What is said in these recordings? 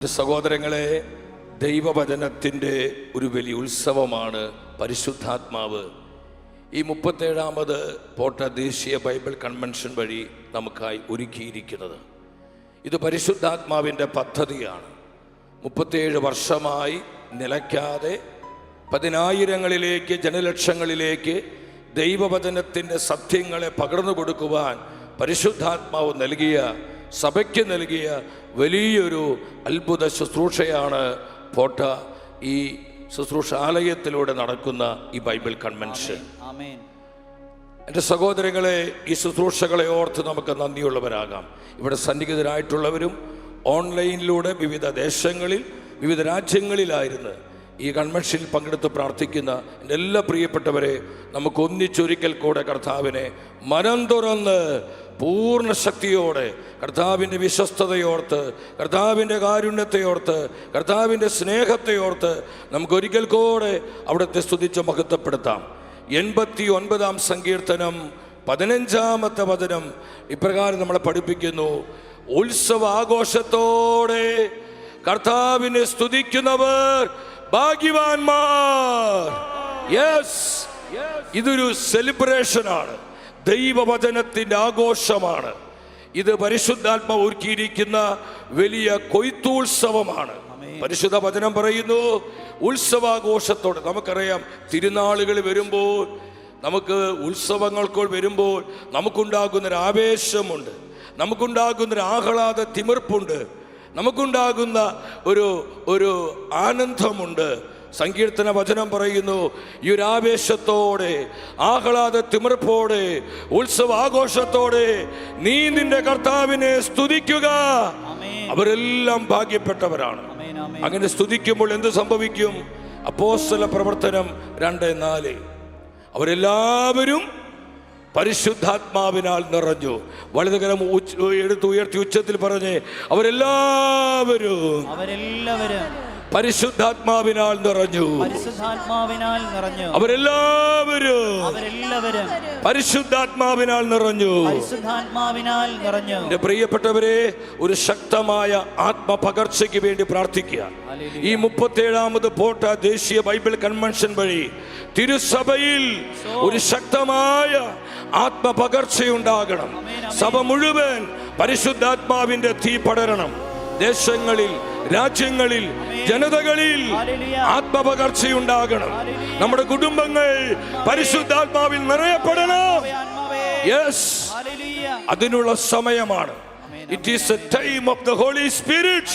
സഹോദരങ്ങളെ, ദൈവവചനത്തിൻ്റെ ഒരു വലിയ ഉത്സവമാണ് പരിശുദ്ധാത്മാവ്. ഈ 37ാമത് പോട്ട ദേശീയ ബൈബിൾ കൺവെൻഷൻ വഴി നമുക്കായി ഒരുക്കിയിരിക്കുന്നത്. ഇത് പരിശുദ്ധാത്മാവിൻ്റെ പദ്ധതിയാണ്. 37 വർഷമായി നിലയ്ക്കാതെ പതിനായിരങ്ങളിലേക്ക്, ജനലക്ഷങ്ങളിലേക്ക് ദൈവവചനത്തിൻ്റെ സത്യങ്ങളെ പകർന്നു കൊടുക്കുവാൻ പരിശുദ്ധാത്മാവ് നൽകിയ, സഭയ്ക്ക് നൽകിയ വലിയൊരു അത്ഭുത ശുശ്രൂഷയാണ് പോട്ട ഈ ശുശ്രൂഷാലയത്തിലൂടെ നടക്കുന്ന ഈ ബൈബിൾ കൺവെൻഷൻ. എൻ്റെ സഹോദരങ്ങളെ, ഈ ശുശ്രൂഷകളെ ഓർത്ത് നമുക്ക് നന്ദിയുള്ളവരാകാം. ഇവിടെ സന്നിഹിതരായിട്ടുള്ളവരും ഓൺലൈനിലൂടെ വിവിധ ദേശങ്ങളിൽ, വിവിധ രാജ്യങ്ങളിലായിരുന്നു ഈ കൺവെൻഷനിൽ പങ്കെടുത്ത് പ്രാർത്ഥിക്കുന്ന എൻ്റെ എല്ലാ പ്രിയപ്പെട്ടവരെ, നമുക്ക് ഒന്നിച്ചൊരിക്കൽ കൂടെ കർത്താവിനെ മനം തുറന്ന് പൂർണ്ണ ശക്തിയോടെ കർത്താവിൻ്റെ വിശ്വസ്തതയോർത്ത്, കർത്താവിൻ്റെ കാരുണ്യത്തെയോർത്ത്, കർത്താവിൻ്റെ സ്നേഹത്തെയോർത്ത് നമുക്കൊരിക്കൽ കൂടെ അവിടുത്തെ സ്തുതിച്ച് മഹത്വപ്പെടുത്താം. 89-ാം സങ്കീർത്തനം 15-ാമത്തെ വചനം ഇപ്രകാരം നമ്മളെ പഠിപ്പിക്കുന്നു: ഉത്സവ ആഘോഷത്തോടെ കർത്താവിനെ സ്തുതിക്കുന്നവർ ഭാഗ്യവാന്മാർ. യെസ്, ഇതൊരു സെലിബ്രേഷനാണ്, ദൈവവചനത്തിൻ്റെ ആഘോഷമാണ്. ഇത് പരിശുദ്ധാത്മാവ് ഒരുക്കിയിരിക്കുന്ന വലിയ കൊയ്ത്തുത്സവമാണ്. പരിശുദ്ധ വചനം പറയുന്നു ഉത്സവാഘോഷത്തോടെ. നമുക്കറിയാം, തിരുനാളുകൾ വരുമ്പോൾ, നമുക്ക് ഉത്സവങ്ങൾക്ക് വരുമ്പോൾ നമുക്കുണ്ടാകുന്നൊരു ആവേശമുണ്ട്, നമുക്കുണ്ടാകുന്നൊരു ആഹ്ലാദ തിമിർപ്പുണ്ട്, നമുക്കുണ്ടാകുന്ന ഒരു ആനന്ദമുണ്ട്. സങ്കീർത്തന വചനം പറയുന്നു, ഈ ഒരു ആവേശത്തോടെ, ആഹ്ലാദ തിമിർപ്പോടെ, ഉത്സവാഘോഷത്തോടെ നീ നിന്റെ കർത്താവിനെ സ്തുതിക്കുക. അവരെല്ലാം ഭാഗ്യപ്പെട്ടവരാണ്. അങ്ങനെ സ്തുതിക്കുമ്പോൾ എന്ത് സംഭവിക്കും? അപ്പോസ്തല പ്രവർത്തനം 2:4 അവരെല്ലാവരും പരിശുദ്ധാത്മാവിനാൽ നിറഞ്ഞു. വലതുകരം എടുത്ത് ഉയർത്തി ഉച്ചത്തിൽ പറഞ്ഞേ, അവരെല്ലാവരും പരിശുദ്ധാത്മാവിനാൽ നിറഞ്ഞു. അവരെല്ലാവരും പരിശുദ്ധാത്മാവിനാൽ നിറഞ്ഞു. എന്റെ പ്രിയപ്പെട്ടവരെ, ഒരു ശക്തമായ ആത്മപകർച്ചയ്ക്ക് വേണ്ടി പ്രാർത്ഥിക്കുക. ഈ 37ാമത് പോട്ട ദേശീയ ബൈബിൾ കൺവെൻഷൻ വഴി തിരുസഭയിൽ ഒരു ശക്തമായ ആത്മപകർച്ചയുണ്ടാകണം. സഭ മുഴുവൻ പരിശുദ്ധാത്മാവിന്റെ തീ പടരണം. ദേശങ്ങളിൽ, രാജ്യങ്ങളിൽ, ജനതകളിൽ ആത്മപകർച്ചയുണ്ടാകണം. നമ്മുടെ കുടുംബങ്ങൾ പരിശുദ്ധാത്മാവിൽ നിറയപ്പെടണം. യെസ്, അതിനുള്ള സമയമാണ്. It is a time of the Holy Spirit.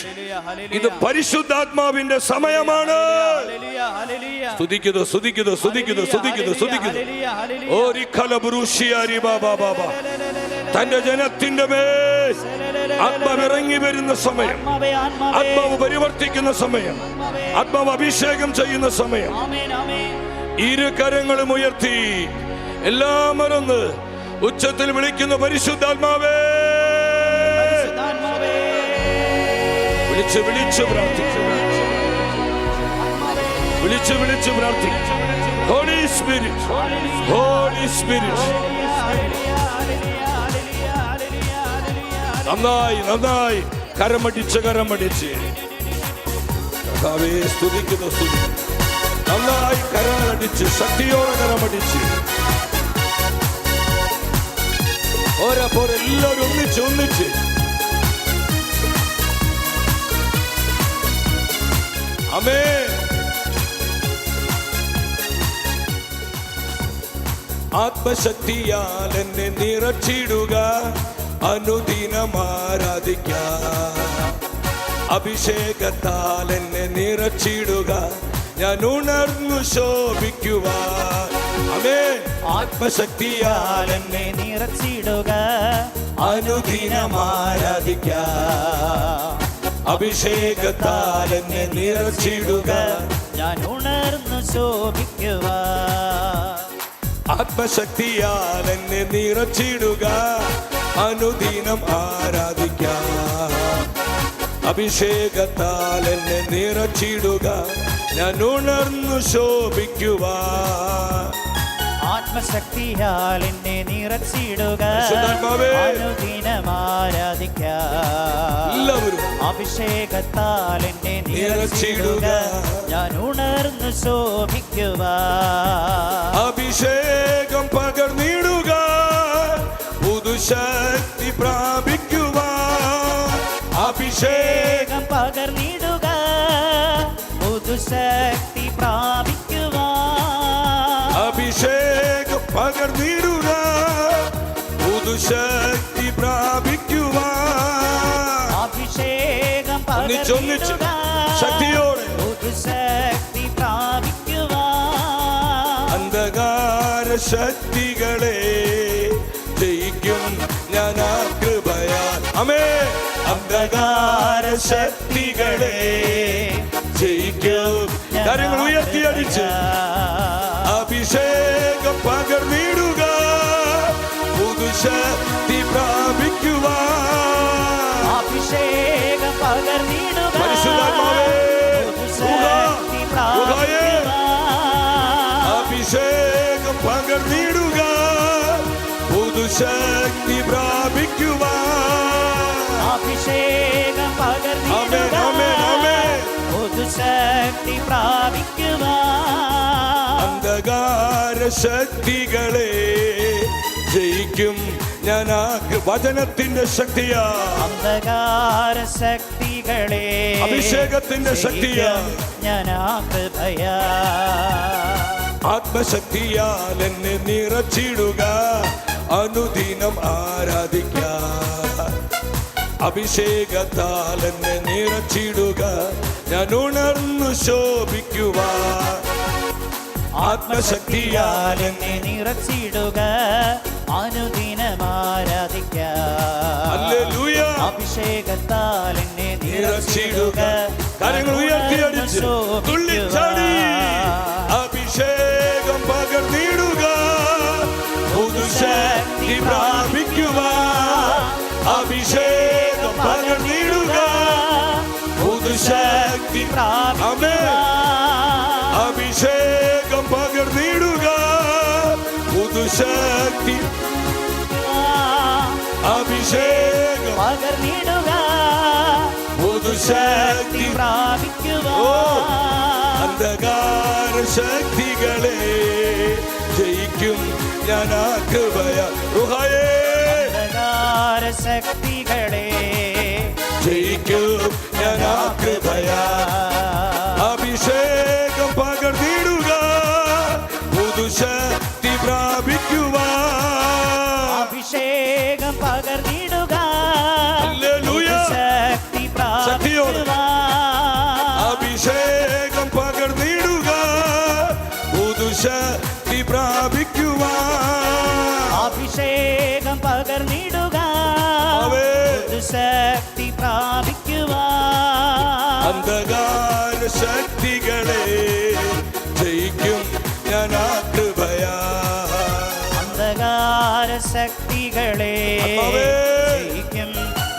ഇത് പരിശുദ്ധാത്മാവിന്റെ സമയമാണ്. സ്തുതിക്കുന്നു, സ്തുതിക്കുന്നു, സ്തുതിക്കുന്നു, സ്തുതിക്കുന്നു, സ്തുതിക്കുന്നു. തന്റെ ജനത്തിന്റെ മേൽ ആത്മാവ് ഇറങ്ങി വരുന്ന സമയം, ആത്മാവ് പരിവർത്തിക്കുന്ന സമയം, ആത്മാവ് അഭിഷേകം ചെയ്യുന്ന സമയം. ഇരു കരങ്ങളും ഉയർത്തി എല്ലാം മറന്ന് ഉച്ചത്തിൽ വിളിക്കുന്ന പരിശുദ്ധാത്മാവേ, വിളിച്ച് വിളിച്ച് പ്രാർത്ഥിച്ചു, വിളിച്ച് വിളിച്ച് പ്രാർത്ഥിച്ചു. Holy spirit, holy spirit. നന്നായി നന്നായി കരമടിച്ച് കരമടിച്ച് കർത്താവേ സ്തുതിക്കുന്നു, സ്തുതി. നന്നായി കരമടിച്ച്, ശക്തിയോടെ കരമടിച്ച് എല്ലാവരും ഒന്നിച്ച് ഒന്നിച്ച്. ആമേൻ. ആത്മശക്തിയാൽ എന്നെ നിറച്ചിടുക, അനുദിനം ആരാധിക്കാം. അഭിഷേകത്താൽ എന്നെ നിറച്ചിടുക, ഞാൻ ഉണർന്നു ശോഭിക്കുവാൻ. ആമേൻ. ആത്മശക്തിയാൽ എന്നെ നിറച്ചിടുക, അനുദിനം ആരാധിക്കാം. അഭിഷേകത്താൽ എന്നെ നിറച്ചിടുക, ഞാൻ ഉണർന്നു ശോഭിക്കുവാൻ. ആത്മശക്തിയാൽ എന്നെ നിറച്ചിടുക, അനുദിനം ആരാധിക്കാം. അഭിഷേകത്താൽ എന്നെ നിറച്ചിടുക, ഞാൻ ഉണർന്നു ശോഭിക്കുവാൻ. ആത്മശക്തിയാൽ എന്നെ നിറച്ചിടുക, പരിശുദ്ധാത്മാവേ. അനുദിനം ആരാധിക്കാം. എല്ലാവരും അഭിഷേകത്താൽ എന്നെ നിറച്ചിടുക, നിറച്ചിടുക, ഞാൻ ഉണർന്നു ശോഭിക്കുവാൻ. അഭിഷേകം പകർന്നിടുക, പുതുശക്തി പ്രാപിക്കുവാൻ. അഭിഷേകം പകർന്നിടുക, പുതുശക്തി പ്രാപിക്കുവാൻ. അഭിഷേകം പകർന്നിടുക, പുതുശക്തി പ്രാപിക്കുവാൻ. അഭിഷേകം ഒന്നിച്ചൊന്നിച്ച് പകർന്നിടുക, ശക്തിയോടെ പുതുശക്തി പ്രാപിക്കുവാൻ. അന്ധകാര ശക്തികളെ ജയിക്കും ഞാൻ ആ കൃപയാൽ. ആമേ. അന്ധകാര ശക്തികളെ ജയിക്കും. കാര്യങ്ങൾ ഉയർത്തിയടിച്ച് അഭിഷേകം പകർന്നിടുക, പുതുശക്തി പ്രാപിക്കുവാൻ. അഭിഷേകം പകർന്നിടുക, പരിശുദ്ധാത്മാവേ. പുതുശക്തി പ്രാപിക്കുവാൻ. അഭിഷേകം പകർന്നിടുക, പുതുശക്തി പ്രാപിക്കുവാൻ. അഭിഷേകം പകർന്നിടുക, ആമേൻ, ആമേൻ. പുതുശക്തി പ്രാപിക്കുവാൻ. അന്ധകാര ശക്തികളെ ജയിക്കും ഞാൻ ആ വചനത്തിന്റെ ശക്തിയാ. അന്ധകാര ശക്തികളെ അഭിഷേകത്തിന്റെ ശക്തിയാ. ഞാൻ ആ കൃപയാ. ആത്മശക്തിയാൽ എന്നെ നിറച്ചിടുക, അനുദിനം ആരാധിക്കാം. അഭിഷേകത്താൽ എന്നെ നിറച്ചിടുക, ഞാൻ ഉണർന്നു ശോഭിക്കുവാൻ. ആത്മശക്തിയാൽ എന്നെ നിറച്ചിടുക, അനുദിനം ആരാധിക്കാം. ഹല്ലേലൂയ. അഭിഷേകത്താൽ എന്നെ നിറച്ചിടുക. കാര്യങ്ങൾ ഉയർത്തിയടിച്ച് തുള്ളിച്ചാടി. അഭിഷേകം പകർന്നിടുക, പുതുശക്തി പ്രാപിക്കുവാൻ. അഭിഷേകം പകർന്നിടുക, പുതുശക്തി പ്രാപിക്കുവാൻ. അഭിഷേകം പകർന്നിടുക, പുതുശക്തി. അഭിഷേകം പകർന്നിടുക, പുതുശക്തി പ്രാപിക്കുവാൻ. അന്ധകാര ശക്തികളെ ജയിക്കും ഞാൻ ആ കൃപയാ. റുഹായേ. അന്ധകാര ശക്തികളെ ജയിക്കും ഞാൻ ആ കൃപയാ. അഭിഷേകം പകർന്നിടുക, പുതുശക്തി പ്രാപിക്കുവാൻ. അഭിഷേകം പകർന്നിടുക, ഹല്ലേലൂയ. ശക്തി പ്രാപിക്കുവാൻ. അഭിഷേകം പകർന്നിടുക, പുതുശക്തി പ്രാപിക്കുവാൻ. അഭിഷേകം പകർന്നിടുക, ശക്തി പ്രാപിക്കുവാൻ. അന്ധകാര ശക്തികളെ ജയിക്കും ഞാൻ ആ കൃപയാ. അന്ധകാര ശക്തികളെ ആത്മാവേ. ജയിക്കും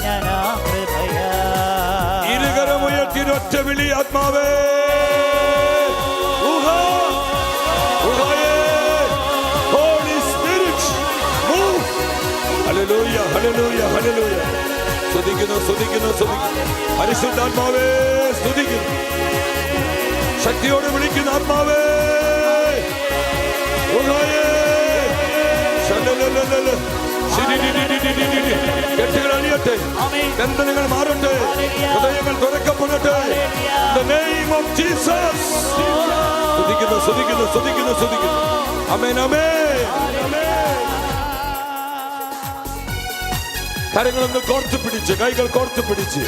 ഞാൻ ആ കൃപയാ. ഇരുകരമുയർത്തി ഒറ്റ വിളി. ആത്മാവേ. ഊഹാ. ഊഹായേ. Holy Spirit, move. Hallelujah, hallelujah, hallelujah. സ്തുതിക്കുന്നു, സ്തുതിക്കുന്നു, സ്തുതിക്കുന്നു. പരിശുദ്ധാത്മാവേ സ്തുതിക്കുന്നു. ശക്തിയോടെ വിളിക്കുന്ന ആത്മാവേ. ഊഹായേ. ശല്ലേലല്ലേലല്ലേ. കെട്ടുകൾ അണിയട്ടെ, ബന്ധനങ്ങൾ മാറട്ടെ, ഹൃദയങ്ങൾ തുറക്കപ്പെടട്ടെ. In the name of Jesus. സ്തുതിക്കുന്നു, സ്തുതിക്കുന്നു, സ്തുതിക്കുന്നു, സ്തുതിക്കുന്നു. ആമേൻ, ആമേൻ. കരങ്ങളൊന്ന് കോർത്തു പിടിച്ച്, കൈകൾ കോർത്തു പിടിച്ച്,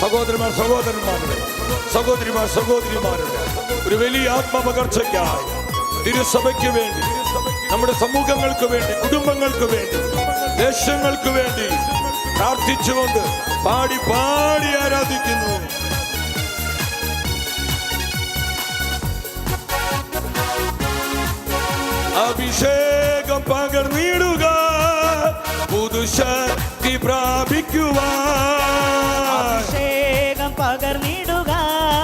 സഹോദരന്മാർ സഹോദരന്മാരുടെ, സഹോദരിമാർ സഹോദരിമാരുടെ ഒരു വലിയ ആത്മപകർച്ചയ്ക്കായി തിരുസഭയ്ക്ക് വേണ്ടി, നമ്മുടെ സമൂഹങ്ങൾക്ക് വേണ്ടി, കുടുംബങ്ങൾക്ക് വേണ്ടി, ദേശങ്ങൾക്ക് വേണ്ടി പ്രാർത്ഥിച്ചുകൊണ്ട് പാടി പാടി ആരാധിക്കുന്നു. അഭിഷേകം പകർന്നിടുക, പുതുശക്തി പ്രാപിക്കുവാൻ. അഭിഷേകം പകർന്നിടുക,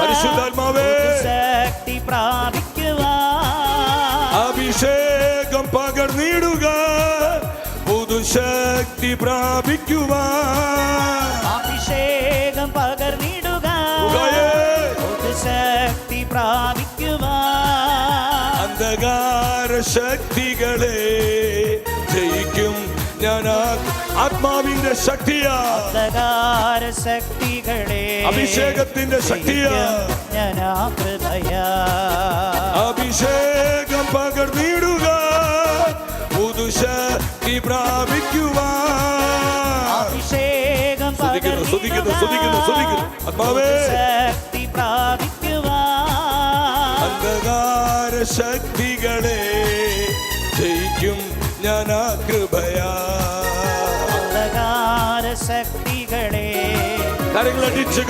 പരിശുദ്ധാത്മാവേ. ശക്തി പ്രാപിക്കുവാൻ. അഭിഷേകം പകർന്നിടുക, പ്രാപിക്കുവാൻ അഭിഷേകം പകർന്നിടുക ശക്തി പ്രാപിക്കുവാൻ അന്ധകാര ശക്തികളെ ജയിക്കും ഞാൻ ആത്മാവിന്റെ ശക്തിയാ അന്ധകാര ശക്തികളെ അഭിഷേകത്തിന്റെ ശക്തിയാ ഞാൻ കൃപയാ അഭിഷേകം പകർന്നിടുക പുതുശക്തി പ്രാപിക്കുവാൻ അഭിഷേകം ആത്മാവേ ശക്തി പ്രാപിക്കുവാൻ അന്ധകാര ശക്തികളെ ജയിക്കും ഞാൻ കൃപയാ അന്ധകാര ശക്തികളെ കരങ്ങളടിച്ച്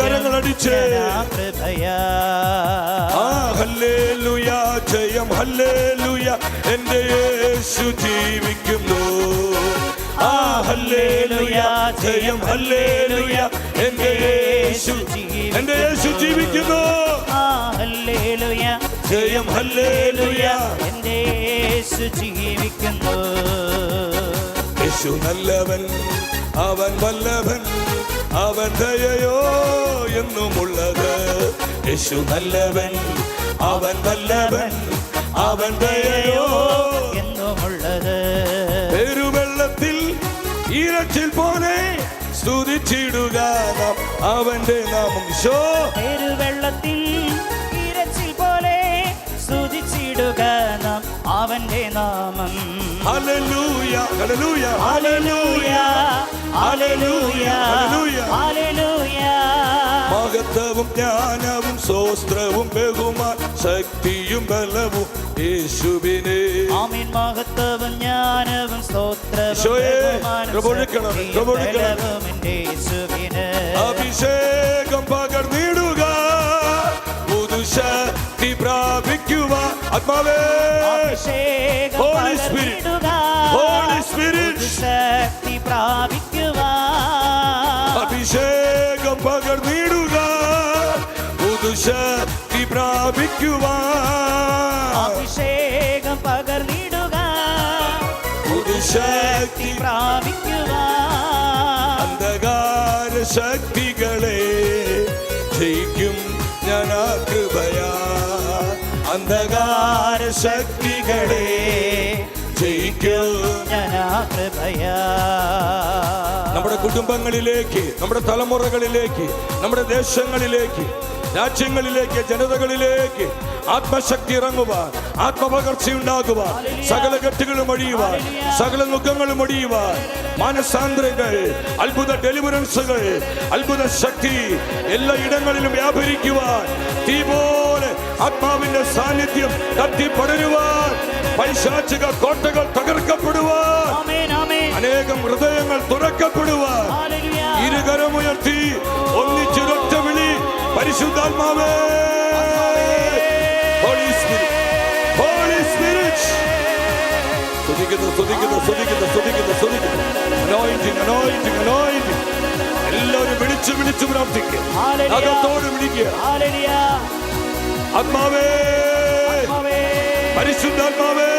കൃപയാ ഹല്ലേലൂയ ജയം ഹല്ലേലൂയ എൻ്റെ യേശു ജീവിക്കുന്നു ഹല്ലേലൂയ ജയം ഹല്ലേലൂയ എൻ്റെ യേശു ജീവിക്കുന്നു ഹല്ലേലൂയ ജയം ഹല്ലേലൂയ എൻ്റെ യേശു ജീവിക്കുന്നു യേശു നല്ലവൻ അവൻ വല്ലഭൻ അവൻ ദയയോ എന്നുമുള്ളത് യേശു നല്ലവൻ അവൻ വല്ലഭൻ അവൻ ദയയോ എന്നുമുള്ളത് പെരുവെള്ളത്തിൽ ഇരച്ചിൽ പോലെ സ്തുതിച്ചിടുക നാം അവന്റെ നാമം പെരുവെള്ളത്തിൽ ഇരച്ചിൽ പോലെ സ്തുതിച്ചിടുക നാം അവന്റെ നാമം hallelujah hallelujah hallelujah hallelujah hallelujah മഹത്വവും ജ്ഞാനവും സ്തോത്രവും ബഹുമാൻ ശക്തിയും ബലവും യേശുവിനെ ആമേൻ മഹത്വവും ജ്ഞാനവും സ്തോത്രവും ബലവും എൻ്റെ യേശുവിനെ അഭിഷേകം പകർന്നിടുക പുതുശക്തി പ്രാപിക്കുക ആത്മാവേ അഭിഷേകം പകർന്നിടുക ശക്തി പ്രാപിക്കുവാൻ അഭിഷേകം പകർന്നിടുക പുതുശക്തി പ്രാപിക്കുവാൻ അഭിഷേകം പകർന്നിടുക പുതുശക്തി പ്രാപിക്കുവാൻ അന്ധകാര ശക്തികളെ ജയിക്കും ഞാൻ കൃപയാ അന്ധകാര ശക്തികളെ ജയിക്കും ഞാൻ കൃപയാ നമ്മുടെ കുടുംബങ്ങളിലേക്ക് നമ്മുടെ തലമുറകളിലേക്ക് നമ്മുടെ ദേശങ്ങളിലേക്ക് രാജ്യങ്ങളിലേക്ക് ജനതകളിലേക്ക് ആത്മശക്തി ഇറങ്ങുവാൻ ആത്മപകർച്ചയുണ്ടാകുവാൻ സകല കെട്ടുകളും ഒഴിയുവാൻ സകല മുഖങ്ങളും ഒഴിയുവാൻ മാനസാന്തരങ്ങൾ അത്ഭുത ഡെലിവറൻസുകൾ അത്ഭുത ശക്തി എല്ലാ ഇടങ്ങളിലും വ്യാപരിക്കുവാൻ തീ പോലെ ആത്മാവിന്റെ സാന്നിധ്യം തട്ടിപ്പടരുവാൻ പൈശാചിക കോട്ടകൾ തകർക്കപ്പെടുവാൻ അനേകം ഹൃദയങ്ങൾ തുറക്കപ്പെടുവാൻ ഇരുകരമുയർത്തി ഒന്നിച്ചൊരൊറ്റ വിളി പരിശുദ്ധാത്മാവേ ഹോളി സ്പിരിറ്റ് ഹോളി സ്പിരിറ്റ് സ്തുതിക്കുന്നു അനോയിന്റിംഗ് എല്ലാവരും വിളിച്ചു പ്രാർത്ഥിക്കുക അകത്തോട് വിളിക്കുക ആത്മാവേ പരിശുദ്ധാത്മാവേ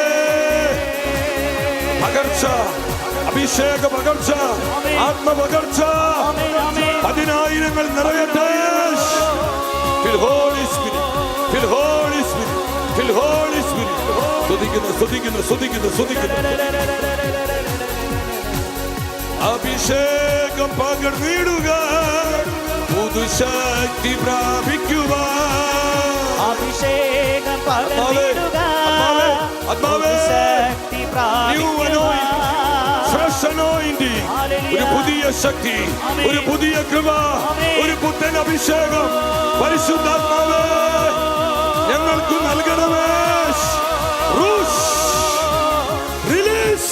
പകർച്ച അഭിഷേക പകർച്ച ആത്മപകർച്ച പതിനായിരങ്ങൾ നിറയട്ടെ Feel Holy Spirit. Feel Holy Spirit. Feel Holy Spirit. സ്തുതിക്കുന്നു. അഭിഷേകം പകർന്നിടുക പുതുശക്തി പ്രാപിക്കുക അഭിഷേകം പകർന്നിടുക ശക്തി പ്രാപിക്കുവാൻ fresh anointing ഒരു പുതിയ ശക്തി ഒരു പുതിയ കൃപ ഒരു പുത്തൻ അഭിഷേകം പരിശുദ്ധാത്മാവേ ഞങ്ങൾക്ക് നൽകണമേ റിലീസ്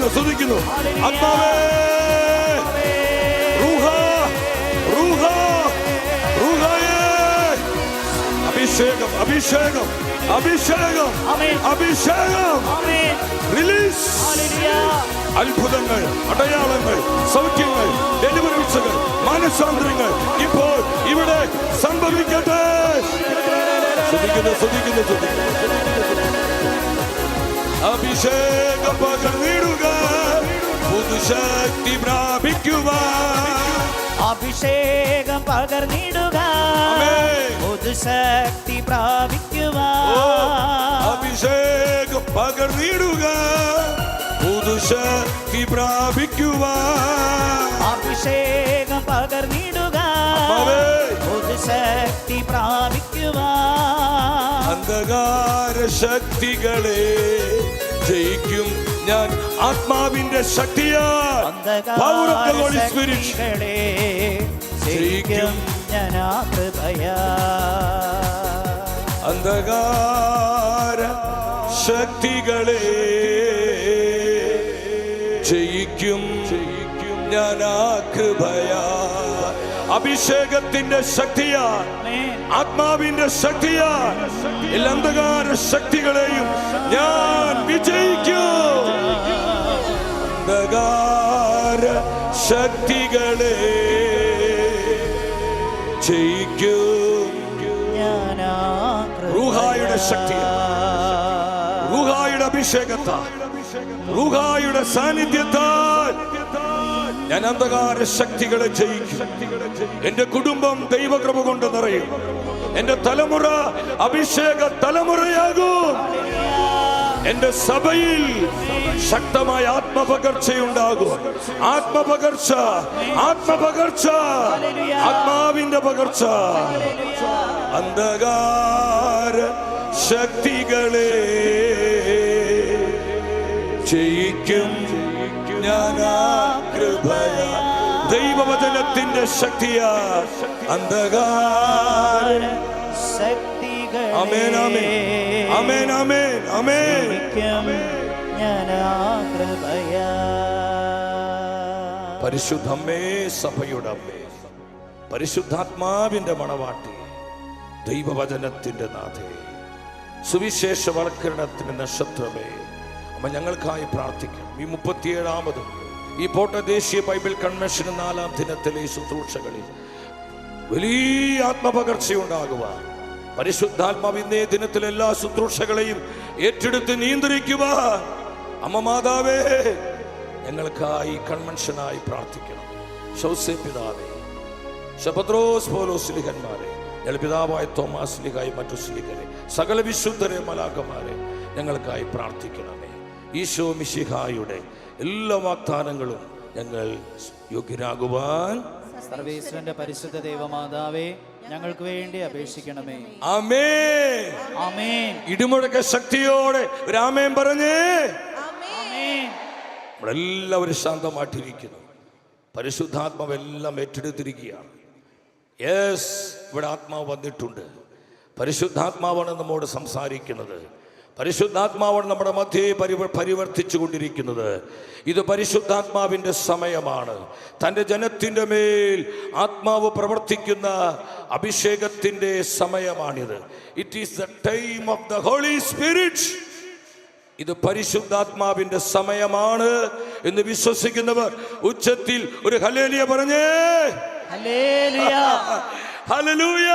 സ്തുതിക്കുന്നു ആത്മാവേ അഭിഷേകം റിലീസ് അത്ഭുതങ്ങൾ അടയാളങ്ങൾ സൗഖ്യങ്ങൾ ഡെലിവറൻസുകൾ മാനസാന്തരങ്ങൾ ഇപ്പോൾ ഇവിടെ സംഭവിക്കട്ടെ സ്തുതിക്കുന്നു അഭിഷേകം പകർന്നിടുക പുതുശക്തി പ്രാപിക്കുവാൻ. അഭിഷേകം പകർന്നിടുക പുതുശക്തി പ്രാപിക്കുവാൻ. അഭിഷേകം പകർന്നിടുക പുതുശക്തി പ്രാപിക്കുവാൻ. അഭിഷേകം പകർന്നിടുക പുതുശക്തി പ്രാപിക്കുവാൻ. അന്ധകാര ശക്തികളെ ജയിക്കും ഞാൻ ആത്മാവിന്റെ ശക്തിയാൽ. Power of the Holy Spirit. ജയിക്കും ഞാൻ കൃപയാൽ. അന്ധകാര ശക്തികളെ ജയിക്കും ഞാൻ കൃപയാൽ. അഭിഷേകത്തിന്റെ ശക്തിയാൽ, ആത്മാവിന്റെ ശക്തിയാൽ എല്ലാ അന്ധകാര ശക്തികളെയും ഞാൻ വിജയിക്കും. അന്ധകാര ശക്തികളെ ജയിക്കും ഞാൻ റൂഹായുടെ ശക്തിയാൽ, റൂഹായുടെ അഭിഷേകത്താൽ, റൂഹായുടെ സാന്നിധ്യത്താൽ ഞാൻ അന്ധകാര ശക്തികളെ ജയിക്കും. എന്റെ കുടുംബം ദൈവകൃപ കൊണ്ട് നിറയും. എന്റെ തലമുറ അഭിഷേക തലമുറയാകും. എന്റെ സഭയിൽ ശക്തമായ ആത്മപകർച്ചയുണ്ടാകും. ആത്മപകർച്ച, ആത്മപകർച്ച, ആത്മാവിന്റെ പകർച്ച. അന്ധകാര ശക്തികളെ ജയിക്കും ഞാൻ കൃപയാൽ. ദൈവവചനത്തിന്റെ ശക്തിയാൽ അന്ധകാര ശക്തികളെ ആമേൻ, ആമേൻ, ആമേൻ, ആമേൻ, ആമേൻ. ഞാൻ കൃപയാൽ. പരിശുദ്ധമ്മേ, സഭയുടെ അമ്മേ, പരിശുദ്ധാത്മാവിന്റെ മണവാട്ടി, ദൈവവചനത്തിന്റെ നാഥേ, സുവിശേഷവൽക്കരണത്തിന്റെ നക്ഷത്രമേ, അമ്മ ഞങ്ങൾക്കായി പ്രാർത്ഥിക്കണം. ഈ 37ാമത് ഈ പോട്ട ദേശീയ ബൈബിൾ കൺവെൻഷൻ 4ാം ദിനത്തിലെ ശുശ്രൂഷകളിൽ വലിയ ആത്മപകർച്ചയുണ്ടാകുവാൻ പരിശുദ്ധാത്മാവ് ഇന്നേ ദിനത്തിലെ എല്ലാ ശുശ്രൂഷകളെയും ഏറ്റെടുത്ത് നിയന്ത്രിക്കുവാൻ അമ്മ മാതാവേ ഞങ്ങൾക്കായി കൺവെൻഷനായി പ്രാർത്ഥിക്കണം. ശൗസേ പിതാവേ, ശപത്രോസ് പോലോസ് സ്ലീഹന്മാരെ, പിതാവായ തോമാസ് സ്ലീഹായി മറ്റു സ്ലീഹരെ, സകല വിശുദ്ധരെ, മലാക്കന്മാരെ ഞങ്ങൾക്കായി പ്രാർത്ഥിക്കണമേ. ഈശോ മിശിഹായുടെ എല്ലാ വാഗ്ദാനങ്ങളും ഞങ്ങൾ യോഗ്യരാകുവാൻ സർവേശ്വരന്റെ പരിശുദ്ധ ദൈവമാതാവേ ഞങ്ങൾക്ക് വേണ്ടി അപേക്ഷിക്കണമേ. ആമേൻ, ആമേൻ. ഇടിമുഴക്ക ശക്തിയോടെ രാമേൻ പറഞ്ഞേ. ആമേൻ. നമ്മളെല്ലാവരും ശാന്തമായിട്ടിരിക്കുന്നു. പരിശുദ്ധാത്മാവെല്ലാം ഏറ്റെടുത്തിരിക്കുകയാണ്. യെസ്, ഇവിടെ ആത്മാവ് വന്നിട്ടുണ്ട്. പരിശുദ്ധാത്മാവാണ് നമ്മോട് സംസാരിക്കുന്നത്. പരിശുദ്ധാത്മാവാണ് നമ്മുടെ മധ്യയെ പരിവർത്തിച്ചു കൊണ്ടിരിക്കുന്നത്. ഇത് പരിശുദ്ധാത്മാവിൻ്റെ സമയമാണ്. തൻ്റെ ജനത്തിൻ്റെ മേൽ ആത്മാവ് പ്രവർത്തിക്കുന്ന അഭിഷേകത്തിൻ്റെ സമയമാണിത്. It is the time of the holy spirit. ഇത് പരിശുദ്ധാത്മാവിൻ്റെ സമയമാണ് എന്ന് വിശ്വസിക്കുന്നവർ ഉച്ചത്തിൽ ഒരു ഹല്ലേലൂയ പറഞ്ഞേ. Hallelujah, hallelujah,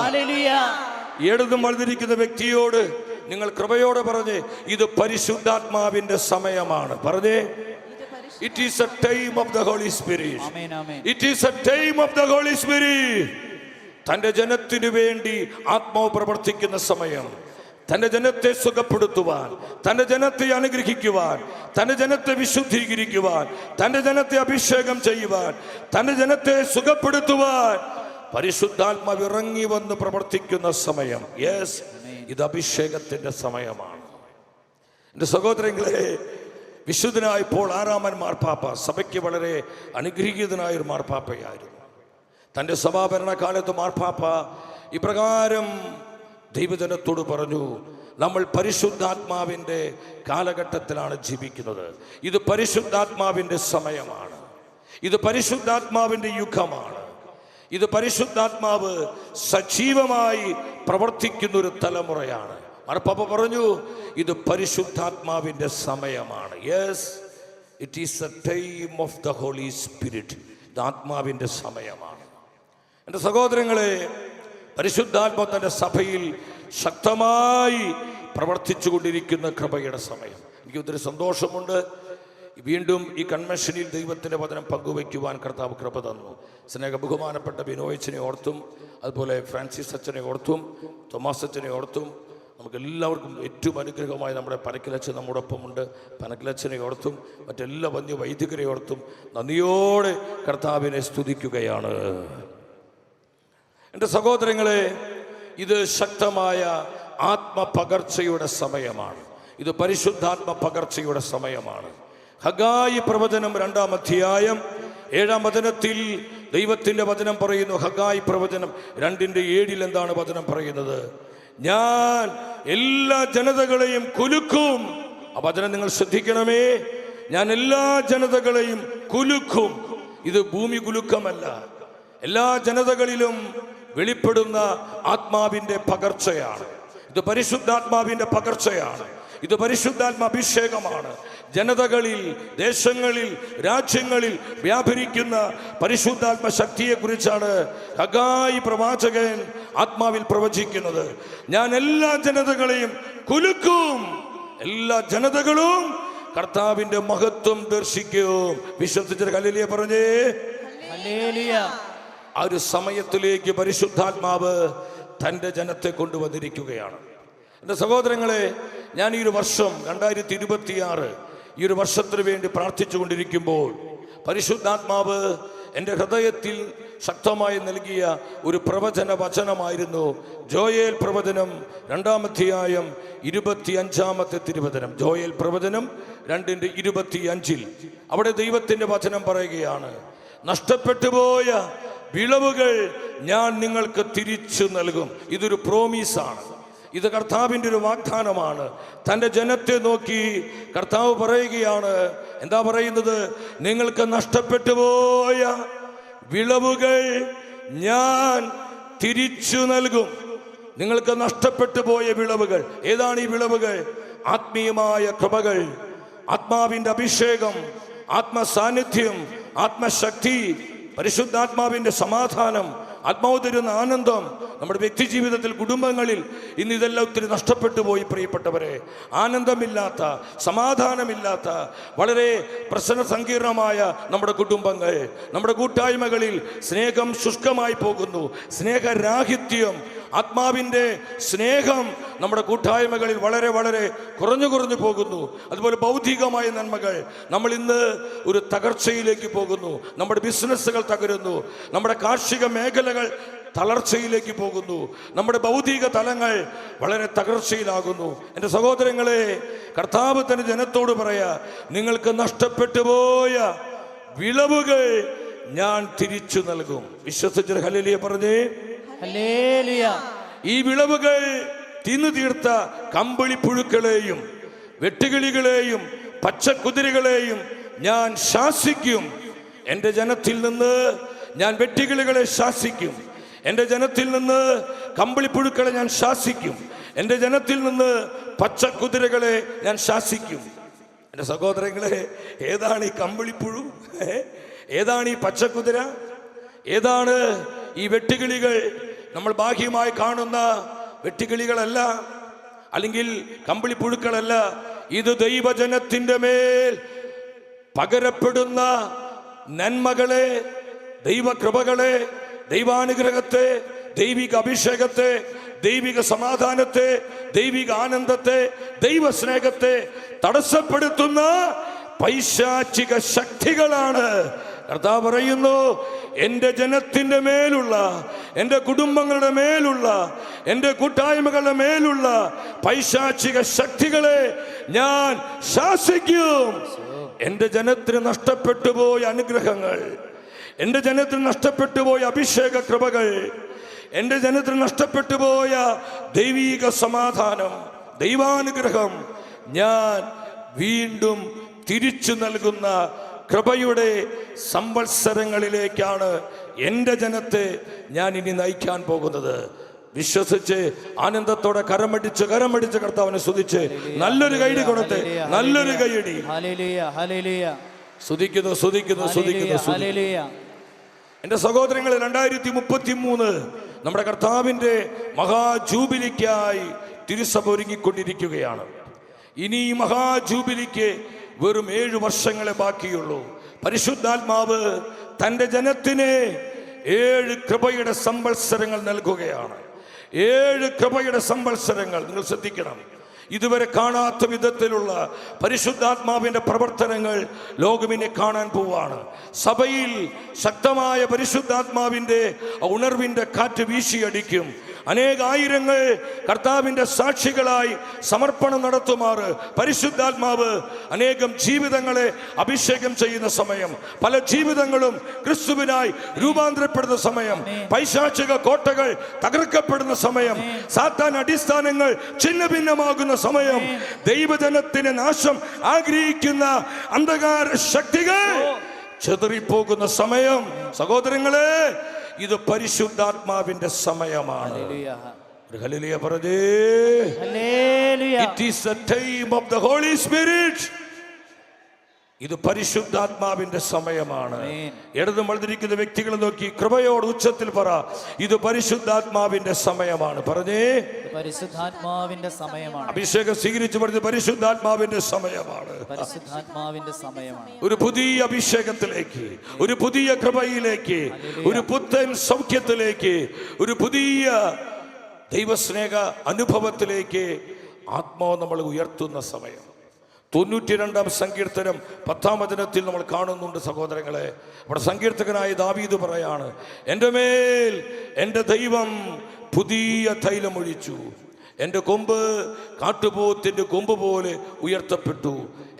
hallelujah. ഇടതും വലതിരിക്കുന്ന വ്യക്തിയോട് നിങ്ങൾ കൃപയോടെ പറഞ്ഞേ, ഇത് പരിശുദ്ധാത്മാവിന്റെ സമയമാണ്. പറഞ്ഞേ, it is a time of the holy Spirit. It is a time of the holy Spirit. തന്റെ ജനത്തിനു വേണ്ടി ആത്മാവ് പ്രവർത്തിക്കുന്ന സമയം. തന്റെ ജനത്തെ സുഖപ്പെടുത്തുവാൻ, തന്റെ ജനത്തെ അനുഗ്രഹിക്കുവാൻ, തന്റെ ജനത്തെ വിശുദ്ധീകരിക്കുവാൻ, തന്റെ ജനത്തെ അഭിഷേകം ചെയ്യുവാൻ, തന്റെ ജനത്തെ സുഖപ്പെടുത്തുവാൻ പരിശുദ്ധാത്മാവ് ഇറങ്ങി വന്ന് പ്രവർത്തിക്കുന്ന സമയം. യെസ്, ഇത് അഭിഷേകത്തിന്റെ സമയമാണ്. എൻ്റെ സഹോദരങ്ങളെ, വിശുദ്ധനായ പോൾ 6-ാമൻ മാർപ്പാപ്പ സഭയ്ക്ക് വളരെ അനുഗ്രഹീതനായൊരു മാർപ്പാപ്പയായിരുന്നു. തൻ്റെ സഭാഭരണകാലത്ത് മാർപ്പാപ്പ ഇപ്രകാരം ദൈവജനത്തോട് പറഞ്ഞു, നമ്മൾ പരിശുദ്ധാത്മാവിൻ്റെ കാലഘട്ടത്തിലാണ് ജീവിക്കുന്നത്. ഇത് പരിശുദ്ധാത്മാവിൻ്റെ സമയമാണ്. ഇത് പരിശുദ്ധാത്മാവിൻ്റെ യുഗമാണ്. ഇത് പരിശുദ്ധാത്മാവ് സജീവമായി പ്രവർത്തിക്കുന്ന ഒരു തലമുറയാണ്. മാർപ്പാപ്പ പറഞ്ഞു, ഇത് പരിശുദ്ധാത്മാവിൻ്റെ സമയമാണ്. Yes, it is a time of the holy spirit. ഇത് ആത്മാവിൻ്റെ സമയമാണ്. എൻ്റെ സഹോദരങ്ങളെ, പരിശുദ്ധാത്മാവ് തൻ്റെ സഭയിൽ ശക്തമായി പ്രവർത്തിച്ചു കൊണ്ടിരിക്കുന്ന കൃപയുടെ സമയം. എനിക്ക് ഒത്തിരി സന്തോഷമുണ്ട്. വീണ്ടും ഈ കൺവെൻഷനിൽ ദൈവത്തിൻ്റെ വചനം പങ്കുവയ്ക്കുവാൻ കർത്താവ് കൃപ തന്നു. സ്നേഹ ബഹുമാനപ്പെട്ട ബിനോയച്ചനെ ഓർത്തും, അതുപോലെ ഫ്രാൻസിസ് അച്ഛനെ ഓർത്തും, തോമസ് അച്ഛനെ ഓർത്തും, നമുക്ക് എല്ലാവർക്കും ഏറ്റവും അനുഗ്രഹമായി നമ്മുടെ പനക്കിലച്ഛൻ നമ്മോടൊപ്പമുണ്ട്. പനക്കിലച്ഛനെ ഓർത്തും മറ്റെല്ലാ വന്യ വൈദികരെ ഓർത്തും നന്ദിയോടെ കർത്താവിനെ സ്തുതിക്കുകയാണ്. എൻ്റെ സഹോദരങ്ങളെ, ഇത് ശക്തമായ ആത്മപകർച്ചയുടെ സമയമാണ്. ഇത് പരിശുദ്ധാത്മ പകർച്ചയുടെ സമയമാണ്. ഹഗായി പ്രവചനം 2-ാം അധ്യായം 7-ാം വചനത്തിൽ ദൈവത്തിൻ്റെ വചനം പറയുന്നു. ഹഗായി പ്രവചനം 2:7 എന്താണ് വചനം പറയുന്നത്? ഞാൻ എല്ലാ ജനതകളെയും കുലുക്കും. ആ വചനം നിങ്ങൾ ശ്രദ്ധിക്കണമേ. ഞാൻ എല്ലാ ജനതകളെയും കുലുക്കും. ഇത് ഭൂമി കുലുക്കമല്ല. എല്ലാ ജനതകളിലും വെളിപ്പെടുന്ന ആത്മാവിൻ്റെ പകർച്ചയാണ്. ഇത് പരിശുദ്ധാത്മാവിൻ്റെ പകർച്ചയാണ്. ഇത് പരിശുദ്ധാത്മാഭിഷേകമാണ്. ജനതകളിൽ, ദേശങ്ങളിൽ, രാജ്യങ്ങളിൽ വ്യാപരിക്കുന്ന പരിശുദ്ധാത്മ ശക്തിയെക്കുറിച്ചാണ് ഹഗായി പ്രവാചകൻ ആത്മാവിൽ പ്രവചിക്കുന്നത്. ഞാൻ എല്ലാ ജനതകളെയും കുലുക്കും. എല്ലാ ജനതകളും കർത്താവിന്റെ മഹത്വം ദർശിക്കും. വിശ്വസിച്ച ഹല്ലേലൂയ പറഞ്ഞേ. ഹല്ലേലൂയ. ആ ഒരു സമയത്തിലേക്ക് പരിശുദ്ധാത്മാവ് തൻ്റെ ജനത്തെ കൊണ്ടുവന്നിരിക്കുകയാണ്. എൻ്റെ സഹോദരങ്ങളെ, ഞാൻ ഈ ഒരു വർഷം 2026 ഈ ഒരു വർഷത്തിന് വേണ്ടി പ്രാർത്ഥിച്ചു കൊണ്ടിരിക്കുമ്പോൾ പരിശുദ്ധാത്മാവ് എൻ്റെ ഹൃദയത്തിൽ ശക്തമായി നൽകിയ ഒരു പ്രവചന വചനമായിരുന്നു ജോയേൽ പ്രവചനം 2-ാം അധ്യായം 25-ാമത്തെ തിരുവചനം. ജോയേൽ പ്രവചനം 2:25. അവിടെ ദൈവത്തിൻ്റെ വചനം പറയുകയാണ്, നഷ്ടപ്പെട്ടുപോയ വിളവുകൾ ഞാൻ നിങ്ങൾക്ക് തിരിച്ചു നൽകും. ഇതൊരു പ്രോമിസാണ്. ഇത് കർത്താവിൻ്റെ ഒരു വാഗ്ദാനമാണ്. തൻ്റെ ജനത്തെ നോക്കി കർത്താവ് പറയുകയാണ്. എന്താ പറയുന്നത്? നിങ്ങൾക്ക് നഷ്ടപ്പെട്ടു പോയ വിളവുകൾ ഞാൻ തിരിച്ചു നൽകും. നിങ്ങൾക്ക് നഷ്ടപ്പെട്ടു പോയ വിളവുകൾ. ഏതാണ് ഈ വിളവുകൾ? ആത്മീയമായ കൃപകൾ, ആത്മാവിൻ്റെ അഭിഷേകം, ആത്മസാന്നിധ്യം, ആത്മശക്തി, പരിശുദ്ധാത്മാവിൻ്റെ സമാധാനം, ആത്മാവ് തരുന്ന ആനന്ദം. നമ്മുടെ വ്യക്തി ജീവിതത്തിൽ, കുടുംബങ്ങളിൽ ഇന്ന് ഇതെല്ലാം ഒത്തിരി നഷ്ടപ്പെട്ടു പോയി പ്രിയപ്പെട്ടവരെ. ആനന്ദമില്ലാത്ത, സമാധാനമില്ലാത്ത, വളരെ പ്രശ്ന സങ്കീർണമായ നമ്മുടെ കുടുംബങ്ങൾ, നമ്മുടെ കൂട്ടായ്മകളിൽ സ്നേഹം ശുഷ്കമായി പോകുന്നു. സ്നേഹരാഹിത്യം, ആത്മാവിൻ്റെ സ്നേഹം നമ്മുടെ കൂട്ടായ്മകളിൽ വളരെ വളരെ കുറഞ്ഞു പോകുന്നു. അതുപോലെ ഭൗതികമായ നന്മകൾ. നമ്മൾ ഇന്ന് ഒരു തകർച്ചയിലേക്ക് പോകുന്നു. നമ്മുടെ ബിസിനസ്സുകൾ തകരുന്നു. നമ്മുടെ കാർഷിക മേഖലകൾ തളർച്ചയിലേക്ക് പോകുന്നു. നമ്മുടെ ഭൗതിക തലങ്ങൾ വളരെ തകർച്ചയിലാകുന്നു. എൻ്റെ സഹോദരങ്ങളെ, കർത്താവ് തന്റെ ജനത്തോട് പറയാ, നിങ്ങൾക്ക് നഷ്ടപ്പെട്ടു പോയ വിളവുകൾ ഞാൻ തിരിച്ചു നൽകും. വിശ്വസിച്ച ഹല്ലേലൂയ പറഞ്ഞേ. ഹല്ലേലൂയ. ഈ വിളവുകൾ തിന്നു തീർത്ത കമ്പിളിപ്പുഴുക്കളെയും വെട്ടുകിളികളെയും പച്ചക്കുതിരകളെയും ഞാൻ ശാസിക്കും. എൻ്റെ ജനത്തിൽ നിന്ന് ഞാൻ വെട്ടുകിളികളെ ശാസിക്കും. എൻ്റെ ജനത്തിൽ നിന്ന് കമ്പിളിപ്പുഴുക്കളെ ഞാൻ ശാസിക്കും. എൻ്റെ ജനത്തിൽ നിന്ന് പച്ചക്കുതിരകളെ ഞാൻ ശാസിക്കും. എൻ്റെ സഹോദരങ്ങളെ, ഏതാണ് ഈ കമ്പിളിപ്പുഴു? ഏതാണ് ഈ പച്ചക്കുതിര? ഏതാണ് ഈ വെട്ടുകിളികൾ? നമ്മൾ ബാഹ്യമായി കാണുന്ന വെട്ടുകിളികളല്ല, അല്ലെങ്കിൽ കമ്പിളിപ്പുഴുക്കളല്ല. ഇത് ദൈവജനത്തിൻ്റെ മേൽ പകരപ്പെടുന്ന നന്മകളെ, ദൈവകൃപകളെ, ദൈവാനുഗ്രഹത്തെ, ദൈവിക അഭിഷേകത്തെ, ദൈവിക സമാധാനത്തെ, ദൈവിക ആനന്ദത്തെ, ദൈവസ്നേഹത്തെ തടസ്സപ്പെടുത്തുന്ന പൈശാചിക ശക്തികളാണ്. കർത്താവ് പറയുന്നു, എൻ്റെ ജനത്തിൻ്റെ മേലുള്ള, എൻ്റെ കുടുംബങ്ങളുടെ മേലുള്ള, എൻ്റെ കൂട്ടായ്മകളുടെ മേലുള്ള പൈശാചിക ശക്തികളെ ഞാൻ ശാസിക്കും. എൻ്റെ ജനത്തിന് നഷ്ടപ്പെട്ടു പോയ അനുഗ്രഹങ്ങൾ, എൻ്റെ ജനത്തിന് നഷ്ടപ്പെട്ടു പോയ അഭിഷേക കൃപകൾ, എൻ്റെ ജനത്തിന് നഷ്ടപ്പെട്ടു പോയ ദൈവിക സമാധാനം, ദൈവാനുഗ്രഹം ഞാൻ വീണ്ടും തിരിച്ചു നൽകുന്ന കൃപയുടെ സംവത്സരങ്ങളിലേക്കാണ് എൻ്റെ ജനത്തെ ഞാൻ ഇനി നയിക്കാൻ പോകുന്നത്. വിശ്വസിച്ച് ആനന്ദത്തോടെ കരമടിച്ച് കർത്താവിനെ സ്തുതിച്ച് നല്ലൊരു കൈയടി കൊടുത്ത്, നല്ലൊരു കൈയടി. സ്തുതിക്കുന്നു. എൻ്റെ സഹോദരങ്ങളെ, 2033 നമ്മുടെ കർത്താവിൻ്റെ മഹാജൂബിലിക്കായി തിരുസഭ ഒരുങ്ങിക്കൊണ്ടിരിക്കുകയാണ്. ഇനി ഈ മഹാജൂബിലിക്ക് വെറും 7 വർഷങ്ങളെ ബാക്കിയുള്ളൂ. പരിശുദ്ധാത്മാവ് തൻ്റെ ജനത്തിന് 7 കൃപയുടെ സംവത്സരങ്ങൾ നൽകുകയാണ്. 7 കൃപയുടെ സംവത്സരങ്ങൾ. നിങ്ങൾ ശ്രദ്ധിക്കണം, ഇതുവരെ കാണാത്ത വിധത്തിലുള്ള പരിശുദ്ധാത്മാവിൻ്റെ പ്രവർത്തനങ്ങൾ ലോകമിനെ കാണാൻ പോവാണ്. സഭയിൽ ശക്തമായ പരിശുദ്ധാത്മാവിൻ്റെ ഉണർവിൻ്റെ കാറ്റ് വീശിയടിക്കും. അനേകായിരങ്ങൾ കർത്താവിൻ്റെ സാക്ഷികളായി സമർപ്പണം നടത്തുമാറ് പരിശുദ്ധാത്മാവ് അനേകം ജീവിതങ്ങളെ അഭിഷേകം ചെയ്യുന്ന സമയം, പല ജീവിതങ്ങളും ക്രിസ്തുവിനായി രൂപാന്തരപ്പെടുന്ന സമയം, പൈശാചിക കോട്ടകൾ തകർക്കപ്പെടുന്ന സമയം, സാത്താൻ അടിസ്ഥാനങ്ങൾ ഛിന്നഭിന്നമാകുന്ന സമയം, ദൈവജനത്തിന് നാശം ആഗ്രഹിക്കുന്ന അന്ധകാര ശക്തികൾ ചെതറിപ്പോകുന്ന സമയം. സഹോദരങ്ങളെ, ഇത് പരിശുദ്ധാത്മാവിന്റെ സമയമാണ്. ഒരു ഹല്ലേലൂയ പറഞ്ഞേ. It is the time of the Holy Spirit. ഇത് പരിശുദ്ധാത്മാവിന്റെ സമയമാണ്. ഇടതും വലതിരിക്കുന്ന വ്യക്തികളെ നോക്കി കൃപയോട് ഉച്ചത്തിൽ പറ, ഇത് പരിശുദ്ധാത്മാവിന്റെ സമയമാണ്. പറഞ്ഞേ, പരിശുദ്ധാത്മാവിന്റെ സമയമാണ്. അഭിഷേകം സ്വീകരിച്ചു പറഞ്ഞ് പരിശുദ്ധാത്മാവിന്റെ സമയമാണ്. പരിശുദ്ധാത്മാവിന്റെ സമയമാണ്. ഒരു പുതിയ അഭിഷേകത്തിലേക്ക്, ഒരു പുതിയ കൃപയിലേക്ക്, ഒരു പുത്തൻ സൗഖ്യത്തിലേക്ക്, ഒരു പുതിയ ദൈവസ്നേഹ അനുഭവത്തിലേക്ക് ആത്മാവ് നമ്മൾ ഉയർത്തുന്ന സമയം. 92-ാം സങ്കീർത്തനം 10-ാം വചനത്തിൽ നമ്മൾ കാണുന്നുണ്ട് സഹോദരങ്ങളെ. അവിടെ സങ്കീർത്തകനായ ദാവീദ് പറയാണ്, എൻ്റെ മേൽ എൻ്റെ ദൈവം പുതിയ തൈലമൊഴിച്ചു, എൻ്റെ കൊമ്പ് കാട്ടുപോത്തിന്റെ കൊമ്പ് പോലെ ഉയർത്തപ്പെട്ടു.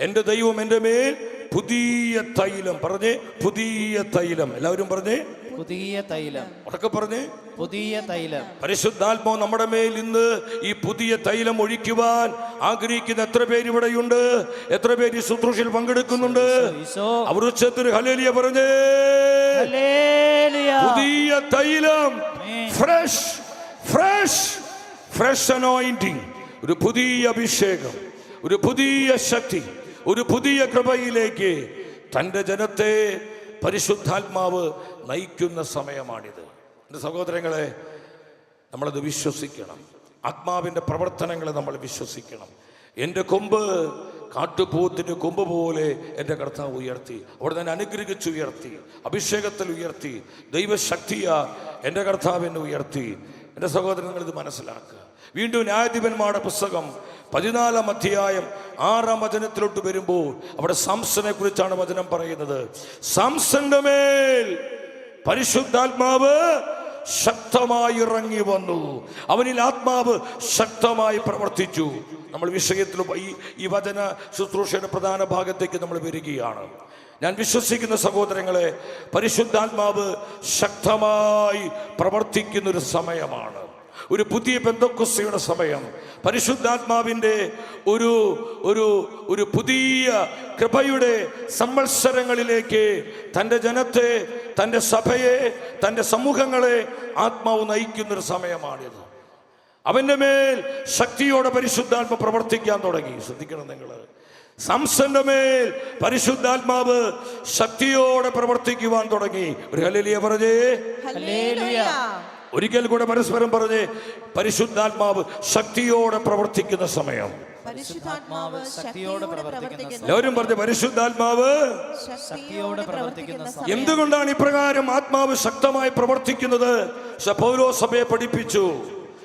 എൻ്റെ ദൈവം എൻ്റെ മേൽ പുതിയ തൈലം. പറഞ്ഞേ, പുതിയ തൈലം. എല്ലാവരും പറഞ്ഞേ, പുതിയ തൈലം. ഉറക്കെ പറഞ്ഞേ, പുതിയ തൈലം. പരിശുദ്ധാത്മാവ് നമ്മുടെ മേൽ ഇന്ന് ഈ പുതിയ തൈലം ഒഴിക്കുവാൻ ആഗ്രഹിക്കുന്ന എത്ര പേര് ഇവിടെയുണ്ട്? എത്ര പേര് ശുശ്രൂഷയിൽ പങ്കെടുക്കുന്നുണ്ട്? അവർ ഉച്ചത്തിൽ ഹല്ലേലൂയ പറഞ്ഞേ. പുതിയ തൈലം, ഫ്രഷ് ഫ്രഷ് ഫ്രഷ് അനോയിന്റിംഗ്, ഒരു പുതിയ അഭിഷേകം, ഒരു പുതിയ ശക്തി, ഒരു പുതിയ കൃപയിലേക്ക് തൻ്റെ ജനത്തെ പരിശുദ്ധാത്മാവ് നയിക്കുന്ന സമയമാണിത്. എൻ്റെ സഹോദരങ്ങളെ, നമ്മളത് വിശ്വസിക്കണം. ആത്മാവിൻ്റെ പ്രവർത്തനങ്ങളെ നമ്മൾ വിശ്വസിക്കണം. എൻ്റെ കൊമ്പ് കാട്ടുപോത്തിന് കൊമ്പ് പോലെ എൻ്റെ കർത്താവ് ഉയർത്തി. അവിടെ ഞാൻ അനുഗ്രഹിച്ചുയർത്തി, അഭിഷേകത്തിൽ ഉയർത്തി, ദൈവശക്തിയാ എൻ്റെ കർത്താവിനെ ഉയർത്തി. എൻ്റെ സഹോദരങ്ങൾ, ഇത് മനസ്സിലാക്കുക. വീണ്ടും ന്യായാധിപന്മാരുടെ പുസ്തകം 14-ാം അധ്യായം 6-ാം വചനത്തിലോട്ട് വരുമ്പോൾ അവിടെ സാംസനെ കുറിച്ചാണ് വചനം പറയുന്നത്. സാംസന്റെ മേൽ പരിശുദ്ധാത്മാവ് ശക്തമായി ഇറങ്ങി വന്നു, അവനിൽ ആത്മാവ് ശക്തമായി പ്രവർത്തിച്ചു. നമ്മൾ വിഷയത്തിൽ ഈ വചന ശുശ്രൂഷയുടെ പ്രധാന ഭാഗത്തേക്ക് നമ്മൾ വരികയാണ്. ഞാൻ വിശ്വസിക്കുന്ന സഹോദരങ്ങളെ, പരിശുദ്ധാത്മാവ് ശക്തമായി പ്രവർത്തിക്കുന്നൊരു സമയമാണ്. ഒരു പുതിയ പെന്തക്കോസ്തയുടെ സമയം. പരിശുദ്ധാത്മാവിൻ്റെ ഒരു ഒരു ഒരു പുതിയ കൃപയുടെ സംവത്സരങ്ങളിലേക്ക് തൻ്റെ ജനത്തെ, തൻ്റെ സഭയെ, തൻ്റെ സമൂഹങ്ങളെ ആത്മാവ് നയിക്കുന്നൊരു സമയമാണിത്. അവൻ്റെ മേൽ ശക്തിയോടെ പരിശുദ്ധാത്മ പ്രവർത്തിക്കാൻ തുടങ്ങി. ശ്രദ്ധിക്കണം നിങ്ങൾ, സാംസന്റെ മേൽ പരിശുദ്ധാത്മാവ് ശക്തിയോടെ പ്രവർത്തിക്കുവാൻ തുടങ്ങി. ഒരു ഹല്ലേലൂയ പറഞ്ഞേ. ഒരിക്കൽ കൂടെ പരസ്പരം പറഞ്ഞേ, പരിശുദ്ധാത്മാവ് ശക്തിയോടെ പ്രവർത്തിക്കുന്ന സമയം. എല്ലാവരും പറഞ്ഞ്, പരിശുദ്ധാത്മാവ് ശക്തിയോടെ പ്രവർത്തിക്കുന്ന സമയം. എന്തുകൊണ്ടാണ് ഇപ്രകാരം ആത്മാവ് ശക്തമായി പ്രവർത്തിക്കുന്നത്? പൗലോസ് സഭയെ പഠിപ്പിച്ചു.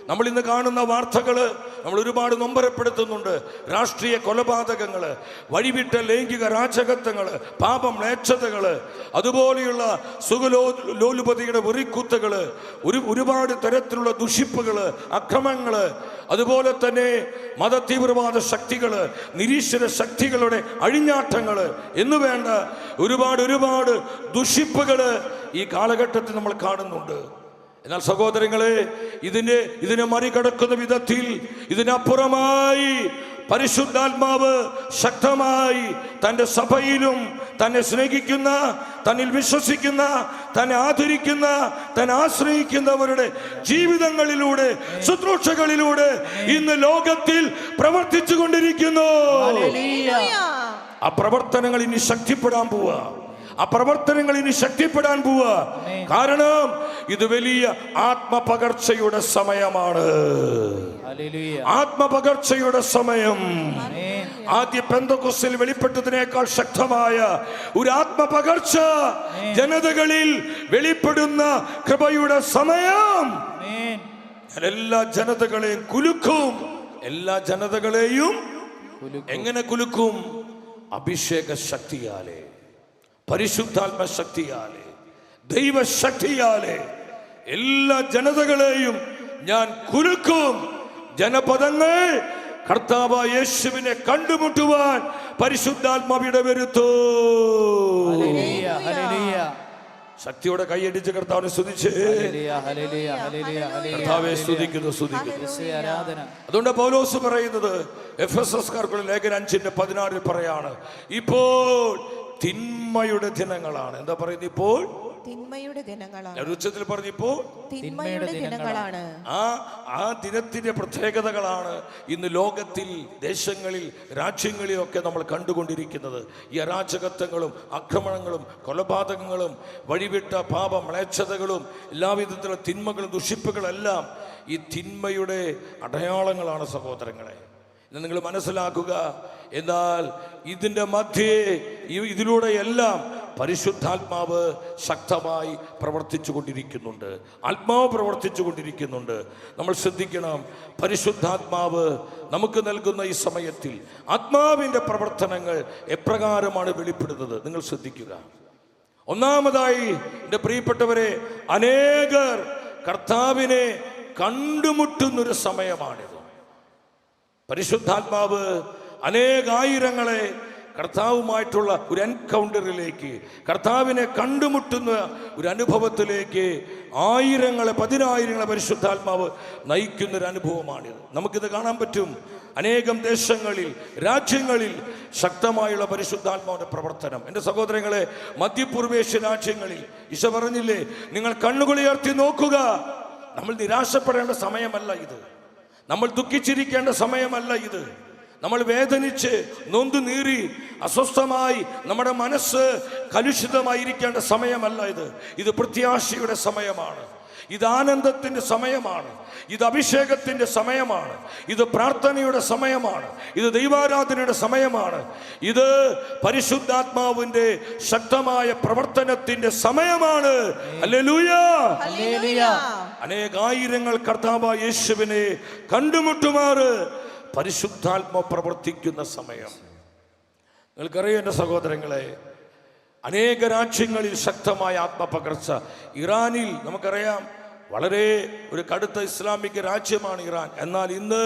നമ്മൾ ഇന്ന് കാണുന്ന വാർത്തകള് നമ്മൾ ഒരുപാട് നൊമ്പരപ്പെടുത്തുന്നുണ്ട്. രാഷ്ട്രീയ കൊലപാതകങ്ങള്, വഴിവിട്ട ലൈംഗിക രാജകത്വങ്ങള്, പാപം മ്ലേച്ഛതകള്, അതുപോലെയുള്ള സുഖലോലുപതിയുടെ വെറിക്കുത്തുകള്, ഒരുപാട് തരത്തിലുള്ള ദുഷിപ്പുകള്, അക്രമങ്ങള്, അതുപോലെ തന്നെ മതതീവ്രവാദ ശക്തികള്, നിരീശ്വര ശക്തികളുടെ അഴിഞ്ഞാട്ടങ്ങള് എന്നുവേണ്ട ഒരുപാട് ദുഷിപ്പുകള് ഈ കാലഘട്ടത്തിൽ നമ്മൾ കാണുന്നുണ്ട്. എന്നാൽ സഹോദരങ്ങളെ, ഇതിനെ മറികടക്കുന്ന വിധത്തിൽ, ഇതിനപ്പുറമായി പരിശുദ്ധാത്മാവ് ശക്തമായി തൻ്റെ സഭയിലും തന്നെ സ്നേഹിക്കുന്ന, തന്നിൽ വിശ്വസിക്കുന്ന, തന്നെ ആദരിക്കുന്ന, തന്നെ ആശ്രയിക്കുന്നവരുടെ ജീവിതങ്ങളിലൂടെ, ശുശ്രൂഷകളിലൂടെ ഇന്ന് ലോകത്തിൽ പ്രവർത്തിച്ചു കൊണ്ടിരിക്കുന്നു. ആ പ്രവർത്തനങ്ങൾ ഇനി ശക്തിപ്പെടാൻ പോവുക. ആ പ്രവർത്തനങ്ങൾ ഇനി ശക്തിപ്പെടാൻ പോവാ. കാരണം ഇത് വലിയ ആത്മപകർച്ചയുടെ സമയമാണ്. ഹല്ലേലൂയ. ആത്മപകർച്ചയുടെ സമയം. ആമേൻ. ആദ്യ പെന്തക്കോസ്തിൽ വെളിപ്പെട്ടതിനേക്കാൾ ശക്തമായ ഒരു ആത്മപകർച്ച ജനതകളിൽ വെളിപ്പെടുന്ന കൃപയുടെ സമയം. ആമേൻ. ഞാൻ എല്ലാ ജനതകളെയും കുലുക്കും. എല്ലാ ജനതകളെയും എങ്ങനെ കുലുക്കും? അഭിഷേക ശക്തിയാലെ, പരിശുദ്ധാത്മ ശക്തിയാലെ, ദൈവശക്തിയാലെ എല്ലാ ജനതകളെയും ഞാൻ കുലുക്കും. ജനപദങ്ങൾ കർത്താവായ യേശുവിനെ കണ്ടുമുട്ടുവാൻ പരിശുദ്ധാത്മാവിടെ വരുത്തൂ. ഹല്ലേലൂയ. ഹല്ലേലൂയ. ശക്തിയോടെ കൈയടിച്ച് കർത്താവിനെ സ്തുതിച്ച് ഹല്ലേലൂയ. ഹല്ലേലൂയ. ഹല്ലേലൂയ. ഹല്ലേലൂയ. കർത്താവെ സ്തുതിക്കുന്നു, സ്തുതിക്കുന്നു. യേശുവേ ആരാധന. അതുകൊണ്ട് പൗലോസ് പറയുന്നത് എഫെസസ്കാർക്കുള്ള ലേഖനം 5:16 പറയാണ്, ഇപ്പോൾ തിന്മയുടെ ദിനങ്ങളാണ്. എന്താ പറയുന്നത്? ഇപ്പോൾ തിന്മയുടെ ദിനങ്ങളാണ്. ഞാൻ ഉച്ചത്തിൽ പറഞ്ഞപ്പോൾ തിന്മയുടെ ദിനങ്ങളാണ്. ആ ദിനത്തിന്റെ പ്രത്യേകതകളാണ് ഇന്ന് ലോകത്തിൽ, ദേശങ്ങളിൽ, രാജ്യങ്ങളിലൊക്കെ നമ്മൾ കണ്ടുകൊണ്ടിരിക്കുന്നത്. ഈ അരാജകത്വങ്ങളും ആക്രമണങ്ങളും കൊലപാതകങ്ങളും വഴിവിട്ട പാപ മ്ലേച്ഛതകളും എല്ലാവിധത്തിലുള്ള തിന്മകളും ദുഷിപ്പുകളെല്ലാം ഈ തിന്മയുടെ അടയാളങ്ങളാണ് സഹോദരങ്ങളെ. എന്ന് നിങ്ങൾ മനസ്സിലാക്കുക. എന്നാൽ ഇതിൻ്റെ മധ്യേ ഇതിലൂടെയെല്ലാം പരിശുദ്ധാത്മാവ് ശക്തമായി പ്രവർത്തിച്ചു കൊണ്ടിരിക്കുന്നുണ്ട്. ആത്മാവ് പ്രവർത്തിച്ചു കൊണ്ടിരിക്കുന്നുണ്ട്. നമ്മൾ ശ്രദ്ധിക്കണം. പരിശുദ്ധാത്മാവ് നമുക്ക് നൽകുന്ന ഈ സമയത്തിൽ ആത്മാവിൻ്റെ പ്രവർത്തനങ്ങൾ എപ്രകാരമാണ് വെളിപ്പെടുന്നത് നിങ്ങൾ ശ്രദ്ധിക്കുക. ഒന്നാമതായി എൻ്റെ പ്രിയപ്പെട്ടവരെ, അനേകർ കർത്താവിനെ കണ്ടുമുട്ടുന്നൊരു സമയമാണിത്. പരിശുദ്ധാത്മാവ് അനേകായിരങ്ങളെ കർത്താവുമായിട്ടുള്ള ഒരു എൻകൗണ്ടറിലേക്ക്, കർത്താവിനെ കണ്ടുമുട്ടുന്ന ഒരു അനുഭവത്തിലേക്ക് ആയിരങ്ങളെ, പതിനായിരങ്ങളെ പരിശുദ്ധാത്മാവ് നയിക്കുന്നൊരു അനുഭവമാണിത്. നമുക്കിത് കാണാൻ പറ്റും. അനേകം ദേശങ്ങളിൽ, രാജ്യങ്ങളിൽ ശക്തമായുള്ള പരിശുദ്ധാത്മാവിന്റെ പ്രവർത്തനം. എൻ്റെ സഹോദരങ്ങളെ, മധ്യപൂർവേഷ്യ രാജ്യങ്ങളിൽ ഈശോ പറഞ്ഞില്ലേ, നിങ്ങൾ കണ്ണുകളുയർത്തി നോക്കുക. നമ്മൾ നിരാശപ്പെടേണ്ട സമയമല്ല ഇത്. നമ്മൾ ദുഃഖിച്ചിരിക്കേണ്ട സമയമല്ല ഇത്. നമ്മൾ വേദനിച്ച് നൊന്തു നീറി അസ്വസ്ഥമായി നമ്മുടെ മനസ്സ് കലുഷിതമായിരിക്കേണ്ട സമയമല്ല ഇത്. ഇത് പ്രത്യാശയുടെ സമയമാണ്. ഇത് ആനന്ദത്തിൻ്റെ സമയമാണ്. ഇത് അഭിഷേകത്തിൻ്റെ സമയമാണ്. ഇത് പ്രാർത്ഥനയുടെ സമയമാണ്. ഇത് ദൈവാരാധനയുടെ സമയമാണ്. ഇത് പരിശുദ്ധാത്മാവിൻ്റെ ശക്തമായ പ്രവർത്തനത്തിൻ്റെ സമയമാണ്. ഹല്ലേലൂയ. ഹല്ലേലൂയ. അനേകായിരങ്ങൾ കർത്താവായ യേശുവിനെ കണ്ടുമുട്ടുമാറ് പരിശുദ്ധാത്മാവ് പ്രവർത്തിക്കുന്ന സമയം. നിങ്ങൾക്കറിയാം എൻ്റെ സഹോദരങ്ങളെ, അനേക രാജ്യങ്ങളിൽ ശക്തമായ ആത്മപകർച്ച. ഇറാനിൽ നമുക്കറിയാം, വളരെ ഒരു കടുത്ത ഇസ്ലാമിക രാജ്യമാണ് ഇറാൻ. എന്നാൽ ഇന്ന്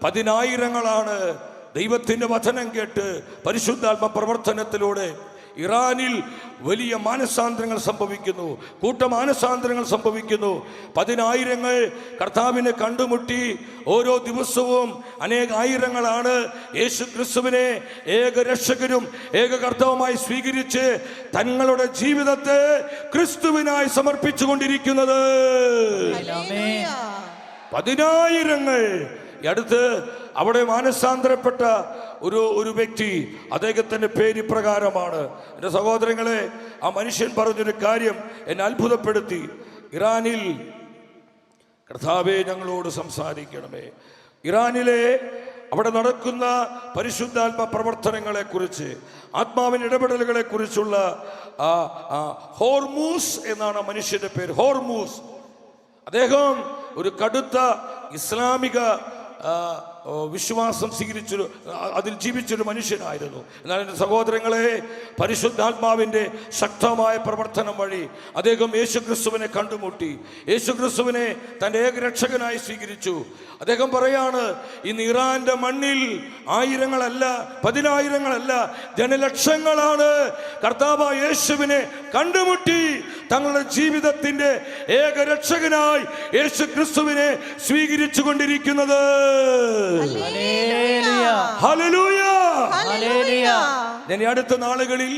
പതിനായിരങ്ങളാണ് ദൈവത്തിൻ്റെ വചനം കേട്ട് പരിശുദ്ധാത്മ പ്രവർത്തനത്തിലൂടെ ഇറാനിൽ വലിയ മാനസാന്തരങ്ങൾ സംഭവിക്കുന്നു, കൂട്ടമാനസാന്തരങ്ങൾ സംഭവിക്കുന്നു. പതിനായിരങ്ങൾ കർത്താവിനെ കണ്ടുമുട്ടി. ഓരോ ദിവസവും അനേകായിരങ്ങളാണ് യേശു ക്രിസ്തുവിനെ ഏക രക്ഷകരും ഏക കർത്താവുമായി സ്വീകരിച്ച് തങ്ങളുടെ ജീവിതത്തെ ക്രിസ്തുവിനായി സമർപ്പിച്ചു കൊണ്ടിരിക്കുന്നത്. പതിനായിരങ്ങൾ. ഈ അടുത്ത് അവിടെ മാനസാന്തരപ്പെട്ട ഒരു വ്യക്തി, അദ്ദേഹത്തിൻ്റെ പേര് പ്രകാരമാണ്. എൻ്റെ സഹോദരങ്ങളെ, ആ മനുഷ്യൻ പറഞ്ഞൊരു കാര്യം എന്നെ അത്ഭുതപ്പെടുത്തി. ഇറാനിൽ കർത്താവേ ഞങ്ങളോട് സംസാരിക്കണമേ. ഇറാനിലെ അവിടെ നടക്കുന്ന പരിശുദ്ധാത്മ പ്രവർത്തനങ്ങളെ കുറിച്ച്, ആത്മാവിൻ്റെ ഇടപെടലുകളെ കുറിച്ചുള്ള ഹോർമൂസ് എന്നാണ് മനുഷ്യന്റെ പേര്. ഹോർമൂസ്. അദ്ദേഹം ഒരു കടുത്ത ഇസ്ലാമിക വിശ്വാസം സ്വീകരിച്ചൊരു, അതിൽ ജീവിച്ചൊരു മനുഷ്യനായിരുന്നു. എന്നാൽ എൻ്റെ സഹോദരങ്ങളെ, പരിശുദ്ധാത്മാവിൻ്റെ ശക്തമായ പ്രവർത്തനം വഴി അദ്ദേഹം യേശുക്രിസ്തുവിനെ കണ്ടുമുട്ടി. യേശുക്രിസ്തുവിനെ തൻ്റെ ഏകരക്ഷകനായി സ്വീകരിച്ചു. അദ്ദേഹം പറയാണ്, ഇന്ന് ഇറാന്റെ മണ്ണിൽ ആയിരങ്ങളല്ല, പതിനായിരങ്ങളല്ല, ജനലക്ഷങ്ങളാണ് കർത്താവായ യേശുവിനെ കണ്ടുമുട്ടി തങ്ങളുടെ ജീവിതത്തിൻ്റെ ഏകരക്ഷകനായി യേശുക്രിസ്തുവിനെ സ്വീകരിച്ചു കൊണ്ടിരിക്കുന്നത്. ഞാൻ ഈ അടുത്ത നാളുകളിൽ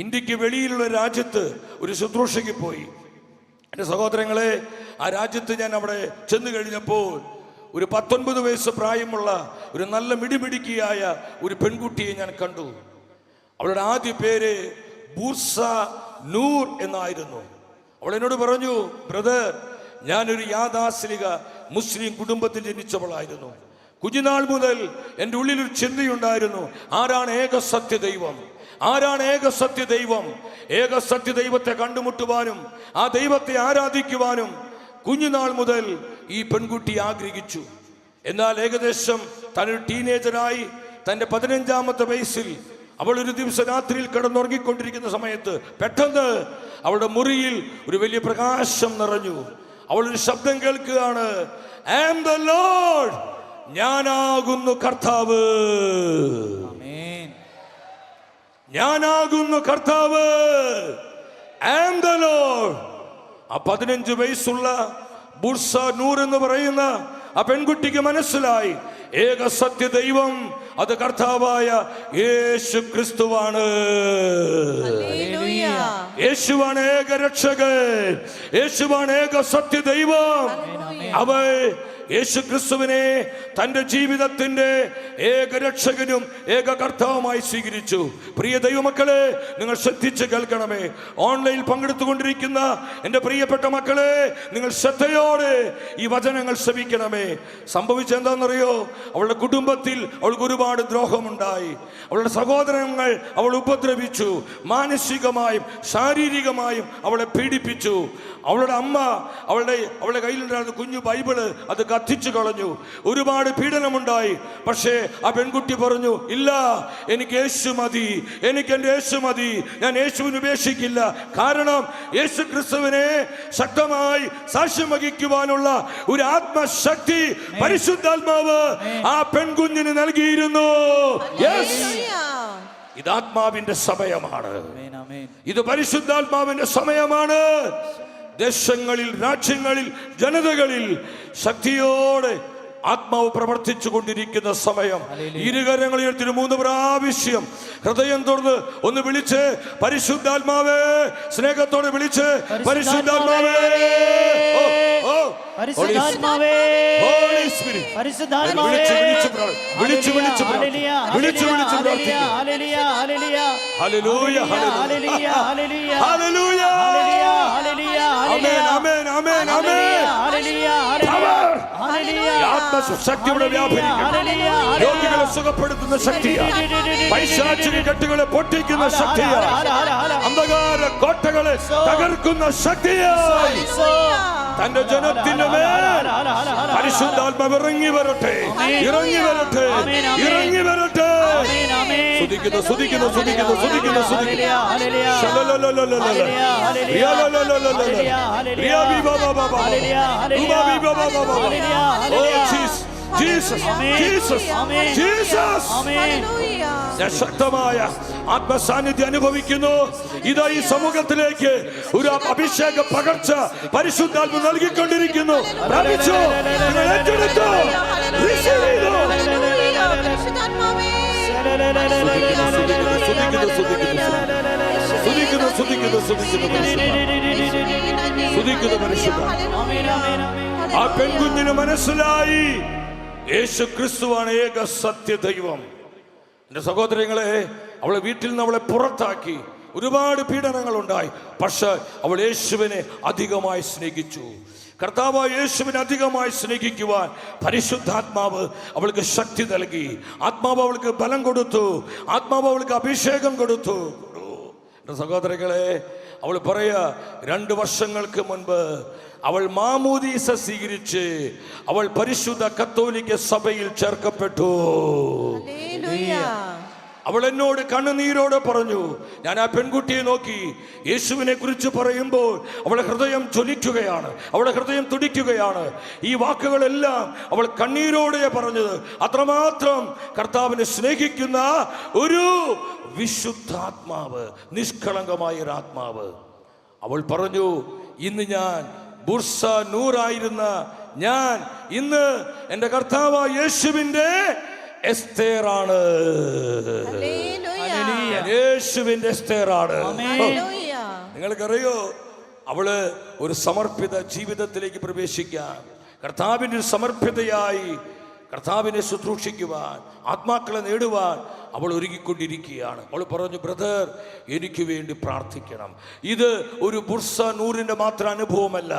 ഇന്ത്യക്ക് വെളിയിലുള്ള രാജ്യത്ത് ഒരു ശുശ്രൂഷയ്ക്ക് പോയി. എൻ്റെ സഹോദരങ്ങളെ, ആ രാജ്യത്ത് ഞാൻ അവിടെ ചെന്ന് കഴിഞ്ഞപ്പോൾ ഒരു 19 വയസ്സ് പ്രായമുള്ള ഒരു നല്ല മിടിമിടുക്കിയായ ഒരു പെൺകുട്ടിയെ ഞാൻ കണ്ടു. അവളുടെ ആദ്യ പേര് ബൂർസ നൂർ എന്നായിരുന്നു. അവൾ എന്നോട് പറഞ്ഞു, ബ്രദർ, ഞാനൊരു യാഥാസ്ഥിതിക മുസ്ലിം കുടുംബത്തിൽ ജനിച്ചവളായിരുന്നു. കുഞ്ഞുനാൾ മുതൽ എൻ്റെ ഉള്ളിലൊരു ചിന്തയുണ്ടായിരുന്നു, ആരാണ് ഏക സത്യ ദൈവം, ആരാണ് ഏക സത്യ ദൈവം. ഏക സത്യ ദൈവത്തെ കണ്ടുമുട്ടുവാനും ആ ദൈവത്തെ ആരാധിക്കുവാനും കുഞ്ഞുനാൾ മുതൽ ഈ പെൺകുട്ടി ആഗ്രഹിച്ചു. എന്നാൽ ഏകദേശം തന്നൊരു ടീനേജറായി തൻ്റെ 15-ാമത്തെ വയസ്സിൽ അവൾ ഒരു ദിവസം രാത്രിയിൽ കിടന്നുറങ്ങിക്കൊണ്ടിരിക്കുന്ന സമയത്ത് പെട്ടെന്ന് അവളുടെ മുറിയിൽ ഒരു വലിയ പ്രകാശം നിറഞ്ഞു. അവളൊരു ശബ്ദം കേൾക്കുകയാണ്, ഐ ആം ദ ലോർഡ്, ഞാനാകുന്നു കർത്താവ്, ഞാനാകുന്നു കർത്താവ്, ഐ ആം ദ ലോർഡ്. ആ 15 വയസ്സുള്ള ബുർസ നൂർ എന്ന് പറയുന്ന ആ പെൺകുട്ടിക്ക് മനസ്സിലായി, ഏക സത്യ ദൈവം അത് കർത്താവായ യേശു ക്രിസ്തുവാണ്. യേശുവാണ് ഏക രക്ഷകൻ, യേശുവാണ് ഏക സത്യ ദൈവം. അവൻ യേശു ക്രിസ്തുവിനെ തന്റെ ജീവിതത്തിന്റെ ഏക രക്ഷകനും ഏക കർത്താവുമായി സ്വീകരിച്ചു. പ്രിയ ദൈവമക്കളെ, നിങ്ങൾ ശ്രദ്ധിച്ച് കേൾക്കണമേ. ഓൺലൈനിൽ പങ്കെടുത്തുകൊണ്ടിരിക്കുന്ന എൻ്റെ പ്രിയപ്പെട്ട മക്കളെ, നിങ്ങൾ ശ്രദ്ധയോടെ ഈ വചനങ്ങൾ ശ്രവിക്കണമേ. സംഭവിച്ചെന്താണെന്നറിയോ? അവളുടെ കുടുംബത്തിൽ അവൾക്ക് ഒരുപാട് ദ്രോഹമുണ്ടായി. അവളുടെ സഹോദരങ്ങൾ അവൾ ഉപദ്രവിച്ചു, മാനസികമായും ശാരീരികമായും അവളെ പീഡിപ്പിച്ചു. അവളുടെ അമ്മ അവളുടെ കയ്യിലുണ്ടായിരുന്ന കുഞ്ഞു ബൈബിള് അത് കത്തിച്ചു കളഞ്ഞു. ഒരുപാട് പീഡനമുണ്ടായി. പക്ഷേ ആ പെൺകുട്ടി പറഞ്ഞു, ഇല്ല, എനിക്ക് യേശു മതി, എനിക്ക് എൻ്റെ യേശു മതി, ഞാൻ യേശുവിനെ ഉപേക്ഷിക്കില്ല. കാരണം യേശു ക്രിസ്തുവിനെ ശക്തമായി സാക്ഷ്യം വഹിക്കുവാനുള്ള ഒരു ആത്മശക്തി പരിശുദ്ധാത്മാവ് ആ പെൺകുഞ്ഞിന് നൽകിയിരുന്നു. ഇത് ആത്മാവിന്റെ സമയമാണ്, ഇത് പരിശുദ്ധാത്മാവിന്റെ സമയമാണ്. ദേശങ്ങളിൽ, രാജ്യങ്ങളിൽ, ജനതകളിൽ ശക്തിയോടെ ആത്മാവ് പ്രവർത്തിച്ചു കൊണ്ടിരിക്കുന്ന സമയം. ഇരുകരങ്ങൾ ഉയർത്തി 3 പ്രാവശ്യം ഹൃദയം തുറന്ന് ഒന്ന് വിളിച്ച്, പരിശുദ്ധാത്മാവേ, സ്നേഹത്തോടെ വിളിച്ച്, പരിശുദ്ധാത്മാവേ, പരിശുദ്ധാത്മാവേ, ഹോളി സ്പിരിറ്റ്, പരിശുദ്ധാത്മാവേ, വിളിച്ചു പ്രാർത്ഥിക്കുക. Hallelujah, hallelujah, hallelujah, hallelujah, hallelujah, hallelujah, hallelujah, amen, amen, amen, amen. Hallelujah, hallelujah, ആത്മശക്തിയുടെ വ്യാപരിക്കണം. രോഗികളെ സുഖപ്പെടുത്തുന്ന ശക്തിയാണ്, പൈശാചിക കെട്ടുകളെ പൊട്ടിക്കുന്ന ശക്തിയാണ്, അന്ധകാര കോട്ടകളെ തകർക്കുന്ന ശക്തിയാണ്. തന്റെ ജനത്തിന്റെ മേൽ പരിശുദ്ധാത്മാവ് ഇറങ്ങി വരട്ടെ, ഇറങ്ങി വരട്ടെ, ഇറങ്ങി വരട്ടെ. സ്തുതിക്കുന്നു, സ്തുതിക്കുന്നു, സ്തുതിക്കുന്നു, സ്തുതിക്കുന്നു, സ്തുതിക്കുന്നു. Jesus, Jesus, Jesus. ഞാൻ ശക്തമായ ആത്മസാന്നിധ്യം അനുഭവിക്കുന്നു. ഇതാ ഈ സമൂഹത്തിലേക്ക് ഒരു അഭിഷേക പകർച്ച പരിശുദ്ധാത്മ നൽകിക്കൊണ്ടിരിക്കുന്നു. പ്രാപിച്ചോ, നിങ്ങൾ ഏറ്റെടുത്തോ, receive ചെയ്തോ. ആ പെൺകുഞ്ഞിന് മനസ്സിലായി, യേശു ക്രിസ്തുവാണ് ഏക സത്യ ദൈവം. എൻ്റെ സഹോദരങ്ങളെ, അവളെ വീട്ടിൽ നിന്ന് അവളെ പുറത്താക്കി, ഒരുപാട് പീഡനങ്ങൾ ഉണ്ടായി. പക്ഷെ അവൾ യേശുവിനെ അധികമായി സ്നേഹിച്ചു. കർത്താവായ യേശുവിനെ അധികമായി സ്നേഹിക്കുവാൻ പരിശുദ്ധാത്മാവ് അവൾക്ക് ശക്തി നൽകി. ആത്മാവ് അവൾക്ക് ബലം കൊടുത്തു, ആത്മാവ് അവൾക്ക് അഭിഷേകം കൊടുത്തു. എൻ്റെ സഹോദരങ്ങളെ, അവൾ പറയാ, 2 വർഷങ്ങൾക്ക് മുൻപ് അവൾ മാമോദീസ സ്വീകരിച്ച് അവൾ പരിശുദ്ധ കത്തോലിക്ക സഭയിൽ ചേർക്കപ്പെട്ടു. അവൾ എന്നോട് കണ്ണുനീരോടെ പറഞ്ഞു, ഞാൻ ആ പെൺകുട്ടിയെ നോക്കി യേശുവിനെ കുറിച്ച് പറയുമ്പോൾ അവളുടെ ഹൃദയം ജ്വലിക്കുകയാണ്, അവളുടെ ഹൃദയം തുടിക്കുകയാണ്. ഈ വാക്കുകളെല്ലാം അവൾ കണ്ണീരോടെ പറഞ്ഞത്. അത്രമാത്രം കർത്താവിനെ സ്നേഹിക്കുന്ന ഒരു വിശുദ്ധാത്മാവ്, നിഷ്കളങ്കമായ ഒരു ആത്മാവ്. അവൾ പറഞ്ഞു, ഇന്ന് ഞാൻ ബുർസ നൂറായിരുന്ന ഞാൻ ഇന്ന് എൻ്റെ കർത്താവായ യേശുവിൻ്റെ എസ്തേറാണ്. യേശുവിന്റെ എസ്തേറാണ്. നിങ്ങൾക്കറിയോ, അവള് ഒരു സമർപ്പിത ജീവിതത്തിലേക്ക് പ്രവേശിക്കാൻ, കർത്താവിൻ്റെ സമർപ്പിതയായി കർത്താവിനെ ശുശ്രൂഷിക്കുവാൻ, ആത്മാക്കളെ നേടുവാൻ അവൾ ഒരുങ്ങിക്കൊണ്ടിരിക്കുകയാണ്. അവൾ പറഞ്ഞു, ബ്രദർ എനിക്ക് വേണ്ടി പ്രാർത്ഥിക്കണം. ഇത് ഒരു ബുർസ നൂറിൻ്റെ മാത്രം അനുഭവമല്ല.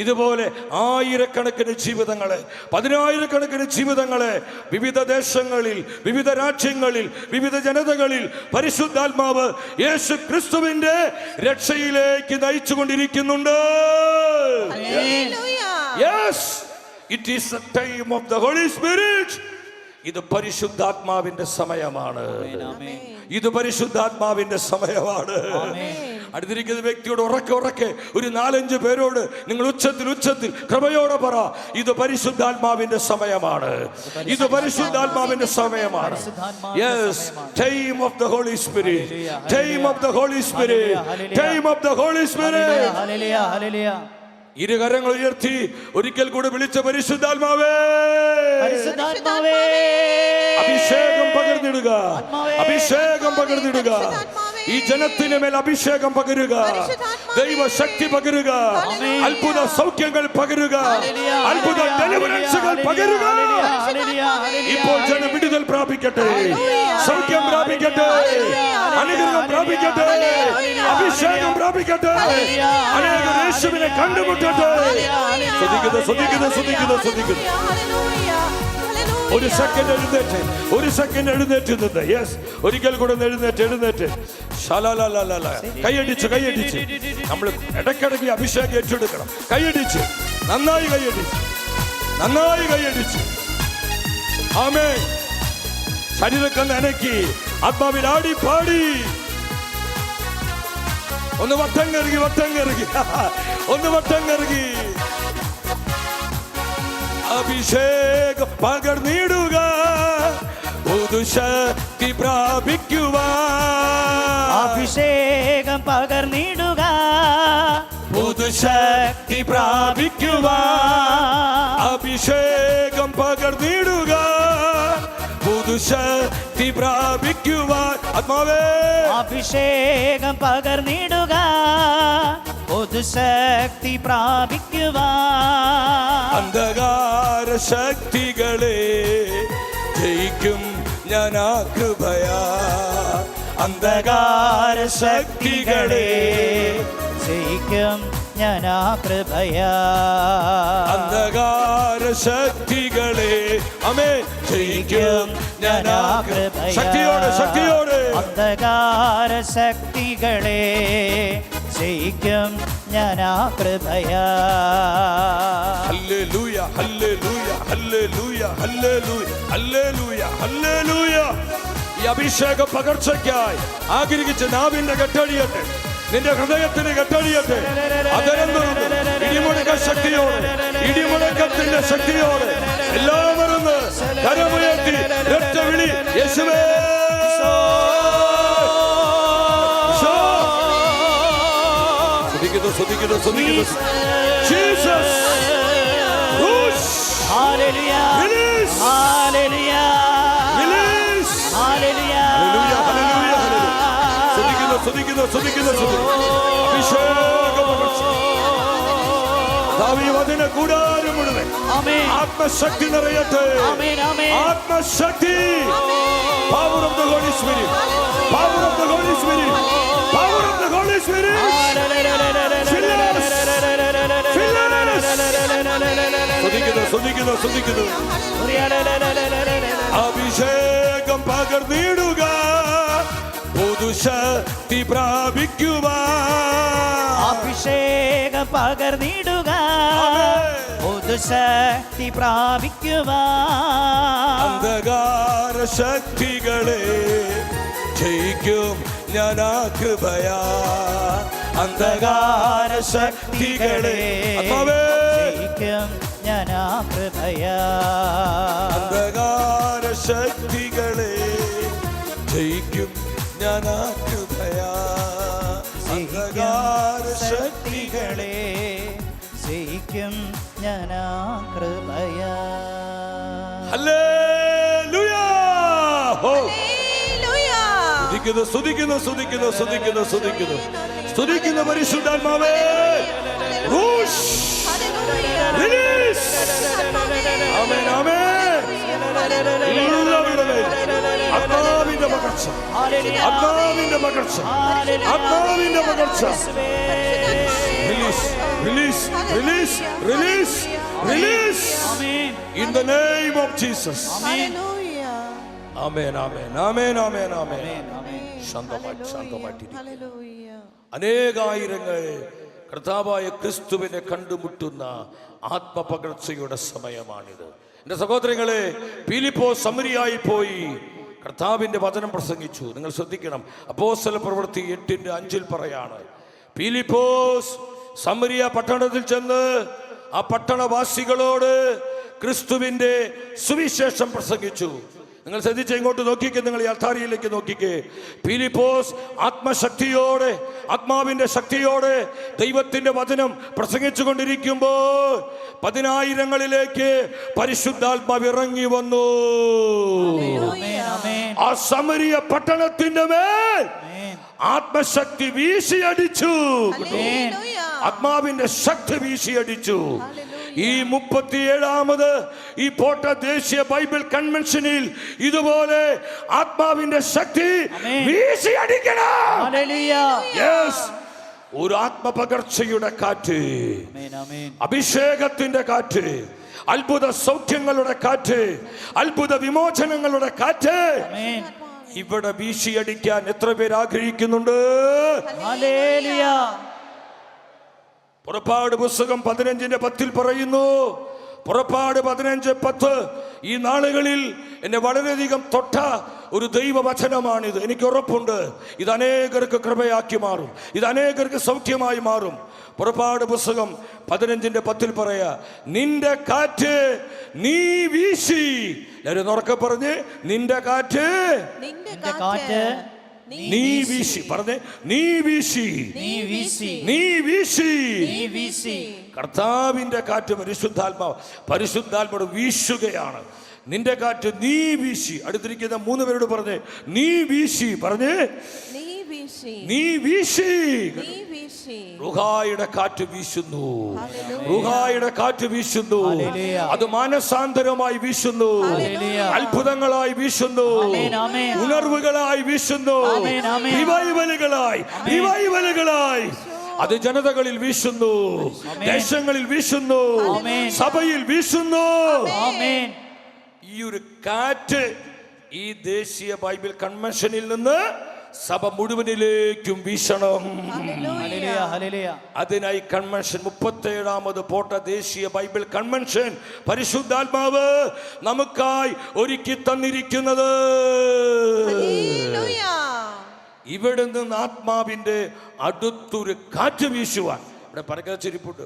ഇതുപോലെ ആയിരക്കണക്കിന് ജീവിതങ്ങളെ, 10,000-കണക്കിന് ജീവിതങ്ങളെ വിവിധ ദേശങ്ങളിൽ, വിവിധ രാജ്യങ്ങളിൽ, വിവിധ ജനതകളിൽ പരിശുദ്ധാത്മാവ് യേശു ക്രിസ്തുവിന്റെ രക്ഷയിലേക്ക് നയിച്ചുകൊണ്ടിരിക്കുന്നുണ്ട്. Yes, it is the time of the Holy Spirit. ഇത് പരിശുദ്ധാത്മാവിന്റെ സമയമാണ്. ഇത് പരിശുദ്ധാത്മാവിന്റെ സമയമാണ്. അടുത്തിരിക്കുന്ന വ്യക്തിയോട് ഉറക്കെ ഒരു 4-5 പേരോട് നിങ്ങൾ ഉച്ചത്തിൽ കൃപയോടെ പറ, ഇത് പരിശുദ്ധാത്മാവിന്റെ സമയമാണ്. ഇത് പരിശുദ്ധാത്മാവിന്റെ സമയമാണ്. Yes, time of the Holy Spirit, time of the Holy Spirit, time of the Holy Spirit. Hallelujah hallelujah. ഇരുകരങ്ങൾ ഉയർത്തി ഒരിക്കൽ കൂടെ വിളിച്ച പരിശുദ്ധാത്മാവേ, പരിശുദ്ധാത്മാവേ, അഭിഷേകം പകർന്നിടുക, അഭിഷേകം പകർന്നിടുക. ഈ ജനത്തിന് മേൽ അഭിഷേകം പകരുക, ദൈവശക്തി പകരുക, അത്ഭുത സൗഖ്യങ്ങൾ പകരുക, അത്ഭുത ഡെലിവറൻസുകൾ പകരുക. ഇപ്പോൾ ജനം വിടുതൽ പ്രാപിക്കട്ടെ, സൗഖ്യം പ്രാപിക്കട്ടെ, അനുഗ്രഹം പ്രാപിക്കട്ടെ, അഭിഷേകം പ്രാപിക്കട്ടെ, അനേകം യേശുവിനെ കണ്ടുമുട്ടട്ടെ. ശ്രദ്ധിക്കുന്നു. ഒരു സെക്കൻഡ് എഴുന്നേറ്റ് നിന്ന്. യെസ്, ഒരിക്കൽ കൂടെ എഴുന്നേറ്റ് കൈയടിച്ച് നമ്മൾ ഇടയ്ക്കിടയ്ക്ക് അഭിഷേകം ഏറ്റെടുക്കണം. കൈയടിച്ച് നന്നായി കൈയടിച്ച് ആമേൻ. ശരീരമൊക്കെ അനക്കി ആത്മാവിൽ ആടി പാടി ഒന്ന് വട്ടം കറങ്ങി ഒന്ന് വട്ടം കറങ്ങി. അഭിഷേകം പകർന്നിടുക, പുതുശക്തി പ്രാപിക്കുവാൻ. അഭിഷേകം പകർന്നിടുക, പുതുശക്തി പ്രാപിക്കുവാൻ. അഭിഷേകം പകർന്നിടുക, പുതുശക്തി പ്രാപിക്കുവാൻ. ആത്മാവേ, അഭിഷേകം പകർന്നിടുക, പുതുശക്തി പ്രാപിക്കുവാൻ. അന്ധകാര ശക്തികളെ ജയിക്കും ഞാൻ ആ കൃപയാ. അന്ധകാര ശക്തികളെ ജയിക്കും ഞാൻ ആ കൃപയാ. അന്ധകാര ശക്തികളെ ആമേൻ ജയിക്കും ഞാൻ ആ കൃപയാ. ശക്തിയോടെ അന്ധകാര ശക്തികളെ ജയിക്കും ഞാൻ ആ കൃപയാ. Hallelujah hallelujah hallelujah hallelujah hallelujah hallelujah. ഈ അഭിഷേക പകർച്ചയ്ക്കായി ആഗ്രഹിച്ച നാവിന്റെ കെട്ടഴിയട്ടെ, നിന്റെ ഹൃദയത്തിന് കെട്ടഴിയട്ടെ. അതരം തുറന്ന് ഇടിമുഴക്കത്തിന്റെ ശക്തിയോടെ എല്ലാം മറന്ന് കരമുയർത്തി ഒറ്റ വിളി, യേശുവേ. ശ്രദ്ധിക്കുന്നു. ജീസസ്. Hallelujah hallelujah hallelujah. ശ്രദ്ധിക്കുന്നു. ദാവീദിന്റെ കൂടാരം മുഴുവൻ ആത്മശക്തി നിറയട്ടെ. ആത്മശക്തി. Power of the Holy Spirit. Power of the Holy Spirit. Power of the Holy Spirit. ശ്രദ്ധിക്കുന്നു. അഭിഷേകം പകർന്നിടുക, പുതുശക്തി പ്രാപിക്കുവാൻ. അഭിഷേകം പകർന്നിടുക, പുതുശക്തി പ്രാപിക്കുവാൻ. അന്ധകാര ശക്തികളെ ജയിക്കും ഞാൻ ആ കൃപയാ. അന്ധകാര ശക്തികളെ ജയിക്കും ഞാൻ ആ കൃപയാ. അന്ധകാര ശക്തികളെ ജയിക്കും ഞാൻ ആ കൃപയാ. അന്ധകാര ശക്തികളെ ജയിക്കും ഞാൻ ആ കൃപയാ. ഹല്ലേലൂയ. സ്തുതിക്കുന്നു പരിശുദ്ധാത്മാവേ. റിലീസ്. ആമേൻ. എല്ലാവരുടെ മേലും ആത്മാവിന്റെ പകർച്ച, ആത്മാവിന്റെ പകർച്ച, ആത്മാവിന്റെ പകർച്ച. Release, release, release, release, release. In the name of Jesus. Hallelujah. Amen, amen, amen, amen, amen. ശാന്തമായിട്ടിരിക്കുക. Hallelujah. അനേകായിരങ്ങൾ കർത്താവായ ക്രിസ്തുവിനെ കണ്ടുമുട്ടുന്ന ആത്മപകർച്ചയുടെ സമയമാണിത്. എൻ്റെ സഹോദരങ്ങളെ, ഫിലിപ്പോസ് സമരിയായി പോയി കർത്താവിന്റെ വചനം പ്രസംഗിച്ചു. നിങ്ങൾ ശ്രദ്ധിക്കണം, അപ്പോസ്തല പ്രവൃത്തി 8:5 പറയാണ്, ഫിലിപ്പോസ് സമരിയ പട്ടണത്തിൽ ചെന്ന് ആ പട്ടണവാസികളോട് ക്രിസ്തുവിന്റെ സുവിശേഷം പ്രസംഗിച്ചു. നിങ്ങൾ ശ്രദ്ധിച്ച് ഇങ്ങോട്ട് നോക്കിക്കേ, നിങ്ങൾ ഈ അൾത്താരയിലേക്ക് നോക്കിക്കേ. ഫിലിപ്പോസ് ആത്മശക്തിയോടെ, ആത്മാവിന്റെ ശക്തിയോടെ ദൈവത്തിന്റെ വചനം പ്രസംഗിച്ചു കൊണ്ടിരിക്കുമ്പോൾ 10,000ങ്ങളിലേക്ക് പരിശുദ്ധാത്മാവ് ഇറങ്ങി വന്നു. ആ സമരിയ പട്ടണത്തിന്റെ മേൽ ആത്മശക്തി വീശിയടിച്ചു. ആത്മാവിന്റെ ശക്തി വീശിയടിച്ചു. ഈ 37ാമത് ഈ പോട്ട ദേശീയ ബൈബിൾ കൺവെൻഷനിൽ ഇതുപോലെ ആത്മാവിന്റെ ശക്തി വീശിയടിക്കണം. ഒരു ആത്മപകർച്ചയുടെ കാറ്റ്, അഭിഷേകത്തിന്റെ കാറ്റ്, അത്ഭുത സൗഖ്യങ്ങളുടെ കാറ്റ്, അത്ഭുത വിമോചനങ്ങളുടെ കാറ്റ് ഇവിടെ വീശിയടിക്കാൻ എത്ര പേര് ആഗ്രഹിക്കുന്നുണ്ട്? പുറപ്പാട് പുസ്തകം 15:10 പറയുന്നു, പുറപ്പാട് 15:10, ഈ നാളുകളിൽ എന്നെ വളരെയധികം തൊട്ട ഒരു ദൈവവചനമാണിത്. എനിക്ക് ഉറപ്പുണ്ട് ഇത് അനേകർക്ക് കൃപയാക്കി മാറും, ഇത് അനേകർക്ക് സൗഖ്യമായി മാറും. പുറപ്പാട് പുസ്തകം 15:10 പറയാ, നിന്റെ കാറ്റ് നീ വീശി. എല്ലാവരും ഉറക്കെ പറഞ്ഞ്, നിന്റെ കാറ്റ് നീ വീശി. പറഞ്ഞേ, നീ വീശി, നീ വീശി. കർത്താവിന്റെ കാറ്റ് പരിശുദ്ധാത്മാവ് വീശുകയാണ്. നിന്റെ കാറ്റ് നീ വീശി. അടുത്തിരിക്കുന്ന 3 പേരോട് പറഞ്ഞേ, നീ വീശി. പറഞ്ഞേ, നീ വീശി. റുഹായുടെ കാറ്റ് വീശുന്നു, റുഹായുടെ കാറ്റ് വീശുന്നു. അത് മാനസാന്തരമായി വീശുന്നു, അത്ഭുതങ്ങളായി വീശുന്നു, ഉണർവുകളായി വീശുന്നു, റിവൈവലുകളായി അത് ജനതകളിൽ വീശുന്നു, ദേശങ്ങളിൽ വീശുന്നു, സഭയിൽ വീശുന്നു. ഈ ഒരു കാറ്റ് ഈ ദേശീയ ബൈബിൾ കൺവെൻഷനിൽ നിന്ന് സഭ മുഴുവനിലേക്കും വീശണം. അതിനായി കൺവെൻഷൻ 37ാമത് പോട്ട ദേശീയ ബൈബിൾ കൺവെൻഷൻ പരിശുദ്ധാത്മാവ് നമുക്കായി ഒരുക്കി തന്നിരിക്കുന്നത്. ഇവിടെ നിന്ന് ആത്മാവിന്റെ അടുത്തൊരു കാറ്റ് വീശുവാൻ ഇവിടെ പരക്കച്ചിരിപ്പുണ്ട്.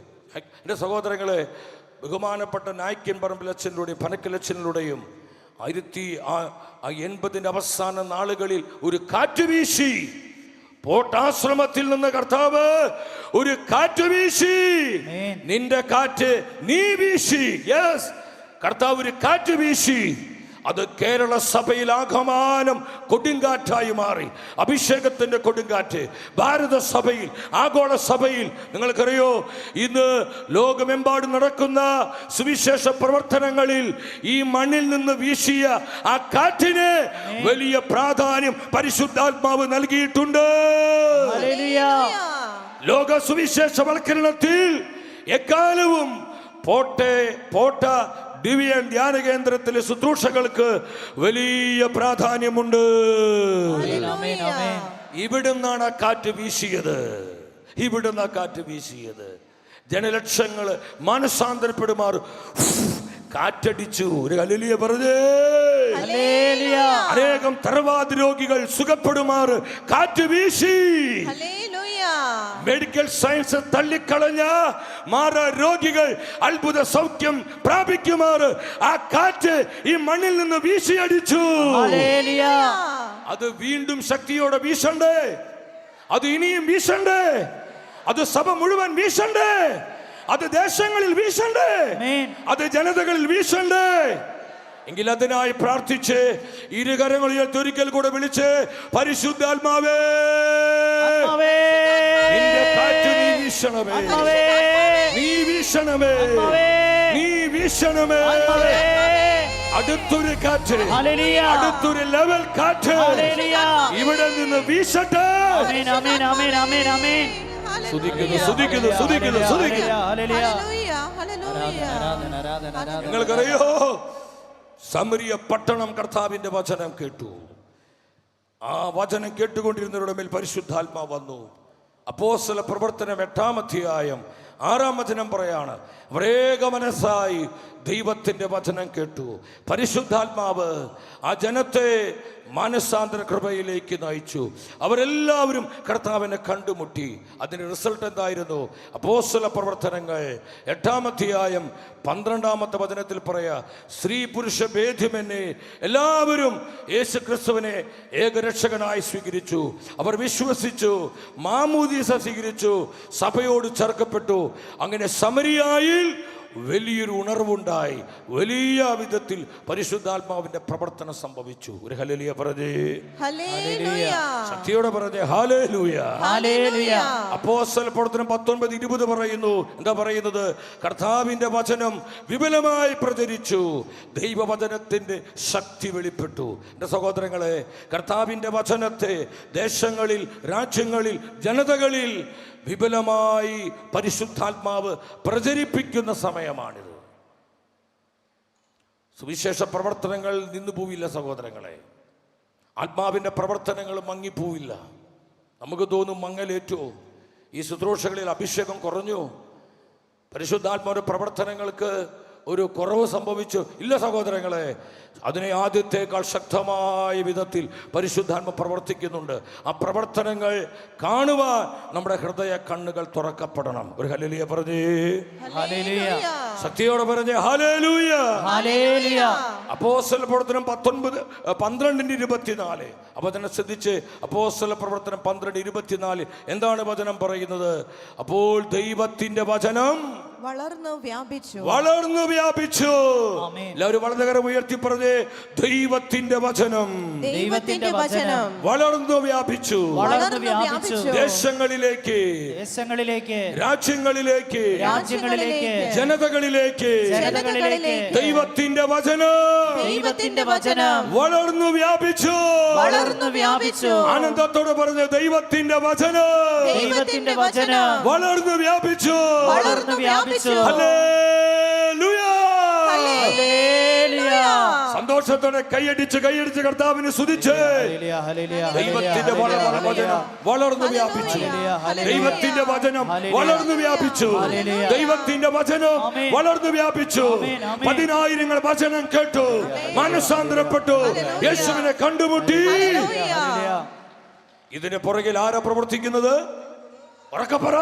എൻ്റെ സഹോദരങ്ങളെ, ബഹുമാനപ്പെട്ട നായ്ക്കൻ പറമ്പിലച്ഛനിലൂടെയും പനക്കലച്ഛനിലൂടെയും 1980 അവസാന നാളുകളിൽ ഒരു കാറ്റ് വീശി. പോട്ടാശ്രമത്തിൽ നിന്ന് കർത്താവ് ഒരു കാറ്റ് വീശി. നിന്റെ കാറ്റ് നീ വീശി. യെസ്, കർത്താവ് ഒരു കാറ്റ് വീശി. അത് കേരള സഭയിൽ ആകമാനം കൊടുങ്കാറ്റായി മാറി. അഭിഷേകത്തിന്റെ കൊടുങ്കാറ്റ് ഭാരത സഭയിൽ, ആഗോള സഭയിൽ. നിങ്ങൾക്കറിയോ, ഇന്ന് ലോകമെമ്പാടും നടക്കുന്ന സുവിശേഷ പ്രവർത്തനങ്ങളിൽ ഈ മണ്ണിൽ നിന്ന് വീശിയ ആ കാറ്റിന് വലിയ പ്രാധാന്യം പരിശുദ്ധാത്മാവ് നൽകിയിട്ടുണ്ട്. ലോക സുവിശേഷവൽക്കരണത്തിൽ എക്കാലവും പോട്ട ഡിവിയൻ ധ്യാന കേന്ദ്രത്തിലെ ശുശ്രൂഷകൾക്ക് വലിയ പ്രാധാന്യമുണ്ട്. ഇവിടുന്നാണ് ആ കാറ്റ് വീശിയത്, ഇവിടുന്ന് ആ കാറ്റ് വീശിയത്. ജനലക്ഷങ്ങള് മാനസാന്തരപ്പെടുമാർ കാറ്റടിച്ചു. ഒരു ഹല്ലേലൂയ പറഞ്ഞേ. അനേകം തറവാതി രോഗികൾ സുഖപ്പെടുമാറ് കാറ്റ് വീശി. മെഡിക്കൽ സയൻസ് തള്ളിക്കളഞ്ഞ മാറാ രോഗികൾ അത്ഭുത സൗഖ്യം പ്രാപിക്കുമാറ് ആ കാറ്റ് ഈ മണ്ണിൽ നിന്ന് വീശിയടിച്ചു. അത് വീണ്ടും ശക്തിയോടെ വീശണ്ടേ, അത് ഇനിയും വീശണ്ടേ, അത് സഭ മുഴുവൻ വീശണ്ടേ, അത് ദേശങ്ങളിൽ വീശണ്ടേ, അത് ജനതകളിൽ വീശണ്ടേ. എങ്കിൽ അതിനായി പ്രാർത്ഥിച്ച് ഇരുകരങ്ങളിൽ ഒരിക്കൽ കൂടെ വിളിച്ച്, പരിശുദ്ധാത്മാവേ നിന്റെ കാറ്റ് നീ വീശണമേ, നീ വീശണമേ, നീ വീശണമേ. അടുത്തൊരു കാറ്റ്, ഹല്ലേലൂയ. അടുത്തൊരു ലെവൽ കാറ്റ് ഹല്ലേലൂയ. ഇവിടെ നിന്ന് വീശട്ടെ. ആമേൻ ആമേൻ ആമേൻ ആമേൻ ആമേൻ. സ്തുതിക്കുന്നു സ്തുതിക്കുന്നു സ്തുതിക്കുന്നു സ്തുതിക്കുന്നു. ഹല്ലേലൂയ. Hallelujah. Hallelujah. ആരാധന ആരാധന ആരാധന. നിങ്ങൾക്കറിയോ, സമരിയ പട്ടണം കർത്താവിന്റെ വചനം കേട്ടു. ആ വചനം കേട്ടുകൊണ്ടിരുന്നവരുടെ മേൽ പരിശുദ്ധാത്മാവ് വന്നു. അപ്പോസ്തല പ്രവർത്തനം 8-ാം അധ്യായം 6-ാം വചനം പറയാണ്, അവരേക മനസ്സായി ദൈവത്തിന്റെ വചനം കേട്ടു. പരിശുദ്ധാത്മാവ് ആ ജനത്തെ മാനസാന്തര കൃപയിലേക്ക് നയിച്ചു. അവരെല്ലാവരും കർത്താവിനെ കണ്ടുമുട്ടി. അതിന്റെ റിസൾട്ട് എന്തായിരുന്നു? അപ്പോസ്തല പ്രവർത്തനങ്ങൾ 8-ാം അധ്യായം 12-ാമത്തെ വചനത്തിൽ പറയാ, സ്ത്രീ പുരുഷ ഭേദ്യമെന്നെ എല്ലാവരും യേശുക്രിസ്തുവിനെ ഏകരക്ഷകനായി സ്വീകരിച്ചു. അവർ വിശ്വസിച്ചു, മാമോദീസ സ്വീകരിച്ചു, സഭയോട് ചേർക്കപ്പെട്ടു. അങ്ങനെ സമരിയായിൽ വലിയൊരു ഉണർവുണ്ടായി. വലിയ വിധത്തിൽ പരിശുദ്ധാത്മാവിന്റെ പ്രവർത്തനം സംഭവിച്ചു. ഒരു ഹല്ലേലൂയ പറഞ്ഞേ. Hallelujah. ശക്തിയോടെ പറഞ്ഞേ ഹല്ലേലൂയ. ഹല്ലേലൂയ. അപ്പോസ്തല പ്രവർത്തനം 19:20 പറയുന്നു. എന്താ പറയുന്നത്? കർത്താവിന്റെ വചനം വിപുലമായി പ്രചരിച്ചു, ദൈവവചനത്തിന്റെ ശക്തി വെളിപ്പെട്ടു. എൻ്റെ സഹോദരങ്ങളെ, കർത്താവിന്റെ വചനത്തെ ദേശങ്ങളിൽ, രാജ്യങ്ങളിൽ, ജനതകളിൽ വിപുലമായി പരിശുദ്ധാത്മാവ് പ്രചരിപ്പിക്കുന്ന സമയമാണിത്. സുവിശേഷ പ്രവർത്തനങ്ങൾ നിന്നു പോവില്ല സഹോദരങ്ങളെ. ആത്മാവിൻ്റെ പ്രവർത്തനങ്ങൾ മങ്ങിപ്പോവില്ല. നമുക്ക് തോന്നും മങ്ങലേറ്റോ, ഈ ശുശ്രൂഷകളിൽ അഭിഷേകം കുറഞ്ഞു, പരിശുദ്ധാത്മാവിന്റെ പ്രവർത്തനങ്ങൾക്ക് ഒരു കുറവ് സംഭവിച്ചു. ഇല്ല സഹോദരങ്ങളെ, അതിനെ ആദ്യത്തേക്കാൾ ശക്തമായ വിധത്തിൽ പരിശുദ്ധാത്മ പ്രവർത്തിക്കുന്നുണ്ട്. ആ പ്രവർത്തനങ്ങൾ കാണുവാൻ നമ്മുടെ ഹൃദയ കണ്ണുകൾ തുറക്കപ്പെടണം. ഒരു ഹല്ലേലൂയ പറഞ്ഞേ. ഹല്ലേലൂയ. ശക്തിയോടെ പറഞ്ഞേ ഹല്ലേലൂയ. ഹല്ലേലൂയ. അപ്പോസ്തല പ്രവർത്തനം 12:24. അപ്പൊ തന്നെ ശ്രദ്ധിച്ച്, അപ്പോസ്തല പ്രവർത്തനം 12:24 എന്താണ് വചനം പറയുന്നത്? അപ്പോൾ ദൈവത്തിന്റെ വചനം വളർന്നു വ്യാപിച്ചു. വളർന്നു വ്യാപിച്ചു. ആമേൻ. എല്ലാവരും വലതുകരം ഉയർത്തി പറഞ്ഞേ, ദൈവത്തിന്റെ വചനം ദൈവത്തിന്റെ വചനം വളർന്നു വ്യാപിച്ചു. വളർന്നു വ്യാപിച്ചു. ദേശങ്ങളിലേക്ക്, ദേശങ്ങളിലേക്ക്, രാജ്യങ്ങളിലേക്ക്, രാജ്യങ്ങളിലേക്ക്, ജനതകളിലേക്ക് ജനതകളിലേക്ക് ദൈവത്തിന്റെ വചനം ദൈവത്തിന്റെ വചനം വളർന്നു വ്യാപിച്ചു. വളർന്നു വ്യാപിച്ചു. ആനന്ദത്തോടെ പറഞ്ഞ ദൈവത്തിന്റെ വചനം ദൈവത്തിന്റെ വചനം വളർന്നു വ്യാപിച്ചു. വളർന്നു വ്യാപിച്ചു. ഹല്ലേലൂയ. ഹല്ലേലൂയ. സന്തോഷത്തോടെ കൈയടിച്ച് കർത്താവിനെ സ്തുതിച്ച്. ഹല്ലേലൂയ. ഹല്ലേലൂയ. ദൈവത്തിന്റെ വചനം വളർന്നു വ്യാപിച്ചു. ഹല്ലേലൂയ. ദൈവത്തിന്റെ വചനം വളർന്നു വ്യാപിച്ചു. ഹല്ലേലൂയ. ദൈവത്തിന്റെ വചനം ആമേൻ. വളർന്നു വ്യാപിച്ചു. ആമേൻ. ആമേൻ. 10,000 വചനം കേട്ടു, മനസ്സാന്തരപ്പെട്ടു, യേശുവിനെ കണ്ടുമുട്ടി. ഹല്ലേലൂയ. ഇതിന് പുറകിൽ ആരാ പ്രവർത്തിക്കുന്നത്? ഉറക്കെ പറ.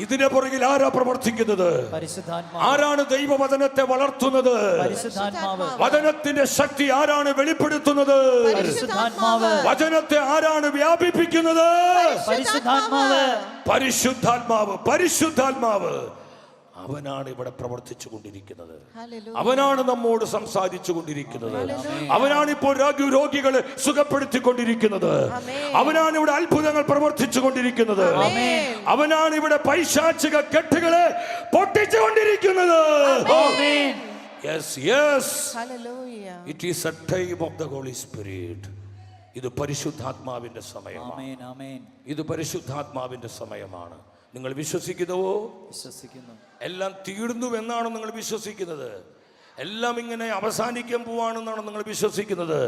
ഇതിന്റെ പുറകിൽ ആരാ പ്രവർത്തിക്കുന്നത്? പരിശുദ്ധാത്മാവ്. ആരാണ് ദൈവവചനത്തെ വളർത്തുന്നത്? പരിശുദ്ധാത്മാവ്. വചനത്തിന്റെ ശക്തി ആരാണ് വെളിപ്പെടുത്തുന്നത്? പരിശുദ്ധാത്മാവ്. വചനത്തെ ആരാണ് വ്യാപിപ്പിക്കുന്നത്? പരിശുദ്ധാത്മാവ്. പരിശുദ്ധാത്മാവ്. പരിശുദ്ധാത്മാവ് അവനാണ് ഇവിടെ പ്രവർത്തിച്ചു കൊണ്ടിരിക്കുന്നത്. Hallelujah. അവനാണ് നമ്മോട് സംസാരിച്ചു കൊണ്ടിരിക്കുന്നത്. അവനാണ് ഇപ്പോൾ രോഗികളെ സുഖപ്പെടുത്തിക്കൊണ്ടിരിക്കുന്നത്. അവനാണ് ഇവിടെ അത്ഭുതങ്ങൾ പ്രവർത്തിച്ചു കൊണ്ടിരിക്കുന്നത്. അവനാണ് ഇവിടെ പൈശാചിക കെട്ടുകളെ പൊട്ടിച്ചു കൊണ്ടിരിക്കുന്നത്. ആമേൻ. Yes, yes. Hallelujah. It is a time of the Holy Spirit. ഇത് പരിശുദ്ധാത്മാവിന്റെ സമയമാണ്. ആമേൻ. ആമേൻ. ഇത് പരിശുദ്ധാത്മാവിന്റെ സമയമാണ്. നിങ്ങൾ വിശ്വസിക്കുന്നുവോ? വിശ്വസിക്കുന്നു. എല്ലാം തീർന്നുവെന്നാണോ നിങ്ങൾ വിശ്വസിക്കുന്നത്? എല്ലാം ഇങ്ങനെ അവസാനിക്കാൻ പോവാണെന്നാണോ നിങ്ങൾ വിശ്വസിക്കുന്നത്?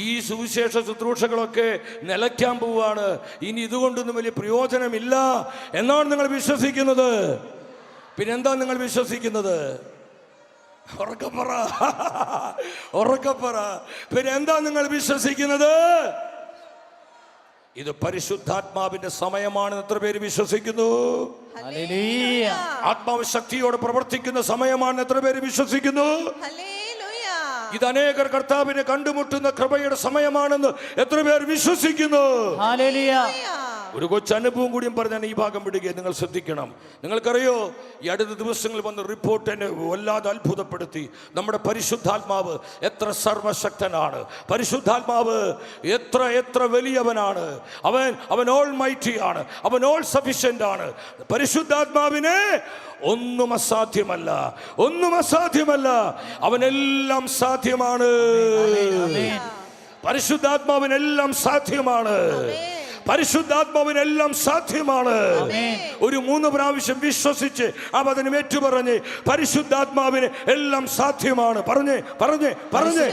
ഈ സുവിശേഷ ശുശ്രൂഷകളൊക്കെ നിലയ്ക്കാൻ പോവാണ്, ഇനി ഇതുകൊണ്ടൊന്നും വലിയ പ്രയോജനമില്ല എന്നാണ് നിങ്ങൾ വിശ്വസിക്കുന്നത്? പിന്നെന്താ നിങ്ങൾ വിശ്വസിക്കുന്നത്? ഉറക്കപ്പറ, ഉറക്കപ്പറ. പിന്നെ എന്താ നിങ്ങൾ വിശ്വസിക്കുന്നത്? ഇത് പരിശുദ്ധാത്മാവിന്റെ സമയമാണ്. എത്ര പേര് വിശ്വസിക്കുന്നു? ഹല്ലേലൂയ. ആത്മാവ് ശക്തിയോടെ പ്രവർത്തിക്കുന്ന സമയമാണ്. എത്ര പേര് വിശ്വസിക്കുന്നു? Hallelujah. ഇത് അനേകർ കർത്താവിനെ കണ്ടുമുട്ടുന്ന കൃപയുടെ സമയമാണെന്ന് എത്ര പേർ വിശ്വസിക്കുന്നു? ഹല്ലേലൂയ. ഒരു കൊച്ചനുഭവം കൂടിയും പറഞ്ഞാൽ ഈ ഭാഗം വിടുകയെ നിങ്ങൾ ശ്രദ്ധിക്കണം. നിങ്ങൾക്കറിയോ, ഈ അടുത്ത ദിവസങ്ങളിൽ വന്ന റിപ്പോർട്ട് എന്നെ വല്ലാതെ അത്ഭുതപ്പെടുത്തി. നമ്മുടെ പരിശുദ്ധാത്മാവ് എത്ര സർവശക്തനാണ്, പരിശുദ്ധാത്മാവ് എത്ര എത്ര വലിയവനാണ്. അവൻ ഓൾ മൈറ്റി ആണ്, അവൻ ഓൾ സഫിഷ്യന്റ് ആണ്. പരിശുദ്ധാത്മാവിനെ ഒന്നും അസാധ്യമല്ല, ഒന്നും അസാധ്യമല്ല. അവനെല്ലാം സാധ്യമാണ്. പരിശുദ്ധാത്മാവിനെല്ലാം സാധ്യമാണ്. പരിശുദ്ധാത്മാവിനെല്ലാം സാധ്യമാണ്. ഒരു 3 പ്രാവശ്യം വിശ്വസിച്ച് ആ വചനം ഏറ്റുപറഞ്ഞ് പരിശുദ്ധാത്മാവിന് എല്ലാം സാധ്യമാണ്. പറഞ്ഞേ പറഞ്ഞേ പറഞ്ഞേ.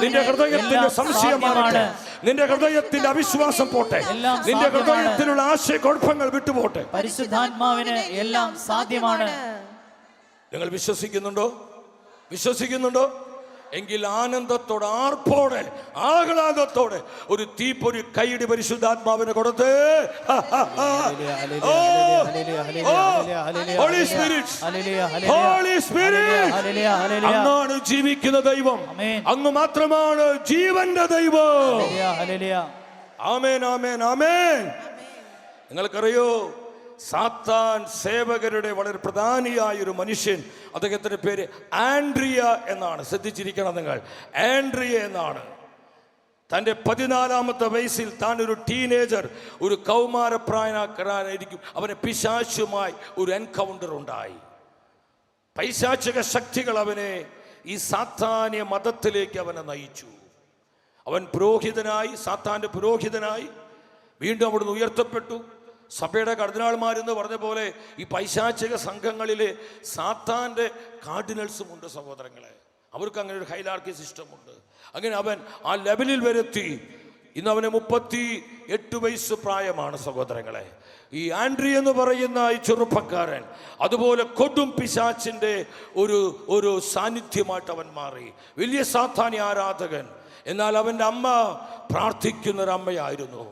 നിന്റെ ഹൃദയത്തിന്റെ സംശയം മാറട്ടെ, നിന്റെ ഹൃദയത്തിന്റെ അവിശ്വാസം പോട്ടെ, നിന്റെ ഹൃദയത്തിലുള്ള ആശയക്കുഴപ്പങ്ങൾ വിട്ടുപോട്ടെ. പരിശുദ്ധാത്മാവിന് എല്ലാം സാധ്യമാണ്. നിങ്ങൾ വിശ്വസിക്കുന്നുണ്ടോ? വിശ്വസിക്കുന്നുണ്ടോ? എങ്കിൽ ആനന്ദത്തോടെ, ആർപ്പോടെ, ആഹ്ലാദത്തോടെ ഒരു തീപ്പൊരി കൈയുടെ പരിശുദ്ധാത്മാവിനെ കൊടുത്ത് അങ്ങാണ് ജീവിക്കുന്ന ദൈവം, അങ്ങ് മാത്രമാണ് ജീവന്റെ ദൈവം. ആമേൻ, ആമേൻ, ആമേൻ. നിങ്ങൾക്കറിയോ, സാത്താൻ സേവകരുടെ വളരെ പ്രധാനിയായ ഒരു മനുഷ്യൻ, അദ്ദേഹത്തിന്റെ പേര് ആൻഡ്രിയ എന്നാണ്. ശ്രദ്ധിച്ചിരിക്കണം നിങ്ങൾ, ആൻഡ്രിയ എന്നാണ്. തൻ്റെ 14-ാമത്തെ വയസ്സിൽ താൻ ഒരു ടീനേജർ, ഒരു കൗമാരപ്രായനായിരിക്കും, അവന് പിശാചുമായി ഒരു എൻകൗണ്ടർ ഉണ്ടായി. പൈശാചിക ശക്തികൾ അവനെ ഈ സാത്താന്യ മതത്തിലേക്ക് അവനെ നയിച്ചു. അവൻ പുരോഹിതനായി, സാത്താന്റെ പുരോഹിതനായി വീണ്ടും അവിടുന്ന് ഉയർത്തപ്പെട്ടു. സഭയുടെ കർദിനാൾമാരെന്ന് പറഞ്ഞ പോലെ ഈ പൈശാചിക സംഘങ്ങളിലെ സാത്താന്റെ കാർഡിനൽസും ഉണ്ട് സഹോദരങ്ങളെ. അവർക്ക് അങ്ങനെ ഒരു ഹൈറാർക്കി സിസ്റ്റം ഉണ്ട്. അങ്ങനെ അവൻ ആ ലെവലിൽ വരെത്തി. ഇന്ന് അവന് 38 വയസ്സ് പ്രായമാണ് സഹോദരങ്ങളെ. ഈ ആൻഡ്രി എന്ന് പറയുന്ന ഈ ചെറുപ്പക്കാരൻ അതുപോലെ കൊടും പിശാചിന്റെ ഒരു സാന്നിധ്യമായിട്ട് അവൻ മാറി. വലിയ സാത്താന്യ ആരാധകൻ. എന്നാൽ അവൻ്റെ അമ്മ പ്രാർത്ഥിക്കുന്നൊരമ്മയായിരുന്നു,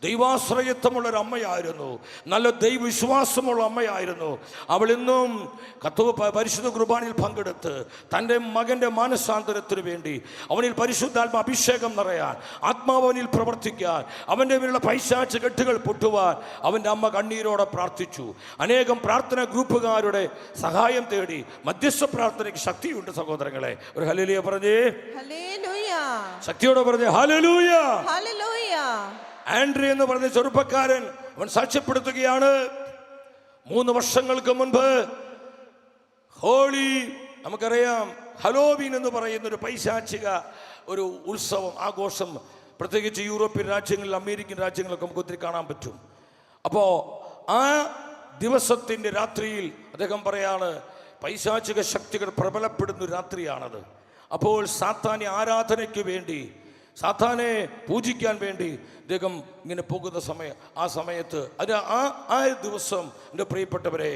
ദൈവാശ്രയത്വമുള്ളൊരമ്മയായിരുന്നു, നല്ല ദൈവവിശ്വാസമുള്ള അമ്മയായിരുന്നു. അവൾ ഇന്നും പരിശുദ്ധ കുർബാനയിൽ പങ്കെടുത്ത് തൻ്റെ മകൻ്റെ മാനസാന്തരത്തിന് വേണ്ടി, അവനിൽ പരിശുദ്ധാത്മ അഭിഷേകം നിറയാൻ, ആത്മാവനിൽ പ്രവർത്തിക്കാൻ, അവൻ്റെ മേലുള്ള പൈശാച കെട്ടുകൾ പൊട്ടുവാൻ അവൻ്റെ അമ്മ കണ്ണീരോടെ പ്രാർത്ഥിച്ചു. അനേകം പ്രാർത്ഥന ഗ്രൂപ്പുകാരുടെ സഹായം തേടി. മധ്യസ്ഥ പ്രാർത്ഥനയ്ക്ക് ശക്തിയുണ്ട് സഹോദരങ്ങളെ. ഒരു ഹല്ലേലൂയ പറഞ്ഞേ, ശക്തിയോടെ പറഞ്ഞേ ഹല്ലേലൂയ. ആൻഡ്രി എന്ന് പറഞ്ഞ ചെറുപ്പക്കാരൻ അവൻ സാക്ഷ്യപ്പെടുത്തുകയാണ്, 3 വർഷങ്ങൾക്ക് മുൻപ് ഹോളി, നമുക്കറിയാം ഹലോവീൻ എന്ന് പറയുന്ന ഒരു പൈശാചിക ഒരു ഉത്സവം, ആഘോഷം, പ്രത്യേകിച്ച് യൂറോപ്യൻ രാജ്യങ്ങളിൽ, അമേരിക്കൻ രാജ്യങ്ങളിലൊക്കെ നമുക്ക് ഒത്തിരി കാണാൻ പറ്റും. അപ്പോൾ ആ ദിവസത്തിൻ്റെ രാത്രിയിൽ അദ്ദേഹം പറയാണ്, പൈശാചിക ശക്തികൾ പ്രബലപ്പെടുന്ന ഒരു രാത്രിയാണത്. അപ്പോൾ സാത്താന്യ ആരാധനയ്ക്ക് വേണ്ടി, സാത്താനെ പൂജിക്കാൻ വേണ്ടി അദ്ദേഹം ഇങ്ങനെ പോകുന്ന ആ സമയത്ത് ആ ദിവസം എൻ്റെ പ്രിയപ്പെട്ടവരെ,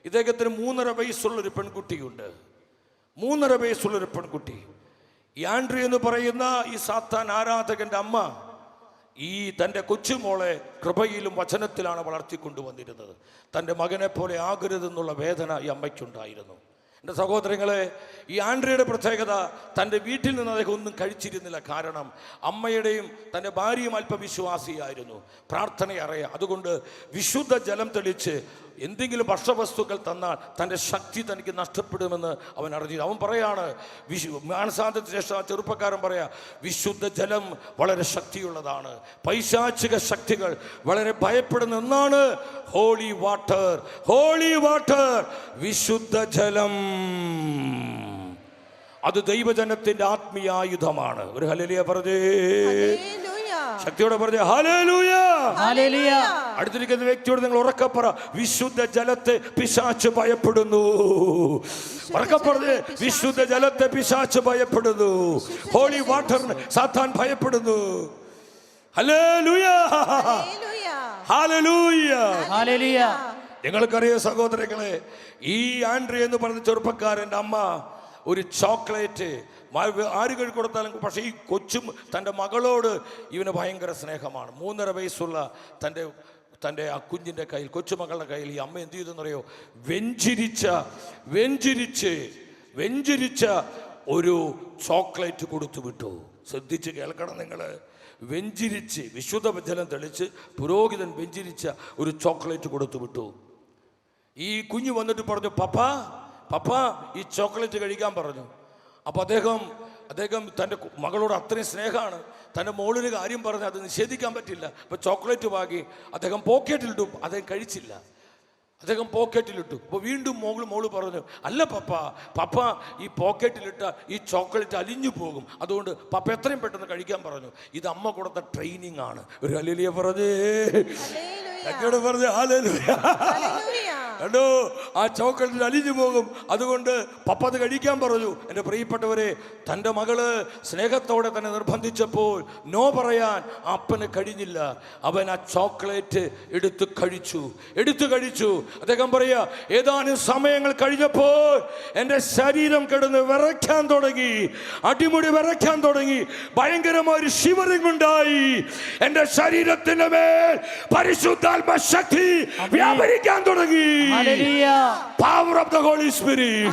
ഇദ്ദേഹത്തിന് 3.5 വയസ്സുള്ളൊരു പെൺകുട്ടിയുണ്ട്. 3.5 വയസ്സുള്ളൊരു പെൺകുട്ടി. ഈ ആൻഡ്രി എന്ന് പറയുന്ന ഈ സാത്താൻ ആരാധകന്റെ അമ്മ ഈ തൻ്റെ കൊച്ചുമോളെ കൃപയിലും വചനത്തിലാണ് വളർത്തിക്കൊണ്ടുവന്നിരുന്നത്. തൻ്റെ മകനെ പോലെ ആകരുതെന്നുള്ള വേദന ഈ അമ്മയ്ക്കുണ്ടായിരുന്നു. എൻ്റെ സഹോദരങ്ങളെ, ഈ ആൻഡ്രിയുടെ പ്രത്യേകത, തൻ്റെ വീട്ടിൽ നിന്ന് അദ്ദേഹം ഒന്നും കഴിച്ചിരുന്നില്ല. കാരണം അമ്മയുടെയും തൻ്റെ ഭാര്യയും അല്പവിശ്വാസിയായിരുന്നു, പ്രാർത്ഥന അറിയാം. അതുകൊണ്ട് വിശുദ്ധ ജലം തെളിച്ച് എന്തെങ്കിലും ഭക്ഷവസ്തുക്കൾ തന്നാൽ തൻ്റെ ശക്തി തനിക്ക് നഷ്ടപ്പെടുമെന്ന് അവൻ അറിഞ്ഞു. അവൻ പറയാണ്, മാനസാന്തരത്തിന് ശേഷം ആ ചെറുപ്പക്കാരൻ പറയാ, വിശുദ്ധ ജലം വളരെ ശക്തിയുള്ളതാണ്, പൈശാചിക ശക്തികൾ വളരെ ഭയപ്പെടുന്ന ഒന്നാണ് ഹോളി വാട്ടർ. ഹോളി വാട്ടർ, വിശുദ്ധ ജലം, അത് ദൈവജനത്തിന്റെ ആത്മീയായുധമാണ്. ഒരു ഹല്ലേലൂയ പറഞ്ഞേ, ശക്തിയോടെ പറഞ്ഞേ ഹല്ലേലൂയ. അടുത്തിരിക്കുന്ന വ്യക്തിയോട് നിങ്ങൾ ഉറക്കെ പറ, വിശുദ്ധ ജലത്തെ പിശാച് ഭയപ്പെടുന്നു. ഉറക്കെ പറഞ്ഞേ, വിശുദ്ധ ജലത്തെ പിശാച് ഭയപ്പെടുന്നു. ഹോളി വാട്ടറിന് സാത്താൻ ഭയപ്പെടുന്നു. Hallelujah, hallelujah, hallelujah. നിങ്ങൾക്കറിയാം സഹോദരങ്ങളെ, ഈ ആൻഡ്രി എന്ന് പറയുന്ന ചെറുപ്പക്കാരൻ്റെ അമ്മ ഒരു ചോക്ലേറ്റ് ആര് കഴി കൊടുത്താലും, പക്ഷേ ഈ കൊച്ചും തൻ്റെ മകളോട് ഇവന് ഭയങ്കര സ്നേഹമാണ്. 3.5 വയസ്സുള്ള തൻ്റെ ആ കുഞ്ഞിൻ്റെ കയ്യിൽ, കൊച്ചുമകളുടെ കയ്യിൽ ഈ അമ്മ എന്ത് ചെയ്തെന്നറിയോ, വെഞ്ചിരിച്ച ഒരു ചോക്ലേറ്റ് കൊടുത്തു വിട്ടു. ശ്രദ്ധിച്ച് കേൾക്കണം നിങ്ങൾ. വെഞ്ചിരിച്ച് വിശുദ്ധ ജലം തെളിച്ച് പുരോഹിതൻ വെഞ്ചിരിച്ച ഒരു ചോക്ലേറ്റ് കൊടുത്തു വിട്ടു. ഈ കുഞ്ഞ് വന്നിട്ട് പറഞ്ഞു, പപ്പ ഈ ചോക്ലേറ്റ് കഴിക്കാൻ പറഞ്ഞു. അപ്പോൾ അദ്ദേഹം തൻ്റെ മകളോട് അത്രയും സ്നേഹമാണ്. തൻ്റെ മോളിന് കാര്യം പറഞ്ഞ് അത് നിഷേധിക്കാൻ പറ്റില്ല. അപ്പോൾ ചോക്ലേറ്റ് വാങ്ങി അദ്ദേഹം പോക്കറ്റിലിട്ടു. അദ്ദേഹം കഴിച്ചില്ല. അദ്ദേഹം പോക്കറ്റിലിട്ടു. അപ്പോൾ വീണ്ടും മോള് പറഞ്ഞു, അല്ല പപ്പ ഈ പോക്കറ്റിലിട്ട ഈ ചോക്ലേറ്റ് അലിഞ്ഞു പോകും, അതുകൊണ്ട് പപ്പ എത്രയും പെട്ടെന്ന് കഴിക്കാൻ പറഞ്ഞു. ഇത് അമ്മ കൊടുത്ത ട്രെയിനിങ് ആണ്. ഒരു ഹല്ലേലൂയ പറഞ്ഞേ, പറഞ്ഞേ ഹല്ലേലൂയ. കണ്ടോ, ആ ചോക്ലേറ്റ് അലിഞ്ഞു പോകും, അതുകൊണ്ട് പപ്പ അത് കഴിക്കാൻ പറഞ്ഞു. എൻ്റെ പ്രിയപ്പെട്ടവരെ, തൻ്റെ മകള് സ്നേഹത്തോടെ തന്നെ നിർബന്ധിച്ചപ്പോൾ നോ പറയാൻ അപ്പന് കഴിഞ്ഞില്ല. അവൻ ആ ചോക്ലേറ്റ് എടുത്തു കഴിച്ചു. അദ്ദേഹം പറയാ, ഏതാനും സമയങ്ങൾ കഴിഞ്ഞപ്പോൾ എൻ്റെ ശരീരം കിടന്ന് വിറയ്ക്കാൻ തുടങ്ങി, അടിമുടി വിറയ്ക്കാൻ തുടങ്ങി. ഭയങ്കരമായൊരു ഷിവറിംഗ് ഉണ്ടായി. എൻ്റെ ശരീരത്തിന്റെ മേൽ പരിശുദ്ധാത്മ ശക്തി വ്യാപരിക്കാൻ തുടങ്ങി. Power of the Holy Spirit.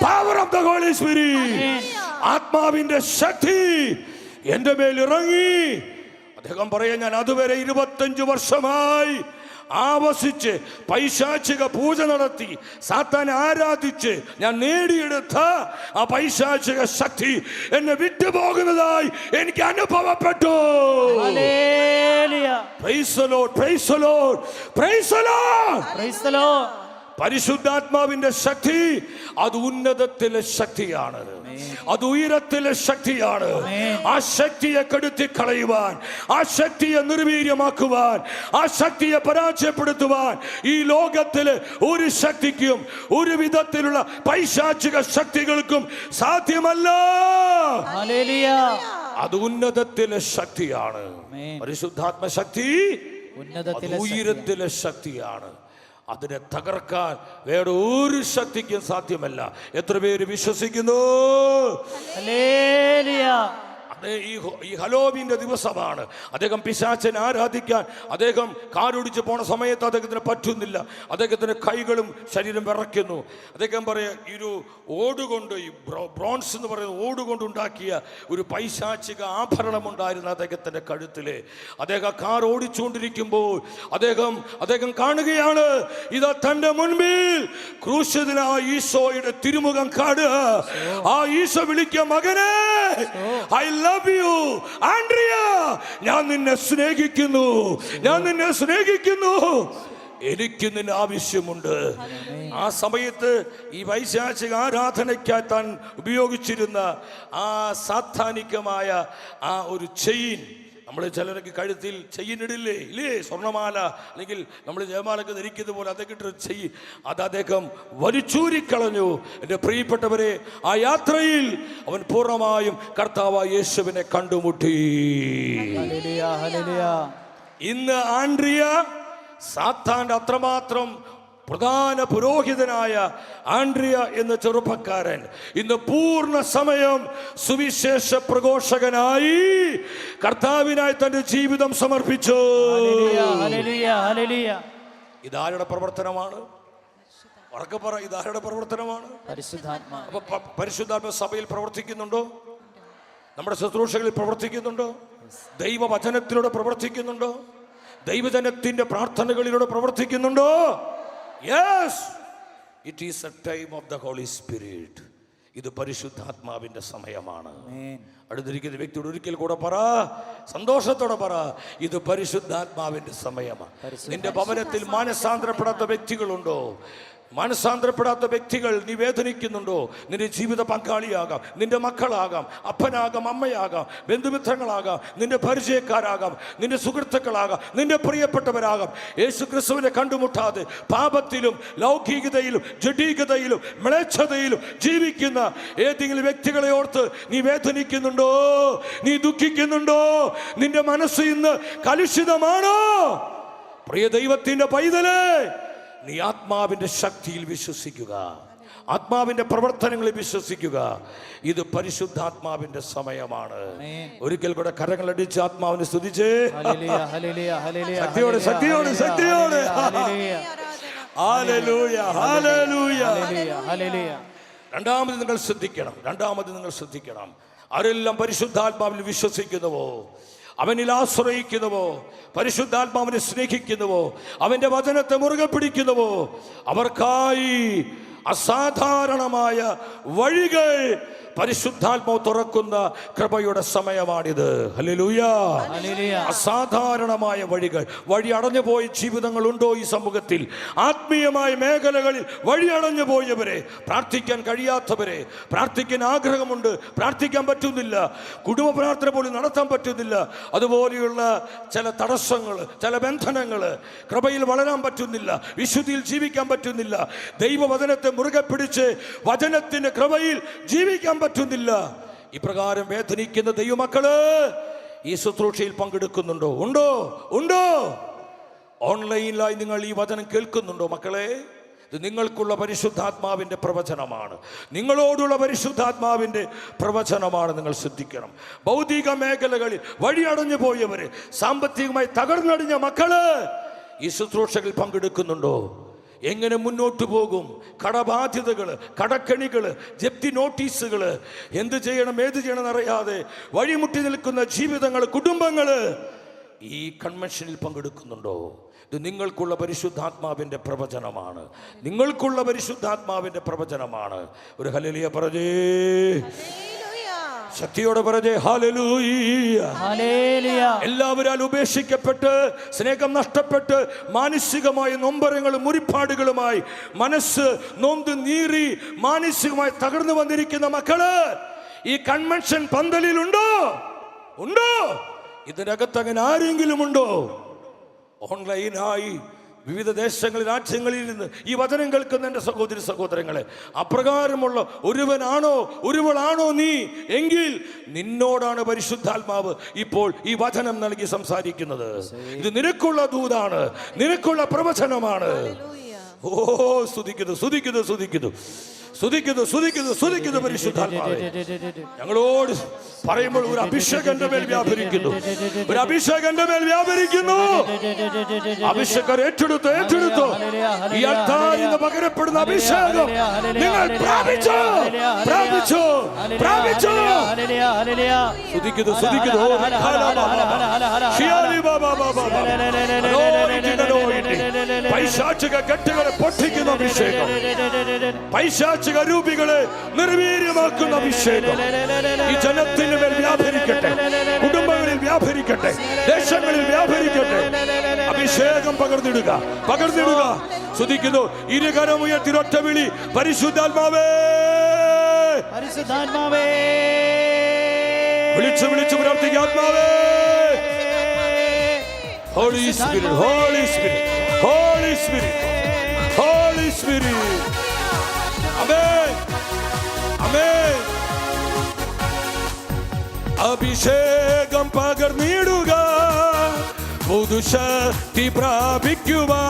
Power of the Holy Spirit. ആത്മാവിന്റെ ശക്തി എൻ്റെ മേൽ ഇറങ്ങി. അദ്ദേഹം പറയാ, ഞാൻ അതുവരെ 25 വർഷമായി ആവസിച്ച് പൈശാചിക പൂജ നടത്തി സാത്താനെ ആരാധിച്ച് ഞാൻ നേടിയെടുത്ത ആ പൈശാചിക ശക്തി എന്നെ വിട്ടുപോകുന്നതായി എനിക്ക് അനുഭവപ്പെട്ടു. Praise the Lord, praise the Lord, praise the Lord, praise the Lord. പരിശുദ്ധാത്മാവിന്റെ ശക്തി അത് ഉന്നതത്തിലെ ശക്തിയാണ്, അത് ഉയരത്തിലെ ശക്തിയാണ്. ആ ശക്തിയെ കെടുത്തി കളയുവാൻ, ആ ശക്തിയെ നിർവീര്യമാക്കുവാൻ, ആ ശക്തിയെ പരാജയപ്പെടുത്തുവാൻ ഈ ലോകത്തിലെ ഒരു ശക്തിക്കും ഒരു വിധത്തിലുള്ള പൈശാചിക ശക്തികൾക്കും സാധ്യമല്ല. അത് ഉന്നതത്തിലെ ശക്തിയാണ്. പരിശുദ്ധാത്മ ശക്തി ഉയരത്തിലെ ശക്തിയാണ്. അതിനെ തകർക്കാൻ വേറെ ഒരു ശക്തിക്കും സാധ്യമല്ല. എത്ര പേര് വിശ്വസിക്കുന്നു? ഈ ഹലോവീന്റെ ദിവസമാണ്. അദ്ദേഹം പിശാചനെ ആരാധിക്കാൻ അദ്ദേഹം കാറോടിച്ച് പോണ സമയത്ത് അദ്ദേഹത്തിന് പറ്റുന്നില്ല. അദ്ദേഹത്തിന് കൈകളും ശരീരം വിറയ്ക്കുന്നു. അദ്ദേഹം പറയാ, ഒരു ഓടുകൊണ്ട്, ഈ ബ്രോൺസ് എന്ന് പറയുന്ന ഓടുകൊണ്ടുണ്ടാക്കിയ ഒരു പൈശാചിക ആഭരണമുണ്ടായിരുന്നു അദ്ദേഹത്തിന്റെ കഴുത്തില്. അദ്ദേഹം കാർ ഓടിച്ചുകൊണ്ടിരിക്കുമ്പോൾ അദ്ദേഹം കാണുകയാണ്, ഇതാ തന്റെ മുൻപിൽ ക്രൂശിതനായ ഈശോയുടെ തിരുമുഖം കാണുക. ആ ഈശോ വിളിക്കുക, മകനെ, I love you, ആൻഡ്രിയ, ഞാൻ നിന്നെ സ്നേഹിക്കുന്നു, എനിക്ക് നിന്നെ ആവശ്യമുണ്ട്. ആ സമയത്ത് ഈ വൈശാചിക ആരാധനയ്ക്കായി താൻ ഉപയോഗിച്ചിരുന്ന ആ സാത്താനികമായ ആ ഒരു ചെയിൻ, നമ്മൾ ചിലരൊക്കെ കഴുത്തിൽ ചെയിനിടില്ലേ, സ്വർണ്ണമാല, അല്ലെങ്കിൽ നമ്മൾ ജയമാലൊക്കെ ധരിക്കുന്ന പോലെ അദ്ദേഹം ചെയിൻ, അത് അദ്ദേഹം വലിച്ചൂരിക്കളഞ്ഞു. എൻ്റെ പ്രിയപ്പെട്ടവരെ, ആ യാത്രയിൽ അവൻ പൂർണ്ണമായും കർത്താവായ യേശുവിനെ കണ്ടുമുട്ടി. ഇന്ന് ആൻഡ്രിയ സാത്താന്റെ അത്രമാത്രം പ്രധാന പുരോഹിതനായ ആൻഡ്രിയ എന്ന ചെറുപ്പക്കാരൻ ഇന്ന് പൂർണ്ണ സമയം സുവിശേഷ പ്രഘോഷകനായി കർത്താവിനായി തന്റെ ജീവിതം സമർപ്പിച്ചു. ഇതാരുടെ പ്രവർത്തനമാണ്? ഉറക്കെ പറ, ഇതാരുടെ പ്രവർത്തനമാണ്? അപ്പൊ പരിശുദ്ധാത്മ സഭയിൽ പ്രവർത്തിക്കുന്നുണ്ടോ? നമ്മുടെ ശുശ്രൂഷകളിൽ പ്രവർത്തിക്കുന്നുണ്ടോ? ദൈവവചനത്തിലൂടെ പ്രവർത്തിക്കുന്നുണ്ടോ? ദൈവജനത്തിന്റെ പ്രാർത്ഥനകളിലൂടെ പ്രവർത്തിക്കുന്നുണ്ടോ? Yes, it is a time of the Holy Spirit. ഇത് പരിശുദ്ധാത്മാവിന്റെ സമയമാണ്. അടുത്തിരിക്കുന്ന വ്യക്തിയോട് ഒരിക്കൽ കൂടെ പറ, സന്തോഷത്തോടെ പറ, ഇത് പരിശുദ്ധാത്മാവിന്റെ സമയമാണ്. നിന്റെ ഭവനത്തിൽ മാനസാന്തരപ്പെടാത്ത വ്യക്തികളുണ്ടോ? മനസാന്തരപ്പെടാത്ത വ്യക്തികൾ നീ വേദനിക്കുന്നുണ്ടോ? നിന്റെ ജീവിത പങ്കാളിയാകാം, നിന്റെ മക്കളാകാം, അപ്പനാകാം, അമ്മയാകാം, ബന്ധുമിത്രങ്ങളാകാം, നിന്റെ പരിചയക്കാരാകാം, നിന്റെ സുഹൃത്തുക്കളാകാം, നിന്റെ പ്രിയപ്പെട്ടവരാകാം. യേശു ക്രിസ്തുവിനെ കണ്ടുമുട്ടാതെ പാപത്തിലും ലൗകികതയിലും ജഡീകതയിലും മ്ലേച്ഛതയിലും ജീവിക്കുന്ന ഏതെങ്കിലും വ്യക്തികളെ ഓർത്ത് നീ വേദനിക്കുന്നുണ്ടോ? നീ ദുഃഖിക്കുന്നുണ്ടോ? നിന്റെ മനസ്സ് ഇന്ന് കലുഷിതമാണോ? പ്രിയ ദൈവത്തിന്റെ പൈതലേ, നീ ആത്മാവിന്റെ ശക്തിയിൽ വിശ്വസിക്കുക, ആത്മാവിന്റെ പ്രവർത്തനങ്ങളിൽ വിശ്വസിക്കുക. ഇത് പരിശുദ്ധാത്മാവിന്റെ സമയമാണ്. ഒരിക്കൽ കൂടെ കരങ്ങളടിച്ച് ആത്മാവിനെ സ്തുതിച്ച് ശക്തിയോടെ ശക്തിയോടെ ശക്തിയോടെ ഹല്ലേലൂയ ഹല്ലേലൂയ. രണ്ടാമത് നിങ്ങൾ ശ്രദ്ധിക്കണം. ആരെല്ലാം പരിശുദ്ധാത്മാവിൽ വിശ്വസിക്കുന്നുവോ അവനിൽ ആശ്രയിക്കുന്നുവോ, പരിശുദ്ധാത്മാവിനെ സ്നേഹിക്കുന്നുവോ, അവന്റെ വചനത്തെ മുറുകെ പിടിക്കുന്നുവോ, അവർക്കായി അസാധാരണമായ വഴികൾ പരിശുദ്ധാത്മാവ് തുറക്കുന്ന കൃപയുടെ സമയമാണിത്. ഹല്ലേലൂയ. അസാധാരണമായ വഴികൾ. വഴി അടഞ്ഞുപോയ ജീവിതങ്ങളുണ്ടോ ഈ സമൂഹത്തിൽ? ആത്മീയമായ മേഖലകളിൽ വഴി അടഞ്ഞു പോയവരെ, പ്രാർത്ഥിക്കാൻ കഴിയാത്തവരെ, പ്രാർത്ഥിക്കാൻ ആഗ്രഹമുണ്ട്, പ്രാർത്ഥിക്കാൻ പറ്റുന്നില്ല, കുടുംബ പ്രാർത്ഥന പോലും നടത്താൻ പറ്റുന്നില്ല, അതുപോലെയുള്ള ചില തടസ്സങ്ങൾ, ചില ബന്ധനങ്ങൾ, കൃപയിൽ വളരാൻ പറ്റുന്നില്ല, വിശുദ്ധിയിൽ ജീവിക്കാൻ പറ്റുന്നില്ല, ദൈവവചനത്തെ മുറുകെ പിടിച്ച് വചനത്തിന്റെ കൃപയിൽ ജീവിക്കാൻ പറ്റുന്നില്ല. ഇപ്രകാരം വേദനിക്കുന്ന ദൈവമക്കള് ഈ ശുശ്രൂഷയിൽ പങ്കെടുക്കുന്നുണ്ടോ? ഉണ്ടോ? ഓൺലൈനിലായി നിങ്ങൾ ഈ വചനം കേൾക്കുന്നുണ്ടോ മക്കളെ? ഇത് നിങ്ങൾക്കുള്ള പരിശുദ്ധാത്മാവിന്റെ പ്രവചനമാണ്, നിങ്ങളോടുള്ള പരിശുദ്ധാത്മാവിന്റെ പ്രവചനമാണ്. നിങ്ങൾ ശ്രദ്ധിക്കണം. ഭൗതിക മേഖലകളിൽ വഴിയടഞ്ഞു പോയവര്, സാമ്പത്തികമായി തകർന്നടിഞ്ഞ മക്കള് ഈ ശുശ്രൂഷകളിൽ പങ്കെടുക്കുന്നുണ്ടോ? എങ്ങനെ മുന്നോട്ട് പോകും? കടബാധ്യതകൾ, കടക്കണികൾ, ജപ്തി നോട്ടീസുകൾ, എന്ത് ചെയ്യണം ഏത് ചെയ്യണം എന്നറിയാതെ വഴിമുട്ടി നിൽക്കുന്ന ജീവിതങ്ങൾ, കുടുംബങ്ങൾ ഈ കൺവെൻഷനിൽ പങ്കെടുക്കുന്നുണ്ടോ? ഇത് നിങ്ങൾക്കുള്ള പരിശുദ്ധാത്മാവിന്റെ പ്രവചനമാണ്, നിങ്ങൾക്കുള്ള പരിശുദ്ധാത്മാവിന്റെ പ്രവചനമാണ്. ഒരു ഹല്ലേലൂയ പറഞ്ഞേ, ശക്തിയോടെ പറഞ്ഞേ ഹല്ലേലൂയ. എല്ലാവരും ഉപേക്ഷിക്കപ്പെട്ട്, സ്നേഹം നഷ്ടപ്പെട്ട്, മാനസികമായ നൊമ്പരങ്ങളും മുറിപ്പാടുകളുമായി മനസ്സ് നൊന്ത് നീറി മാനസികമായി തകർന്നു വന്നിരിക്കുന്ന മക്കള് ഈ കൺവെൻഷൻ പന്തലിൽ ഉണ്ടോ? ഇതിനകത്ത് അങ്ങനെ ആരെങ്കിലും ഉണ്ടോ? ഓൺലൈനായി വിവിധ ദേശങ്ങളിൽ, രാജ്യങ്ങളിൽ നിന്ന് ഈ വചനം കേൾക്കുന്ന എൻ്റെ സഹോദരി സഹോദരങ്ങളെ, അപ്രകാരമുള്ള ഒരുവളാണോ നീ? എങ്കിൽ നിന്നോടാണ് പരിശുദ്ധാത്മാവ് ഇപ്പോൾ ഈ വചനം നൽകി സംസാരിക്കുന്നത്. ഇത് നിനക്കുള്ള ദൂതാണ്, നിനക്കുള്ള പ്രവചനമാണ്. ഓ, സ്തുതിക്കുന്നു പരിശുദ്ധാത്മാവേ. ഞങ്ങളോട് പറയുമ്പോൾ ഒരു അഭിഷേകം എൻ്റെ മേൽ വ്യാപരിക്കുന്നു, അഭിഷേകം ഏറ്റെടുത്തു. ഈ അൾത്താരിൽ നിന്ന് പകരപ്പെടുന്ന അഭിഷേകം നിങ്ങൾ പ്രാപിച്ചോ. പൈശാചിക കെട്ടുകളെ പൊട്ടിക്കുന്ന അഭിഷേകം, പൈശാചിക രൂപികളെ നിർവീര്യമാക്കുന്ന അഭിഷേകം ഈ ജനത്തിന് മേൽ വ്യാപരിക്കട്ടെ, കുടുംബങ്ങളിൽ വ്യാപരിക്കട്ടെ, ദേശങ്ങളിൽ വ്യാപരിക്കട്ടെ. അഭിഷേകം പകർന്നിടുക. സ്തുതിക്കുന്നു. ഇരുകരമുയർത്തിരൊറ്റ വിളി, പരിശുദ്ധാത്മാവേ. വിളിച്ചു പ്രാർത്ഥിക്കുക. ആത്മാവേ, Holy Spirit, Holy Spirit, Holy Spirit, Holy Spirit. Amen. Amen. അഭിഷേകം പകർന്നിടുക, പുതുശക്തി പ്രാപിക്കുവാൻ.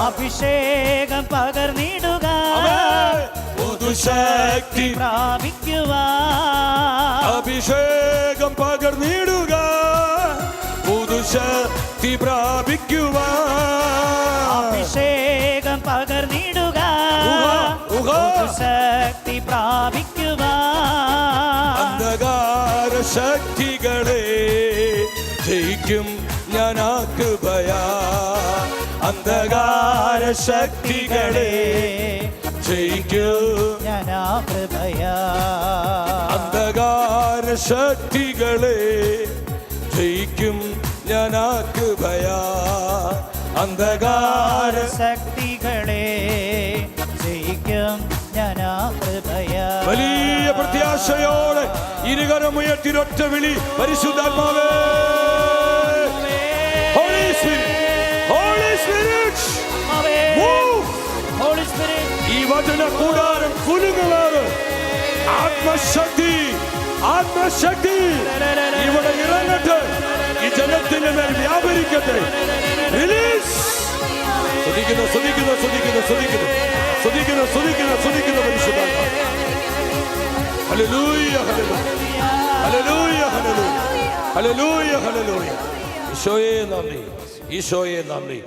അഭിഷേകം പകർന്നിടുക, പുതുശക്തി പ്രാപിക്കുവാൻ. അഭിഷേകം പകർന്നിടുക, പുതുശക്തി പ്രാപിക്കുവാൻ. അഭിഷേകം പകർന്നിടുക, പുതുശക്തി പ്രാപിക്കുവാൻ. അന്ധകാര ശക്തികളെ ജയിക്കും ഞാൻ ആ കൃപയാ. അന്ധകാര ശക്തികളെ ജയിക്കും ഞാൻ ആ കൃപയാ. അന്ധകാര ശക്തികളെ ജയിക്കും ഞാൻ ആ കൃപയാ. അന്ധകാര ശക്തികളെ ജയിക്കും ഞാൻ ആ കൃപയാ. വലിയ പ്രത്യാശയോടെ ഇരുകരമുയർത്തിരൊറ്റ വിളി, പരിശുദ്ധാത്മാവേ. Holy Spirit, Holy Spirit, move. Holy Spirit, ഈ വചന കൂടാരം കുലുങ്ങുന്നത് ആത്മശക്തി ഇവിടെ ഇറങ്ങട്ടെ, ഈ ജനത്തിന്റെ മേൽ വ്യാപരിക്കട്ടെ. റിലീസ്. സ്തുതിക്കുന്നു പരിശുദ്ധാത്മാവേ. Hallelujah, hallelujah, hallelujah, hallelujah, hallelujah. ഈശോയേ നന്ദി. ഈശോയെ നന്ദി.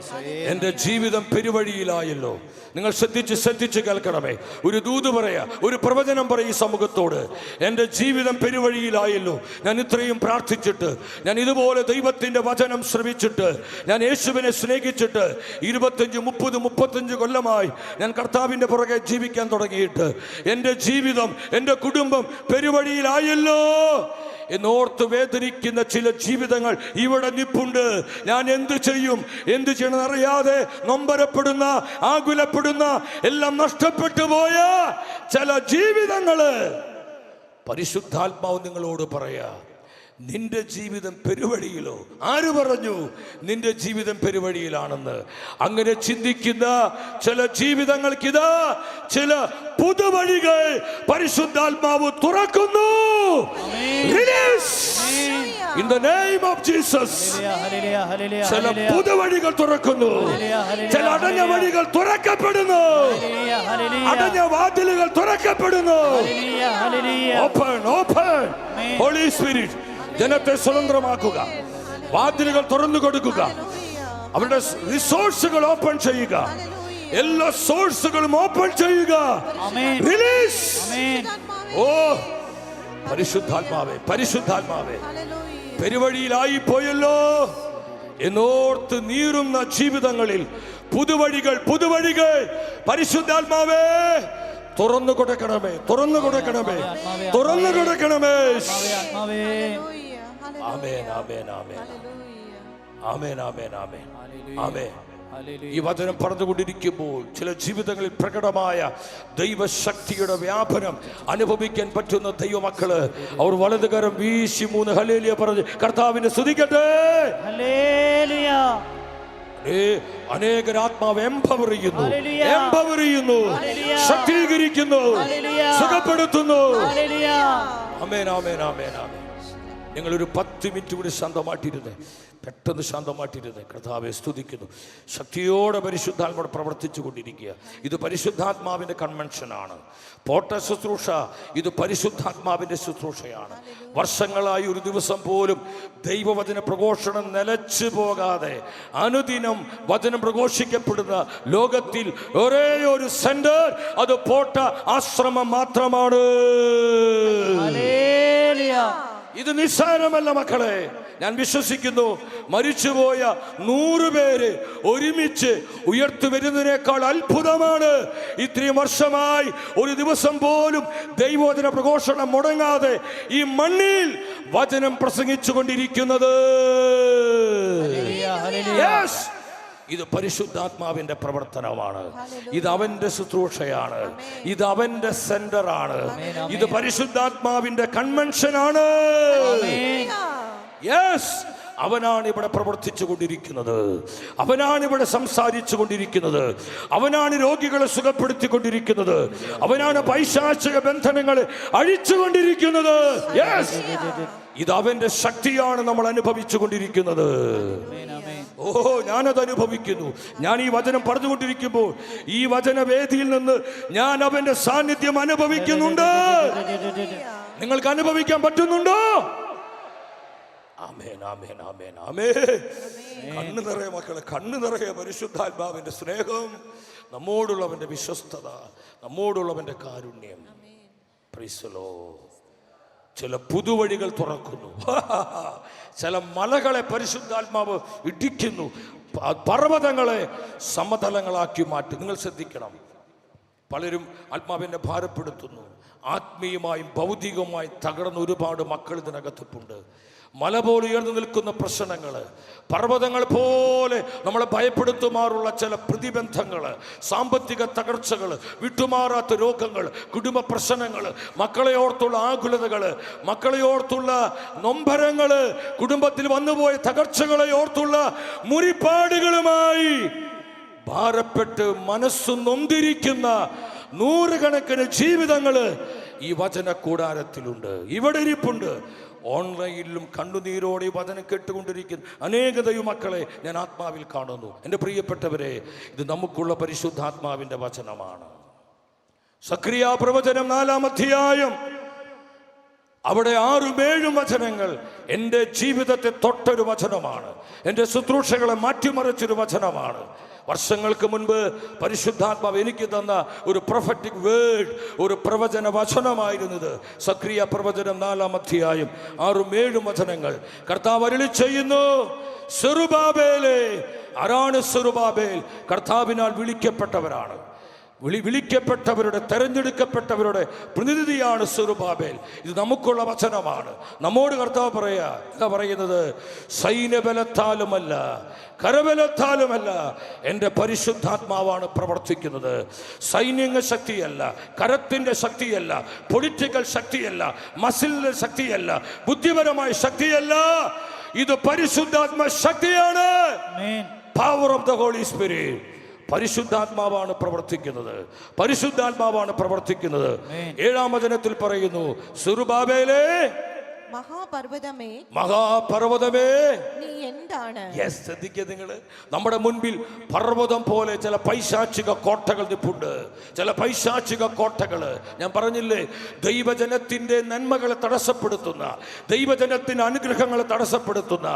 എൻ്റെ ജീവിതം പെരുവഴിയിലായല്ലോ. നിങ്ങൾ ശ്രദ്ധിച്ച് കേൾക്കണമേ. ഒരു ദൂത് പറയാ, ഒരു പ്രവചനം പറയും ഈ സമൂഹത്തോട്. എൻ്റെ ജീവിതം പെരുവഴിയിലായല്ലോ. ഞാൻ ഇത്രയും പ്രാർത്ഥിച്ചിട്ട്, ഞാൻ ഇതുപോലെ ദൈവത്തിൻ്റെ വചനം ശ്രവിച്ചിട്ട്, ഞാൻ യേശുവിനെ സ്നേഹിച്ചിട്ട് 25, 30, 35 കൊല്ലമായി ഞാൻ കർത്താവിൻ്റെ പുറകെ ജീവിക്കാൻ തുടങ്ങിയിട്ട് എൻ്റെ ജീവിതം, എൻ്റെ കുടുംബം പെരുവഴിയിലായല്ലോ എന്നോർത്ത് വേദനിക്കുന്ന ചില ജീവിതങ്ങൾ ഇവിടെ നിപ്പുണ്ട്. ഞാൻ എന്ത് ചെയ്യും ചെയ്യണമെന്നറിയാതെ നൊമ്പരപ്പെടുന്ന, ആകുലപ്പെടുന്ന, എല്ലാം നഷ്ടപ്പെട്ടു പോയ ചില ജീവിതങ്ങള് പരിശുദ്ധാത്മാവ് നിങ്ങളോട് പറയാ, നിന്റെ ജീവിതം പെരുവഴിയിലോ? ആര് പറഞ്ഞു നിന്റെ ജീവിതം പെരുവഴിയിലാണെന്ന്? അങ്ങനെ ചിന്തിക്കുന്ന ചില ജീവിതങ്ങൾക്കിതാ ചില പുതുവഴികൾ പരിശുദ്ധാത്മാവ് തുറക്കുന്നു. In the name of Jesus. ചില പുതുവഴികൾ തുറക്കുന്നു. ചില അടഞ്ഞ വഴികൾ തുറക്കപ്പെടുന്നു. അടഞ്ഞ വാതിലുകൾ തുറക്കപ്പെടുന്നു. Open. Holy Spirit, ജനത്തെ സ്വതന്ത്രമാക്കുക. വാതിലുകൾ തുറന്നു കൊടുക്കുക. അവരുടെ റിസോഴ്സുകൾ ഓപ്പൺ ചെയ്യുക. എല്ലാ സോഴ്സുകളും ഓപ്പൺ ചെയ്യുക. റിലീസ്. ഓ പരിശുദ്ധാത്മാവേ, പെരുവഴിയിലായി പോയല്ലോ എന്നോർത്ത് നീറുന്ന ജീവിതങ്ങളിൽ പുതുവഴികൾ പരിശുദ്ധാത്മാവേ തുറന്നു കൊടുക്കണമേ. ആമേൻ. ഈ വചനം പറഞ്ഞുകൊണ്ടിരിക്കുമ്പോൾ ചില ജീവിതങ്ങളിൽ പ്രകടമായ ദൈവശക്തിയുടെ വ്യാപനം അനുഭവിക്കാൻ പറ്റുന്ന ദൈവമക്കള് അവർ വലതുകരം വീശി 3 ഹല്ലേലൂയ പറഞ്ഞ് കർത്താവിനെ സ്തുതിക്കട്ടെ. അനേകരാത്മാവ് എംപവർ ചെയ്യുന്നു, ശക്തീകരിക്കുന്നു, സുഖപ്പെടുത്തുന്നു. ആമേൻ. നിങ്ങളൊരു 10 മിനിറ്റ് കൂടി പെട്ടെന്ന് ശാന്തമായിട്ടിരുന്ന് കർത്താവെ സ്തുതിക്കുന്നു. ശക്തിയോടെ പരിശുദ്ധാത്മാവോട് പ്രവർത്തിച്ചു കൊണ്ടിരിക്കുക. ഇത് പരിശുദ്ധാത്മാവിൻ്റെ കൺവെൻഷനാണ്. പോട്ട ശുശ്രൂഷ ഇത് പരിശുദ്ധാത്മാവിൻ്റെ ശുശ്രൂഷയാണ്. വർഷങ്ങളായി ഒരു ദിവസം പോലും ദൈവവചന പ്രഘോഷണം നിലച്ചു പോകാതെ അനുദിനം വചനം പ്രഘോഷിക്കപ്പെടുന്ന ലോകത്തിൽ ഒരേ ഒരു സെന്റർ, അത് പോട്ട ആശ്രമം മാത്രമാണ്. ഇത് നിസ്സാരമല്ല മക്കളെ. ഞാൻ വിശ്വസിക്കുന്നു മരിച്ചുപോയ 100 പേര് ഒരുമിച്ച് ഉയർത്തു വരുന്നതിനേക്കാൾ അത്ഭുതമാണ് ഇത്രയും വർഷമായി ഒരു ദിവസം പോലും ദൈവവചന പ്രഘോഷണം മുടങ്ങാതെ ഈ മണ്ണിൽ വചനം പ്രസംഗിച്ചു കൊണ്ടിരിക്കുന്നത്. ഇത് പരിശുദ്ധാത്മാവിന്റെ പ്രവർത്തനമാണ്. ഇത് അവന്റെ ശുശ്രൂഷയാണ്. ഇത് അവന്റെ സെന്ററാണ്. ഇത് പരിശുദ്ധാത്മാവിന്റെ കൺവെൻഷനാണ്. അവനാണ് ഇവിടെ പ്രവർത്തിച്ചു കൊണ്ടിരിക്കുന്നത്. അവനാണ് ഇവിടെ സംസാരിച്ചു കൊണ്ടിരിക്കുന്നത്. അവനാണ് രോഗികളെ സുഖപ്പെടുത്തിക്കൊണ്ടിരിക്കുന്നത്. അവനാണ് പൈശാചിക ബന്ധനങ്ങളെ അഴിച്ചുകൊണ്ടിരിക്കുന്നത്. ഇത് അവന്റെ ശക്തിയാണ് നമ്മൾ അനുഭവിച്ചു കൊണ്ടിരിക്കുന്നത്. ഞാനത് അനുഭവിക്കുന്നു. ഞാൻ ഈ വചനം പറഞ്ഞുകൊണ്ടിരിക്കുമ്പോൾ ഈ വചനവേദിയിൽ നിന്ന് ഞാൻ അവന്റെ സാന്നിധ്യം അനുഭവിക്കുന്നുണ്ട്. നിങ്ങൾക്ക് അനുഭവിക്കാൻ പറ്റുന്നുണ്ടോ? കണ്ണു നിറയെ മക്കളെ, കണ്ണു നിറയെ പരിശുദ്ധാത്മാവിന്റെ സ്നേഹം, നമ്മോടുള്ളവന്റെ വിശ്വസ്തത, നമ്മോടുള്ളവന്റെ കാരുണ്യം. Price the Lord. ചില പുതുവഴികൾ തുറക്കുന്നു. ചില മലകളെ പരിശുദ്ധാത്മാവ് ഇടിക്കുന്നു. പർവ്വതങ്ങളെ സമതലങ്ങളാക്കി മാറ്റി. നിങ്ങൾ ശ്രദ്ധിക്കണം. പലരും ആത്മാവിനെ ഭാരപ്പെടുത്തുന്നു. ആത്മീയമായും ഭൗതികമായും തകർന്ന ഒരുപാട് മക്കൾ ഇതിനകത്തിപ്പുണ്ട്. മല പോലെ ഉയർന്നു നിൽക്കുന്ന പ്രശ്നങ്ങൾ, പർവ്വതങ്ങൾ പോലെ നമ്മളെ ഭയപ്പെടുത്തുമാറുള്ള ചില പ്രതിബന്ധങ്ങൾ, സാമ്പത്തിക തകർച്ചകൾ, വിട്ടുമാറാത്ത രോഗങ്ങൾ, കുടുംബ പ്രശ്നങ്ങൾ, മക്കളെ ഓർത്തുള്ള ആകുലതകൾ, മക്കളെ ഓർത്തുള്ള നൊമ്പരങ്ങൾ, കുടുംബത്തിൽ വന്നുപോയ തകർച്ചകളെ ഓർത്തുള്ള മുറിപ്പാടുകളുമായി ഭാരപ്പെട്ട് മനസ്സു നൊന്തിരിക്കുന്ന 100 കണക്കിന് ജീവിതങ്ങൾ ഈ വചന കൂടാരത്തിലുണ്ട്. ഇവിടെ ഇരിപ്പുണ്ട്. ഓൺലൈനിലും കണ്ണുനീരോടെ വചനം കേട്ടുകൊണ്ടിരിക്കുന്ന അനേക ദൈവമക്കളെ ഞാൻ ആത്മാവിൽ കാണുന്നു. എൻ്റെ പ്രിയപ്പെട്ടവരെ, ഇത് നമുക്കുള്ള പരിശുദ്ധാത്മാവിൻ്റെ വചനമാണ്. സക്രിയ പ്രവചനം 4-ാം അധ്യായം അവിടെ 6-7 വചനങ്ങൾ എൻ്റെ ജീവിതത്തെ തൊട്ടൊരു വചനമാണ്. എൻ്റെ ശുശ്രൂഷകളെ മാറ്റിമറിച്ചൊരു വചനമാണ്. വർഷങ്ങൾക്ക് മുൻപ് പരിശുദ്ധാത്മാവ് എനിക്ക് തന്ന ഒരു പ്രൊഫറ്റിക് വേർഡ്, ഒരു പ്രവചന വചനമായിരുന്നത്. സക്രിയ പ്രവചനം 4-ാം അധ്യായം 6-7 വചനങ്ങൾ. കർത്താവ് അരുളി ചെയ്യുന്നു, സെറുബാബേലേ. ആരാണ് സെറുബാബേൽ? കർത്താവിനാൽ വിളിക്കപ്പെട്ടവരാണ്. വിളിക്കപ്പെട്ടവരുടെ, തെരഞ്ഞെടുക്കപ്പെട്ടവരുടെ പ്രതിനിധിയാണ് സെറുബാബേൽ. ഇത് നമുക്കുള്ള വചനമാണ്. നമ്മോട് കർത്താവ് എന്താ പറയുന്നത്? സൈന്യബലത്താലുമല്ല, കരബലത്താലുമല്ല, എൻ്റെ പരിശുദ്ധാത്മാവാണ് പ്രവർത്തിക്കുന്നത്. സൈന്യങ്ങ ശക്തിയല്ല, കരത്തിൻ്റെ ശക്തിയല്ല, പൊളിറ്റിക്കൽ ശക്തിയല്ല, മസിലിന്റെ ശക്തിയല്ല, ബുദ്ധിപരമായ ശക്തിയല്ല. ഇത് പരിശുദ്ധാത്മ ശക്തിയാണ്. Power of the holy spirit. പരിശുദ്ധാത്മാവാണ് പ്രവർത്തിക്കുന്നത്. പരിശുദ്ധാത്മാവാണ് പ്രവർത്തിക്കുന്നത്. 7-ാം വചനത്തിൽ പറയുന്നു, സെറുബാബേലേ, മഹാപർവ്വതമേ, മഹാപർവ്വതമേ, നീ എന്താണ്? ശ്രദ്ധിക്കുക നിങ്ങൾ. നമ്മുടെ മുൻപിൽ പർവ്വതം പോലെ ചില പൈശാചിക കോട്ടകൾ നിൽപ്പുണ്ട്. ചില പൈശാചിക കോട്ടകൾ. ഞാൻ പറഞ്ഞില്ലേ, ദൈവജനത്തിന്റെ നന്മകളെ തടസ്സപ്പെടുത്തുന്ന, ദൈവജനത്തിന്റെ അനുഗ്രഹങ്ങളെ തടസ്സപ്പെടുത്തുന്ന,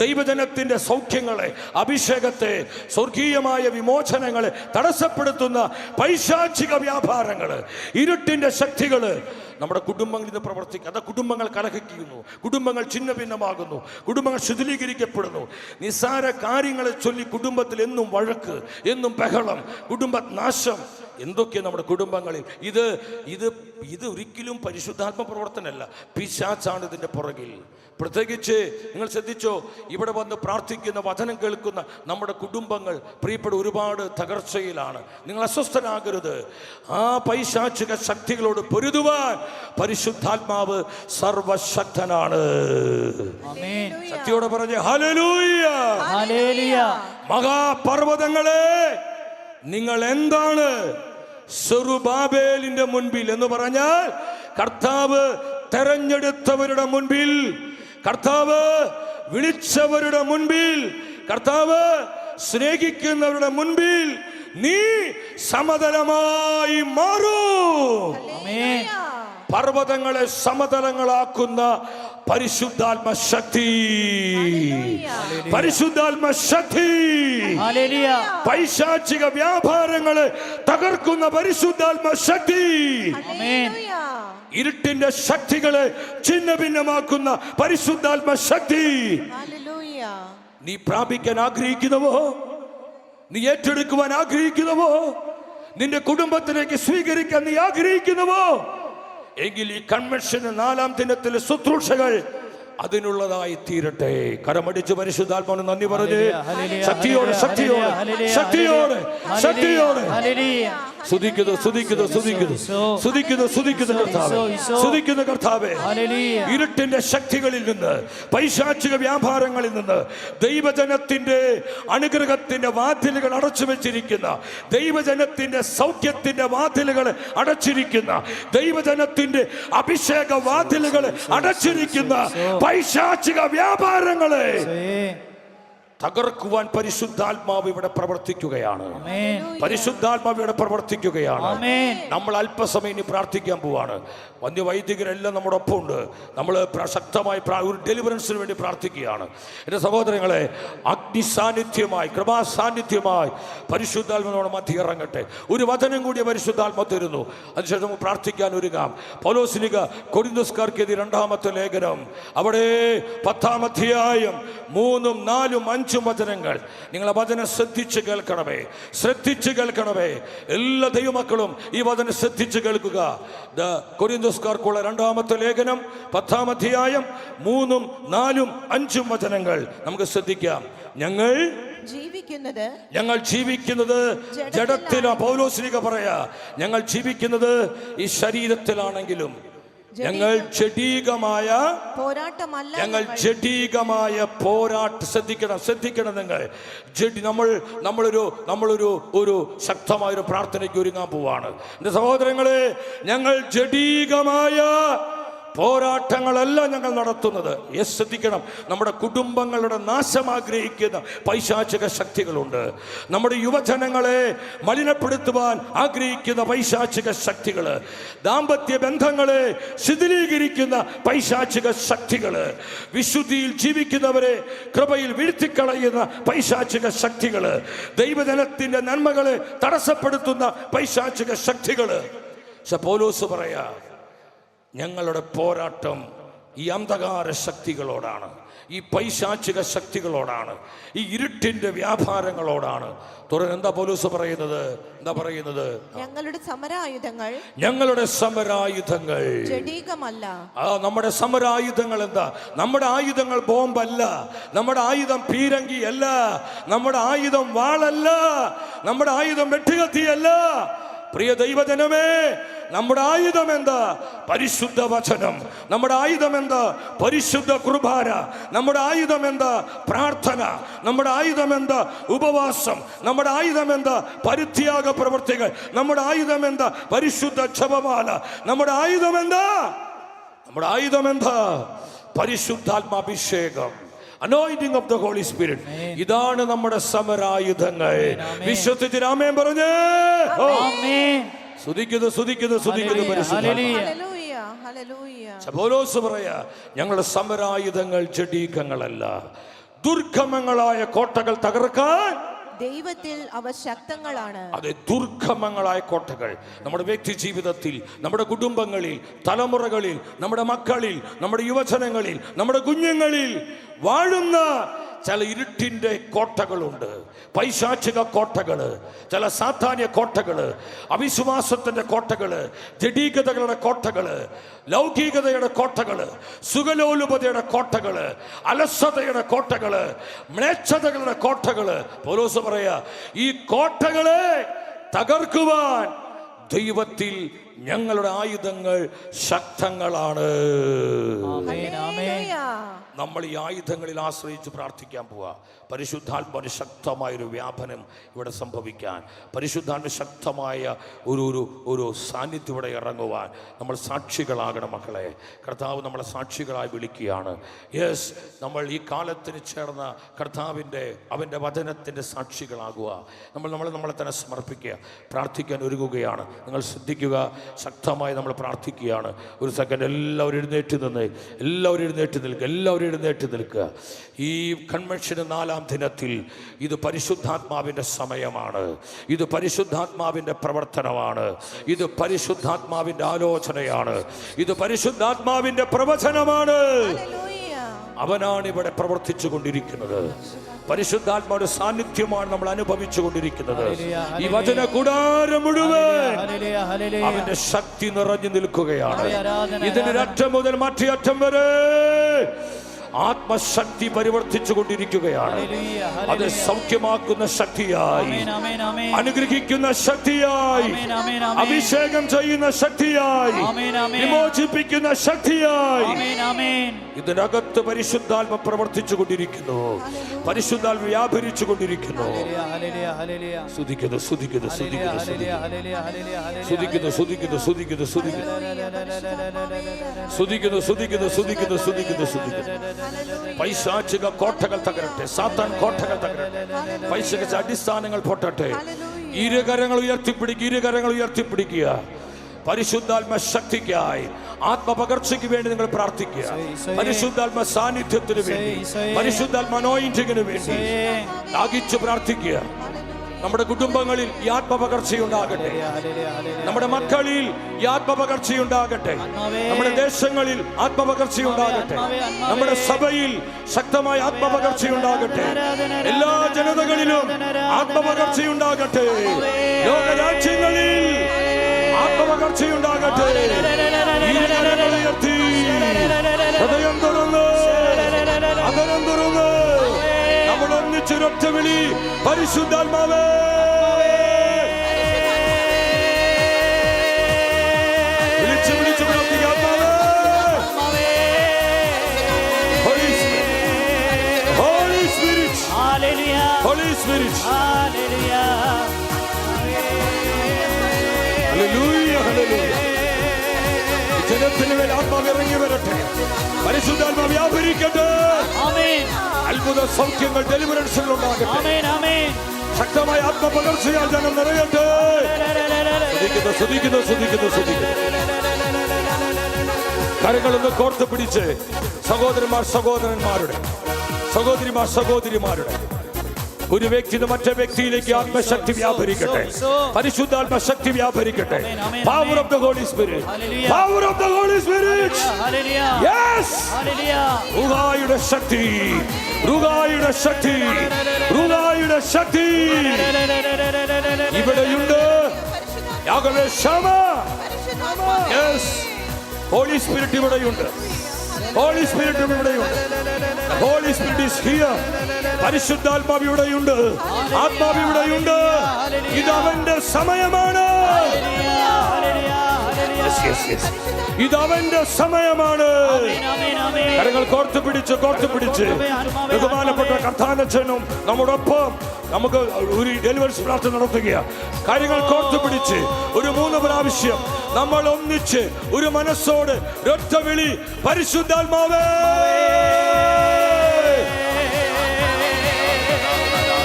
ദൈവജനത്തിന്റെ സൗഖ്യങ്ങളെ, അഭിഷേകത്തെ, സ്വർഗീയമായ വിമോചനങ്ങളെ തടസ്സപ്പെടുത്തുന്ന പൈശാചിക വ്യാപാരങ്ങൾ, ഇരുട്ടിന്റെ ശക്തികൾ നമ്മുടെ കുടുംബങ്ങളിൽ നിന്ന് പ്രവർത്തിക്കുക. അത് കുടുംബങ്ങൾ കലഹിക്കുന്നു, കുടുംബങ്ങൾ ഛിന്ന ഭിന്നമാകുന്നു, കുടുംബങ്ങൾ ശിഥിലീകരിക്കപ്പെടുന്നു. നിസ്സാര കാര്യങ്ങളെ ചൊല്ലി കുടുംബത്തിൽ എന്നും വഴക്ക്, എന്നും ബഹളം, കുടുംബനാശം, എന്തൊക്കെ നമ്മുടെ കുടുംബങ്ങളിൽ. ഇത് ഒരിക്കലും പരിശുദ്ധാത്മ പ്രവർത്തനമല്ല, പിശാചാണ് ഇതിൻ്റെ പുറകിൽ. പ്രത്യേകിച്ച് നിങ്ങൾ ശ്രദ്ധിച്ചോ, ഇവിടെ വന്ന് പ്രാർത്ഥിക്കുന്ന, വചനം കേൾക്കുന്ന നമ്മുടെ കുടുംബങ്ങൾ പ്രിയപ്പെട്ട ഒരുപാട് തകർച്ചയിലാണ്. നിങ്ങൾ അസ്വസ്ഥനാകരുത്. ആ പൈശാചിക ശക്തികളോട് പൊരുതുവാൻ പരിശുദ്ധാത്മാവ് സർവശക്തനാണ്. ശക്തിയോടെ പറഞ്ഞ് ഹല്ലേലൂയ. മഹാപർവ്വതങ്ങളെ, നിങ്ങൾ എന്താണ്? സെറുബാബേലിന്റെ മുൻപിൽ എന്ന് പറഞ്ഞാൽ കർത്താവ് തെരഞ്ഞെടുത്തവരുടെ മുൻപിൽ, കർത്താവ് വിളിച്ചവരുടെ മുൻപിൽ, കർത്താവ് സ്നേഹിക്കുന്നവരുടെ മുൻപിൽ നീ സമതലമായി മാറൂ. പർവ്വതങ്ങളെ സമതലങ്ങളാക്കുന്ന പരിശുദ്ധാത്മ ശക്തി, പരിശുദ്ധാത്മ ശക്തി, പൈശാചിക വ്യാപാരങ്ങളെ തകർക്കുന്ന പരിശുദ്ധാത്മ ശക്തി, ഇരുട്ടിന്റെ ശക്തികളെ ഛിന്ന ഭിന്നമാക്കുന്ന പരിശുദ്ധാത്മ ശക്തി. നീ പ്രാപിക്കാൻ ആഗ്രഹിക്കുന്നവോ, നീ ഏറ്റെടുക്കുവാൻ ആഗ്രഹിക്കുന്നവോ, നിന്റെ കുടുംബത്തിലേക്ക് സ്വീകരിക്കാൻ നീ ആഗ്രഹിക്കുന്നവോ, എങ്കിൽ ഈ കൺവെൻഷന് 4-ാം ദിനത്തിലെ ശുശ്രൂഷകൾ അതിനുള്ളതായി തീരട്ടെ. കരമടിച്ച് പരിശുദ്ധാത്മാവിന് നന്ദി പറഞ്ഞ് ശക്തിയോടെ ശക്തിയോടെ ശക്തിയോടെ ശക്തിയോടെ സ്തുതിക്കുന്നു സ്തുതിക്കുന്നു സ്തുതിക്കുന്നു സ്തുതിക്കുന്നു സ്തുതിക്കുന്നു കർത്താവേ, സ്തുതിക്കുന്നു കർത്താവേ. ഇരുട്ടിന്റെ ശക്തികളിൽ നിന്ന്, പൈശാചിക വ്യാപാരങ്ങളിൽ നിന്ന്, ദൈവജനത്തിന്റെ അനുഗ്രഹത്തിന്റെ വാതിലുകൾ അടച്ചു വെച്ചിരിക്കുന്ന, ദൈവജനത്തിന്റെ സൗഖ്യത്തിന്റെ വാതിലുകൾ അടച്ചിരിക്കുന്ന, ദൈവജനത്തിന്റെ അഭിഷേക വാതിലുകൾ അടച്ചിരിക്കുന്ന പൈശാചിക വ്യാപാരങ്ങളെ തകർക്കുവാൻ പരിശുദ്ധാത്മാവ് ഇവിടെ പ്രവർത്തിക്കുകയാണ്. പരിശുദ്ധാത്മാവ് ഇവിടെ പ്രവർത്തിക്കുകയാണ്. നമ്മൾ അല്പസമയം ഇനി പ്രാർത്ഥിക്കാൻ പോവാണ്. വന്യവൈദികരെല്ലാം നമ്മുടെ ഒപ്പം ഉണ്ട്. നമ്മൾ ശക്തമായി ഒരു ഡെലിവറൻസിന് വേണ്ടി പ്രാർത്ഥിക്കുകയാണ്. എൻ്റെ സഹോദരങ്ങളെ, അഗ്നി സാന്നിധ്യമായി, കൃപാ സാന്നിധ്യമായി പരിശുദ്ധാത്മാവിനോട് മധ്യ ഇറങ്ങട്ടെ. ഒരു വചനം കൂടിയ പരിശുദ്ധാത്മ തരുന്നു. അതിനുശേഷം പ്രാർത്ഥിക്കാൻ ഒരുങ്ങാം. പൗലോസ്ലീഹ കൊരിന്ത്യർക്കെതിരെ 2-ാമത്തെ ലേഖനം, അവിടെ 10-ാം അധ്യായം 3, 4, 5 വചനങ്ങൾ. നിങ്ങൾ ആ വചനം ശ്രദ്ധിച്ച് കേൾക്കണമേ, ശ്രദ്ധിച്ച് കേൾക്കണമേ. എല്ലാ ദൈവമക്കളും ഈ വചനം ശ്രദ്ധിച്ച് കേൾക്കുക. കൊരിന്ത്യർക്കുള്ള 2-ാമത്തെ ലേഖനം 10-ാം അധ്യായം 3, 4, 5 വചനങ്ങൾ നമുക്ക് ശ്രദ്ധിക്കാം. ഞങ്ങൾ ജീവിക്കുന്നത് ജഡത്തിലാണ്. പൗലോസ്ലീഹ പറയാ, ഞങ്ങൾ ജീവിക്കുന്നത് ഈ ശരീരത്തിലാണെങ്കിലും ഞങ്ങൾ ജഡീകമായ ശ്രദ്ധിക്കണം നിങ്ങൾ. നമ്മളൊരു ശക്തമായൊരു പ്രാർത്ഥനയ്ക്ക് ഒരുങ്ങാൻ പോവാണ്. എൻ്റെ സഹോദരങ്ങളെ, ഞങ്ങൾ ജഡീകമായ പോരാട്ടങ്ങളല്ല ഞങ്ങൾ നടത്തുന്നത്. ശ്രദ്ധിക്കണം, നമ്മുടെ കുടുംബങ്ങളുടെ നാശം ആഗ്രഹിക്കുന്ന പൈശാചിക ശക്തികളുണ്ട്. നമ്മുടെ യുവജനങ്ങളെ മലിനപ്പെടുത്തുവാൻ ആഗ്രഹിക്കുന്ന പൈശാചിക ശക്തികൾ, ദാമ്പത്യ ബന്ധങ്ങളെ ശിഥിലീകരിക്കുന്ന പൈശാചിക ശക്തികൾ, വിശുദ്ധിയിൽ ജീവിക്കുന്നവരെ കൃപയിൽ വീഴ്ത്തിക്കളയുന്ന പൈശാചിക ശക്തികൾ, ദൈവജനത്തിന്റെ നന്മകളെ തടസ്സപ്പെടുത്തുന്ന പൈശാചിക ശക്തികൾ. പൗലോസ് പറയാ, ഞങ്ങളുടെ പോരാട്ടം ഈ അന്ധകാര ശക്തികളോടാണ്, ഈ പൈശാചിക ശക്തികളോടാണ്, ഈ ഇരുട്ടിന്റെ വ്യാപാരങ്ങളോടാണ്. എന്താ പൗലോസ് പറയുന്നത്? എന്താ പറയുന്നത്? ഞങ്ങളുടെ സമരായുധങ്ങൾ ജഡീകമല്ല. നമ്മുടെ സമരായുധങ്ങൾ എന്താ? നമ്മുടെ ആയുധങ്ങൾ ബോംബല്ല, നമ്മുടെ ആയുധം പീരങ്കിയല്ല, നമ്മുടെ ആയുധം വാളല്ല, നമ്മുടെ ആയുധം വെട്ടുകത്തിയല്ല. പ്രിയ ദൈവജനമേ, നമ്മുടെ ആയുധം എന്താ? പരിശുദ്ധ വചനം. നമ്മുടെ ആയുധം എന്താ? പരിശുദ്ധ കുർബാന. നമ്മുടെ ആയുധം എന്താ? പ്രാർത്ഥന. നമ്മുടെ ആയുധം എന്താ? ഉപവാസം. നമ്മുടെ ആയുധം എന്താ? പരിത്യാഗ പ്രവൃത്തികൾ. നമ്മുടെ ആയുധം എന്താ? പരിശുദ്ധ ജപമാല. നമ്മുടെ ആയുധം എന്താ? നമ്മുടെ ആയുധം എന്താ? പരിശുദ്ധാത്മാഭിഷേകം. Anointing of the Holy Spirit. ഇതാണ് നമ്മുടെ സമരായുധങ്ങൾ. വിശ്വസിച്ച് ആമേൻ പറഞ്ഞേ. സ്തുതിക്കുന്നു, സ്തുതിക്കുന്നു, സ്തുതിക്കുന്നു. പൗലോസ് പറയാ, ഞങ്ങളുടെ സമരായുധങ്ങൾ ജഡീകങ്ങളല്ല, ദുർഗമങ്ങളായ കോട്ടകൾ തകർക്കാൻ ദൈവത്തിൽ അവ ശക്തങ്ങളാണ്. അതെ, ദുർഗമങ്ങളായ കോട്ടകൾ നമ്മുടെ വ്യക്തി ജീവിതത്തിൽ, നമ്മുടെ കുടുംബങ്ങളിൽ, തലമുറകളിൽ, നമ്മുടെ മക്കളിൽ, നമ്മുടെ യുവജനങ്ങളിൽ, നമ്മുടെ കുഞ്ഞുങ്ങളിൽ വാഴുന്ന ചില ഇരുട്ടിന്റെ കോട്ടകളുണ്ട്, പൈശാചിക കോട്ടകള്, ചില സാത്താന്യ കോട്ടകള്, അവിശ്വാസത്തിന്റെ കോട്ടകള്, ജഡീകതകളുടെ കോട്ടകള്, ലൗകികതയുടെ കോട്ടകള്, സുഖലോലുപതയുടെ കോട്ടകള്, അലസതയുടെ കോട്ടകള്, മ്ലേച്ഛതകളുടെ കോട്ടകള്. പൗലോസ് പറയാ, ഈ കോട്ടകളെ തകർക്കുവാൻ ദൈവത്തിൽ ഞങ്ങളുടെ ആയുധങ്ങൾ ശക്തങ്ങളാണ്. നമ്മൾ ഈ ആയുധങ്ങളിൽ ആശ്രയിച്ച് പ്രാർത്ഥിക്കാൻ പോവാ. പരിശുദ്ധാത്മാവിന് ശക്തമായൊരു വ്യാപനം ഇവിടെ സംഭവിക്കാൻ, പരിശുദ്ധാത്മ ശക്തമായ ഒരു സാന്നിധ്യം ഇവിടെ ഇറങ്ങുവാൻ നമ്മൾ സാക്ഷികളാകണം. മക്കളെ, കർത്താവ് നമ്മളെ സാക്ഷികളായി വിളിക്കുകയാണ്. യെസ്, നമ്മൾ ഈ കാലത്തിന് ചേർന്ന അവൻ്റെ വചനത്തിൻ്റെ സാക്ഷികളാകുക. നമ്മളെ തന്നെ സമർപ്പിക്കുക, പ്രാർത്ഥിക്കാൻ ഒരുങ്ങുകയാണ്. നിങ്ങൾ ശ്രദ്ധിക്കുക, ശക്തമായി നമ്മൾ പ്രാർത്ഥിക്കുകയാണ്. ഒരു സെക്കൻഡ് എല്ലാവരും എഴുന്നേറ്റ് നിൽക്കുക. ഈ കൺവെൻഷന് 4-ാം ദിനത്തിൽ ഇത് പരിശുദ്ധാത്മാവിൻ്റെ സമയമാണ്. ഇത് പരിശുദ്ധാത്മാവിൻ്റെ പ്രവർത്തനമാണ്. ഇത് പരിശുദ്ധാത്മാവിൻ്റെ ആലോചനയാണ്. ഇത് പരിശുദ്ധാത്മാവിൻ്റെ പ്രവചനമാണ്. അവനാണ് ഇവിടെ പ്രവർത്തിച്ചു കൊണ്ടിരിക്കുന്നത്. പരിശുദ്ധാത്മാവിന്റെ സാന്നിധ്യമാണ് നമ്മൾ അനുഭവിച്ചു കൊണ്ടിരിക്കുന്നത്. ഈ വചന കൂടാരം മുഴുവൻ അവന്റെ ശക്തി നിറഞ്ഞു നിൽക്കുകയാണ്. ഇതിന് അറ്റം മുതൽ മറ്റേ അറ്റം വരെ ആത്മശക്തി പരിവർത്തിച്ചു കൊണ്ടിരിക്കുകയാണ്. അത് സൗഖ്യമാക്കുന്ന ശക്തിയായി, അനുഗ്രഹിക്കുന്ന ശക്തിയായി, അഭിഷേകം ചെയ്യുന്ന ശക്തിയായി, വിമോചിപ്പിക്കുന്ന ശക്തിയായി ഇതിനകത്ത് പരിശുദ്ധാത്മ പ്രവർത്തിച്ചു കൊണ്ടിരിക്കുന്നു. പരിശുദ്ധാത്മ വ്യാപരിച്ചു കൊണ്ടിരിക്കുന്നു. സ്തുതിക്കുന്നു, സ്തുതിക്കുന്നു, സ്തുതിക്കുന്നു, സ്തുതിക്കുന്നു, സ്തുതിക്കുന്നു, സ്തുതിക്കുന്നു, സ്തുതിക്കുന്നു, സ്തുതിക്കുന്നു, സ്തുതിക്കുന്നു, സ്തുതിക്കുന്നു, സ്തുതിക്കുന്നു. പൈശാചിക കോട്ടകൾ തകരട്ടെ, സാത്താൻ കോട്ടകൾ തകരട്ടെ, പൈശാചിക അടിസ്ഥാനങ്ങൾ പൊട്ടട്ടെ. ഇരുകരങ്ങൾ ഉയർത്തിപ്പിടിക്കുക. പരിശുദ്ധാത്മ ശക്തിക്കായി, ആത്മപകർച്ചയ്ക്ക് വേണ്ടി നിങ്ങൾ പ്രാർത്ഥിക്കുക. പരിശുദ്ധാത്മ സാന്നിധ്യത്തിന് വേണ്ടി, പരിശുദ്ധാത്മ അനോയിന്റിങ്ങിന് വേണ്ടി ദാഹിച്ചു പ്രാർത്ഥിക്കുക. നമ്മുടെ കുടുംബങ്ങളിൽ ഈ ആത്മപകർച്ചയുണ്ടാകട്ടെ. നമ്മുടെ മക്കളിൽ ഈ ആത്മപകർച്ചയുണ്ടാകട്ടെ. നമ്മുടെ ദേശങ്ങളിൽ ആത്മപകർച്ചയുണ്ടാകട്ടെ. നമ്മുടെ സഭയിൽ ശക്തമായ ആത്മപകർച്ചയുണ്ടാകട്ടെ. എല്ലാ ജനതകളിലും ആത്മപകർച്ചയുണ്ടാകട്ടെ. ലോകരാജ്യങ്ങളിൽ ആത്മപകർച്ചയുണ്ടാകട്ടെ. ഹൃദയം തുറന്ന്, അതരം തുറന്ന് നമ്മൾ ഒന്നിച്ചൊരൊറ്റ വിളി, പരിശുദ്ധാത്മാവേ, വിളിച്ച് പ്രാർത്ഥിക്കാത്മാവേ. Holy Spirit, Holy Spirit, Hallelujah, Hallelujah. ജനത്തിന് മേൽ ആത്മാവ് ഇറങ്ങി വരട്ടെ. പരിശുദ്ധാത്മാവ് വ്യാപരിക്കട്ടെ. ആമേൻ അത്ഭുത സൗഖ്യങ്ങൾ, ഡെലിവറൻസുകൾ ഉണ്ടാകട്ടെ. ആമേൻ ആമേൻ ശക്തമായ ആത്മപകർച്ചയാൽ ജനം നിറയട്ടെ. സ്തുതിക്കുന്നു, സ്തുതിക്കുന്നു, സ്തുതിക്കുന്നു, സ്തുതിക്കുന്നു. കരങ്ങളൊന്ന് കോർത്ത് പിടിച്ച് സഹോദരന്മാർ സഹോദരന്മാരുടെ, സഹോദരിമാർ സഹോദരിമാരുടെ, ഒരു വ്യക്തി മറ്റേ വ്യക്തിയിലേക്ക് ആത്മശക്തി വ്യാപരിക്കട്ടെ. പരിശുദ്ധാത്മ ശക്തി വ്യാപരിക്കട്ടെ. Power of the holy Spirit, power of the holy Spirit. Yes, റുഹായുടെ ശക്തി, റുഹായുടെ ശക്തി, റുഹായുടെ ശക്തി ഇവിടെയുണ്ട്. യാഗവേ ശമ. യെസ്, ഹോളി സ്പിരിറ്റ് ഇവിടെയുണ്ട്. ഹോളി സ്പിരിറ്റ് ഇവിടെയുണ്ട്. Holy Spirit is here. പരിശുദ്ധാത്മാവ് ഇവിടെയുണ്ട്. ആത്മാവ് ഇവിടെയുണ്ട്. ഇത് അവന്റെ സമയമാണ്. ഇത് അവന്റെ സമയമാണ്. കരങ്ങൾ കോർത്ത് പിടിച്ച്, കോർത്ത് പിടിച്ച് ബഹുമാനപ്പെട്ട കർത്താനച്ഛനും നമ്മോടൊപ്പം നമുക്ക് ഒരു ഡെലിവറി പ്രാർത്ഥന നടത്തുക. കാര്യങ്ങൾ കോർത്ത് പിടിച്ച് ഒരു 3 പ്രാവശ്യം നമ്മൾ ഒന്നിച്ച് ഒരു മനസ്സോട് ഒറ്റ വിളി, പരിശുദ്ധാത്മാവേ,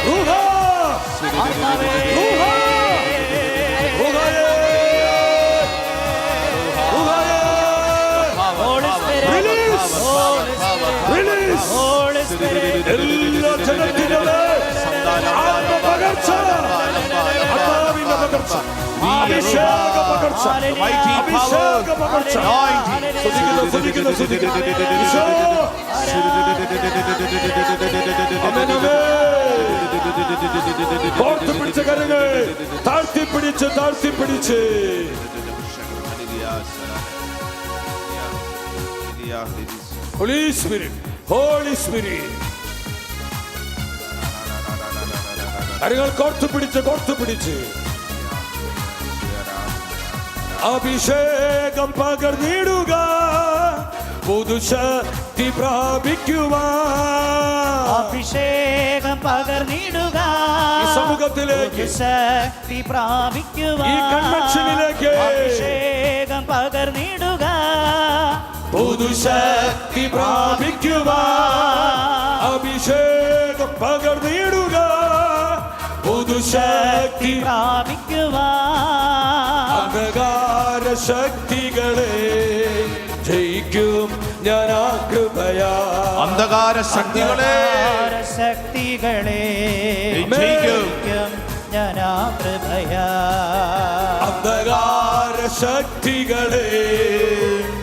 റുഹാ, റുഹാ, റുഹായേ, റുഹായേ, റിലീസ്, റിലീസ്. എല്ലാ ജനത്തിനും ആത്മപകർച്ച, ആത്മാവിന്റെ പകർച്ച, അഭിഷേക പകർച്ച, അഭിഷേക പകർച്ച. സ്തുതിക്കുന്നു, സ്തുതിക്കുന്നു, സ്തുതിക്കുന്നു. ഈശോ. ആമേൻ, ആമേൻ. കോർത്ത് പിടിച്ച കരങ്ങൾ താഴ്ത്തിപ്പിടിച്ച്, താഴ്ത്തിപ്പിടിച്ച്. Holy spirit, holy Spirit. കരങ്ങൾ കോർത്ത് പിടിച്ച്, കോർത്ത് പിടിച്ച്. അഭിഷേകം പകർന്നിടുക, പുതുശക്തി പ്രാപിക്കുവാൻ. അഭിഷേകം പകർന്നിടുക, ഈ സമൂഹത്തിലേക്ക്, ശക്തി പ്രാപിക്കുവാൻ. ഈ കൺവെൻഷനിലേക്ക് അഭിഷേകം പകർന്നിടുക, പുതുശക്തി പ്രാപിക്കുവാൻ. അഭിഷേകം പകർന്നിടുക, പുതുശക്തി പ്രാപിക്കുവാൻ. അന്ധകാര ശക്തികളെ ജയിക്കും ഞാൻ ആ കൃപയാ. അന്ധകാര ശക്തികളെ, ശക്തികളെ ജയിക്കും ഞാൻ ആ കൃപയാ. അന്ധകാര ശക്തികളെ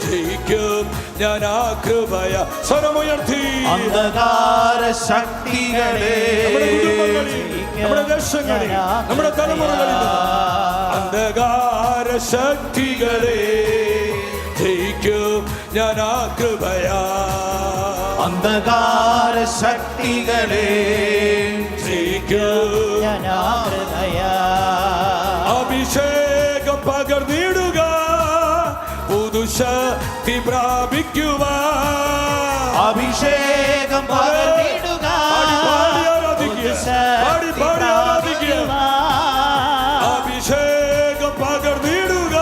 ജയിക്കും ഞാൻ ആ കൃപയാ. സ്വരമുയർത്തി. അന്ധകാര ശക്തികളെ, നമ്മുടെ കുടുംബങ്ങളിൽ, നമ്മുടെ ദേശങ്ങളിൽ, നമ്മുടെ തലമുറകളിൽ അന്ധകാര ശക്തികളെ ജയിക്കും ഞാൻ ആ കൃപയാ. അന്ധകാര ശക്തികളെ ജയിക്കും ഞാൻ ആ കൃപയാ. അഭിഷേകം പകർന്നിടുക, പുതുശക്തി പ്രാപിക്കുവാൻ. അഭിഷേകം പകർന്നിടുക, പാടി പാടി ആരാധിക്കുക, പാടി പാടി ആരാധിക്കുക. അഭിഷേകം പകർന്നിടുക,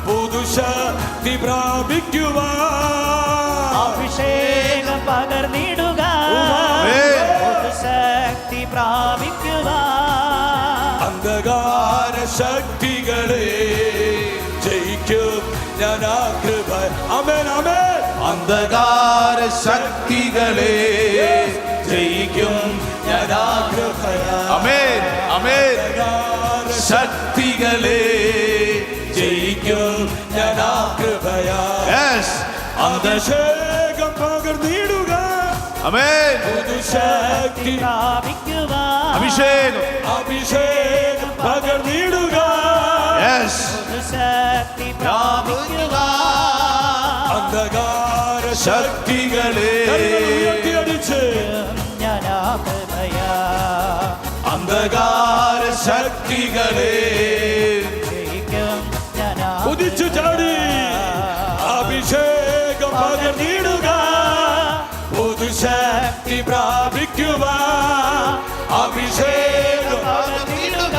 പുതുശക്തി പ്രാപിക്കുവാൻ. അഭിഷേകം പകർന്നിടുക, ശക്തി പ്രാപിക്കുവാൻ. അന്ധകാര ശക്തികളെ ജയിക്കും ഞാൻ ആ കൃപ. ആമേൻ, ആമേൻ. അന്ധകാര ശക്തികളെ ജയിക്കും ഞാൻ ആ കൃപയാ. ആമേൻ, ആമേൻ. ശക്തികളെ ജയിക്കും ഞാൻ ആ കൃപയാ. യെസ്, അഭിഷേകം പകർന്നിടുക, ആമേൻ. പുതുശക്തി പ്രാപിക്കുവാൻ. അഭിഷേകം, അഭിഷേകം പകർന്നിടുക. യെസ്, ശക്തി പ്രാപിക്കുവാൻ. അന്ധകാര ശക്തികളെ ഉയർത്തിയടിച്ച് ഞാൻ ആ കൃപയാ. അന്ധകാര ശക്തികളെ ജയിക്കും ഞാൻ ആ കുതിച്ചു ചാടി. അഭിഷേകം പകർന്നിടുക, പുതുശക്തി പ്രാപിക്കുവാൻ. അഭിഷേകം പകർന്നിടുക,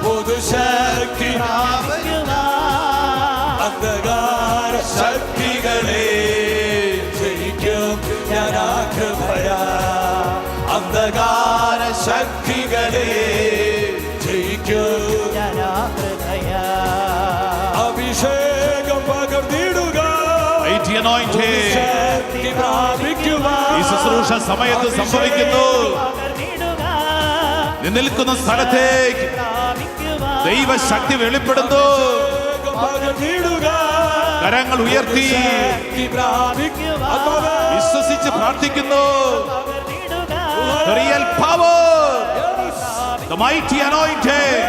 പുതുശക്തി പ്രാപിക്കുവാൻ. അന്ധകാര ശക്തികളെ ജയിക്കും ഞാൻ ആ കൃപയാ അഭിഷേകം പകർന്നിടുക Mighty anointing. ശക്തി പ്രാപിക്കുവാൻ ഈ ശുശ്രൂഷ സമയത്ത് സംഭവിക്കുന്നു. പകർന്നിടുക നീ നിൽക്കുന്ന സ്ഥലത്തേക്ക് പ്രാപിക്കുവാൻ ദൈവശക്തി വെളിപ്പെടുന്നു. അഭിഷേകം പകർന്നിടുക കരങ്ങൾ ഉയർത്തി ശക്തി പ്രാപിക്കുവാൻ ആത്മാവേ, വിശ്വസിച്ച് പ്രാർത്ഥിക്കുന്നു. പകർന്നിടുക The real power, the mighty anointing,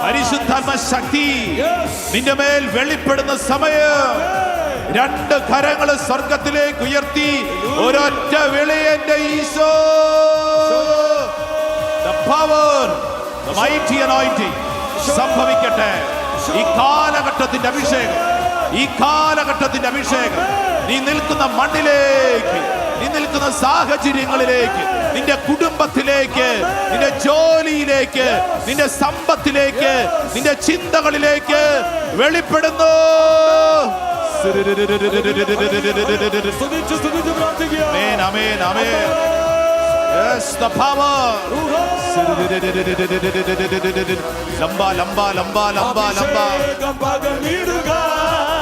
പരിശുദ്ധാത്മ ശക്തി നിന്റെ മേൽ വെളിപ്പെടുന്ന സമയം രണ്ട് കരങ്ങൾ സ്വർഗത്തിലേക്ക് ഉയർത്തി ഒരൊറ്റ വിളി എന്റെ Isho. The power, the mighty anointing സംഭവിക്കട്ടെ. ഈ കാലഘട്ടത്തിന്റെ അഭിഷേകം, ഈ കാലഘട്ടത്തിന്റെ അഭിഷേകം നീ നിൽക്കുന്ന മണ്ണിലേക്ക്, നീ നിൽക്കുന്ന സാഹചര്യങ്ങളിലേക്ക്, നിന്റെ കുടുംബത്തിലേക്ക്, നിന്റെ ജോലിയിലേക്ക്, നിന്റെ സമ്പത്തിലേക്ക്, നിന്റെ ചിന്തകളിലേക്ക് വെളിപ്പെടുന്നു. സ്തുതിച്ച് സ്തുതിച്ച് പ്രാർത്ഥിക്കുക Amen, amen, amen. Yes, the power. ലംബ ലംബ ലംബ ലംബ ലംബ. അഭിഷേകം പകർന്നിടുക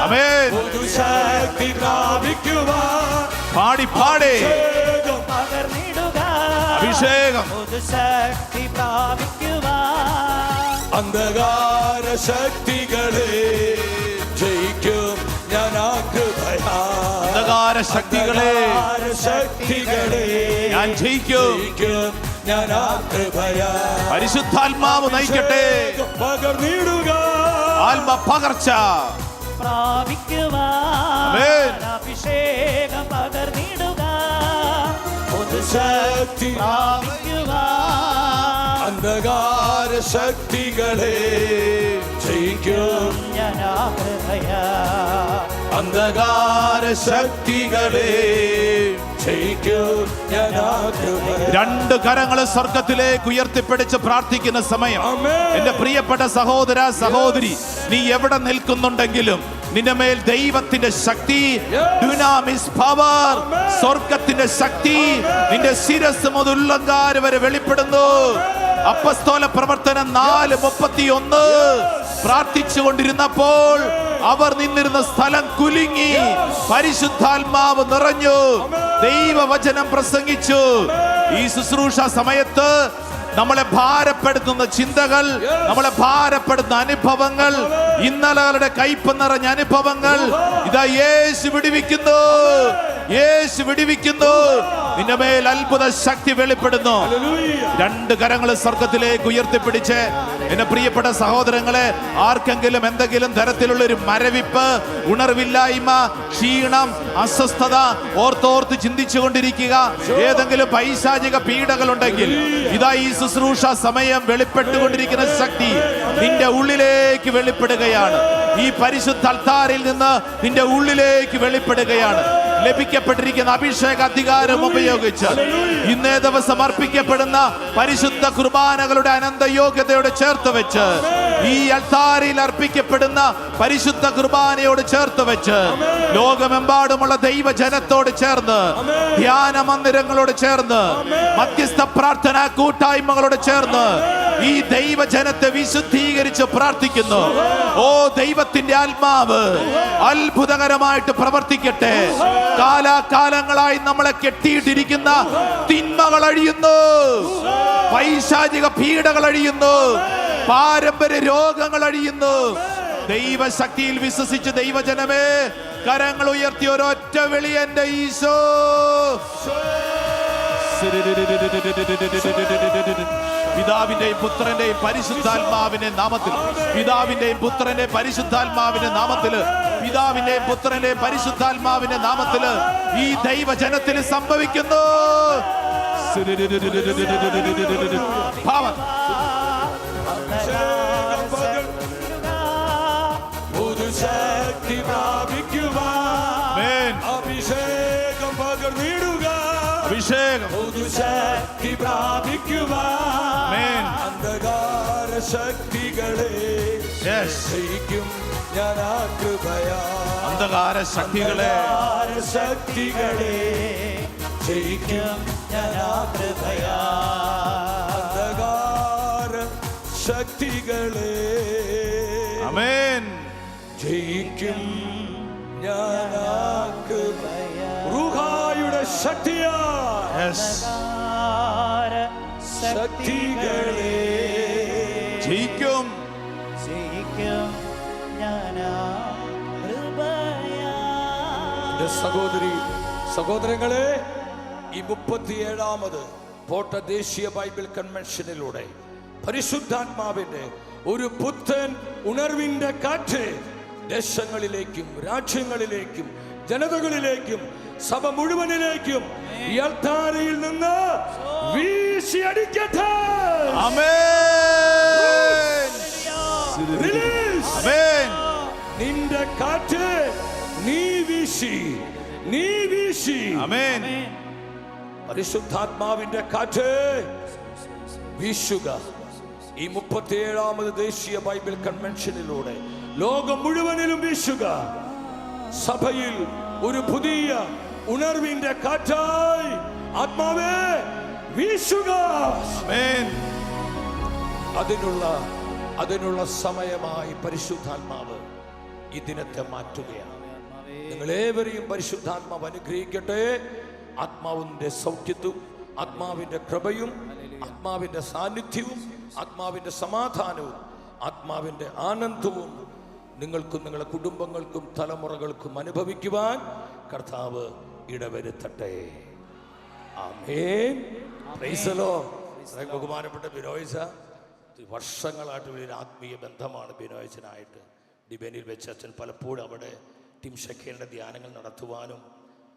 Amen. ശക്തി പ്രാപിക്കുവാൻ പാടി പാടി അഭിഷേകം പകർന്നിടുക അഭിഷേകം. ശക്തി പ്രാപിക്കുവാൻ അന്ധകാര ശക്തികളെ ജയിക്കും ഞാൻ ആ കൃപയാ അന്ധകാര ശക്തികളെ ശക്തികളെ ഞാൻ ജയിക്കും. ജയിക്കും ഞാൻ ആ കൃപയാ പരിശുദ്ധാത്മാവ് നയിക്കട്ടെ. പകർന്നിടുക ആത്മ പകർച്ച. പ്രാപിക്കുവാൻ Amen. അഭിഷേകം പകർന്നിടുക ശക്തി പ്രാപിക്കുവാൻ അന്ധകാര ശക്തികളെ ജയിക്കും ഞാൻ ആ കൃപയാ അന്ധകാര ശക്തികളെ ജയിക്കും ഞാൻ ആ കൃപയാ രണ്ട് കരങ്ങള് സ്വർഗത്തിലേക്ക് ഉയർത്തിപ്പിടിച്ച് പ്രാർത്ഥിക്കുന്ന സമയം ആമേൻ. എന്റെ പ്രിയപ്പെട്ട സഹോദര സഹോദരി, നീ എവിടെ നിൽക്കുന്നുണ്ടെങ്കിലും നിന്റെ മേൽ ദൈവത്തിന്റെ ശക്തി, ഡുനാമിസ് പവർ, സ്വർഗത്തിന്റെ ശക്തി നിന്റെ ശിരസ് മുതൽ ഉള്ളങ്കാര വരെ വെളിപ്പെടുന്നു. അപ്പസ്തോല പ്രവർത്തനം 4:31 പ്രാർത്ഥിച്ചുകൊണ്ടിരുന്നപ്പോൾ അവർ നിന്നിരുന്ന സ്ഥലം കുലുങ്ങി, പരിശുദ്ധാത്മാവ് നിറഞ്ഞു, ദൈവവചനം പ്രസംഗിച്ചു. ഈ ശുശ്രൂഷ സമയത്ത് നമ്മളെ ഭാരപ്പെടുത്തുന്ന ചിന്തകൾ, നമ്മളെ ഭാരപ്പെടുന്ന അനുഭവങ്ങൾ, ഇന്നലകളുടെ കയ്പ് നിറഞ്ഞ അനുഭവങ്ങൾ ഇതാ യേശു വിടുവിക്കുന്നു, യേശു വിടുവിക്കുന്നു. നിന്റെ മേൽ അത്ഭുത ശക്തി വെളിപ്പെടുന്നു. രണ്ട് കരങ്ങൾ സ്വർഗത്തിലേക്ക് ഉയർത്തിപ്പിടിച്ച് എന്റെ പ്രിയപ്പെട്ട സഹോദരങ്ങളെ, ആർക്കെങ്കിലും എന്തെങ്കിലും തരത്തിലുള്ള ഒരു മരവിപ്പ്, ഉണർവില്ലായ്മ, ക്ഷീണം, അസ്വസ്ഥത ഓർത്തോർത്ത് ചിന്തിച്ചു കൊണ്ടിരിക്കുക, ഏതെങ്കിലും പൈശാചിക പീഡകളുണ്ടെങ്കിൽ ഇതാ ഈ ശുശ്രൂഷ സമയം വെളിപ്പെട്ടുകൊണ്ടിരിക്കുന്ന ശക്തി നിന്റെ ഉള്ളിലേക്ക് വെളിപ്പെടുകയാണ്. ഈ പരിശുദ്ധ അൾത്താരിൽ നിന്ന് നിന്റെ ഉള്ളിലേക്ക് വെളിപ്പെടുകയാണ്. ലഭിക്കപ്പെട്ടിരിക്കുന്ന അഭിഷേക അധികാരം ഉപയോഗിച്ച് ഇന്നേ ദിവസം അർപ്പിക്കപ്പെടുന്ന പരിശുദ്ധ കുർബാനകളുടെ അനന്ത യോഗ്യതയോട് ചേർത്ത് വെച്ച്, ഈ അൾത്താരിൽ അർപ്പിക്കപ്പെടുന്ന പരിശുദ്ധ കുർബാനയോട് ചേർത്ത് വെച്ച്, ലോകമെമ്പാടുമുള്ള ദൈവജനത്തോട് ചേർന്ന്, ധ്യാന മന്ദിരങ്ങളോട് ചേർന്ന്, മധ്യസ്ഥ പ്രാർത്ഥന കൂട്ടായ്മകളോട് ചേർന്ന് ഈ ദൈവജനത്തെ വിശുദ്ധീകരിച്ച് പ്രാർത്ഥിക്കുന്നു. ഓ ദൈവത്തിന്റെ ആത്മാവ് അത്ഭുതകരമായിട്ട് പ്രവർത്തിക്കട്ടെ. കാലാകാലങ്ങളായി നമ്മളെ കെട്ടിയിട്ടിരിക്കുന്ന തിന്മകൾ അഴിയുന്നു, പൈശാചിക പീഡകൾ അഴിയുന്നു, പാരമ്പര്യ രോഗങ്ങൾ അഴിയുന്നു. ദൈവശക്തിയിൽ വിശ്വസിച്ച് ദൈവജനമേ, കരങ്ങൾ ഉയർത്തി ഒരൊറ്റ വിളി എന്റെ ഈശോ. പിതാവിന്റെയും പുത്രന്റെയും പരിശുദ്ധാത്മാവിന്റെ നാമത്തിൽ, പിതാവിന്റെയും പുത്രന്റെ പരിശുദ്ധാത്മാവിന്റെ നാമത്തില്, പിതാവിന്റെയും പുത്രന്റെയും പരിശുദ്ധാത്മാവിന്റെ നാമത്തില് ഈ ദൈവജനത്തിൽ സംഭവിക്കുന്നു. ഭാവം ശക്തി പ്രാപിക്കുവാൻ അഭിഷേകം പകർന്നിടുക അഭിഷേകം ശക്തി പ്രാപിക്കുവാൻ അന്ധകാര ശക്തികളെ ജയിക്കും ഞാൻ ആ കൃപയാ അന്ധകാര ശക്തികളെ ശക്തികളെ ജയിക്കും ഞാൻ ആ കൃപയാ ശക്തികളെ ആമേൻ. ജയിക്കും റൂഹായുടെ ശക്തിയാ ശക്തികളെ ജയിക്കും സഹോദരി സഹോദരങ്ങളെ, ഈ 37ാമത് പോട്ട ദേശീയ ബൈബിൾ കൺവെൻഷനിലൂടെ പരിശുദ്ധാത്മാവിന്റെ ഒരു പുത്തൻ ഉണർവിന്റെ കാറ്റ് ദേശങ്ങളിലേക്കും രാജ്യങ്ങളിലേക്കും ജനതകളിലേക്കും സഭ മുഴുവനിലേക്കും ഈ അൾത്താരയിൽ നിന്ന് വീശിയടിക്കട്ടെ. ആമേൻ. റിലീസ്. ആമേൻ. നിന്റെ കാറ്റ് നീ വീശി ആമേൻ. പരിശുദ്ധാത്മാവിന്റെ കാറ്റ് വീശുക. ഈ 37ാമത് ദേശീയ ബൈബിൾ കൺവെൻഷനിലൂടെ ലോകം മുഴുവനിലും വീശുക. സഭയിൽ ഒരു പുതിയ ഉണർവിന്റെ കാറ്റായി ആത്മാവേ വീശുക. ആമേൻ. അതിനുള്ള സമയമായി പരിശുദ്ധാത്മാവ് ഈ ദിനത്തെ മാറ്റുകയാണ്. നിങ്ങളേവരെയും പരിശുദ്ധാത്മാവ് അനുഗ്രഹിക്കട്ടെ. ആത്മാവിന്റെ സൗഖ്യത്വം, ആത്മാവിന്റെ കൃപയും, ആത്മാവിന്റെ സാന്നിധ്യവും, ആത്മാവിന്റെ സമാധാനവും, ആത്മാവിന്റെ ആനന്ദവും നിങ്ങൾക്കും നിങ്ങളുടെ കുടുംബങ്ങൾക്കും തലമുറകൾക്കും അനുഭവിക്കുവാൻ കർത്താവ് ഇടവരുത്തട്ടെ. ആമേൻ. Praise the Lord. ബഹുമാനപ്പെട്ട ബിനോയ്ച്ച, വർഷങ്ങളായിട്ട് ഒരു ആത്മീയ ബന്ധമാണ് ബിനോയ്ച്ചനായിട്ട്. ഡിബേനിൽ വെച്ച് അച്ഛൻ പലപ്പോഴും അവിടെ ടീം ഷെക്കേൻ്റെ ധ്യാനങ്ങൾ നടത്തുവാനും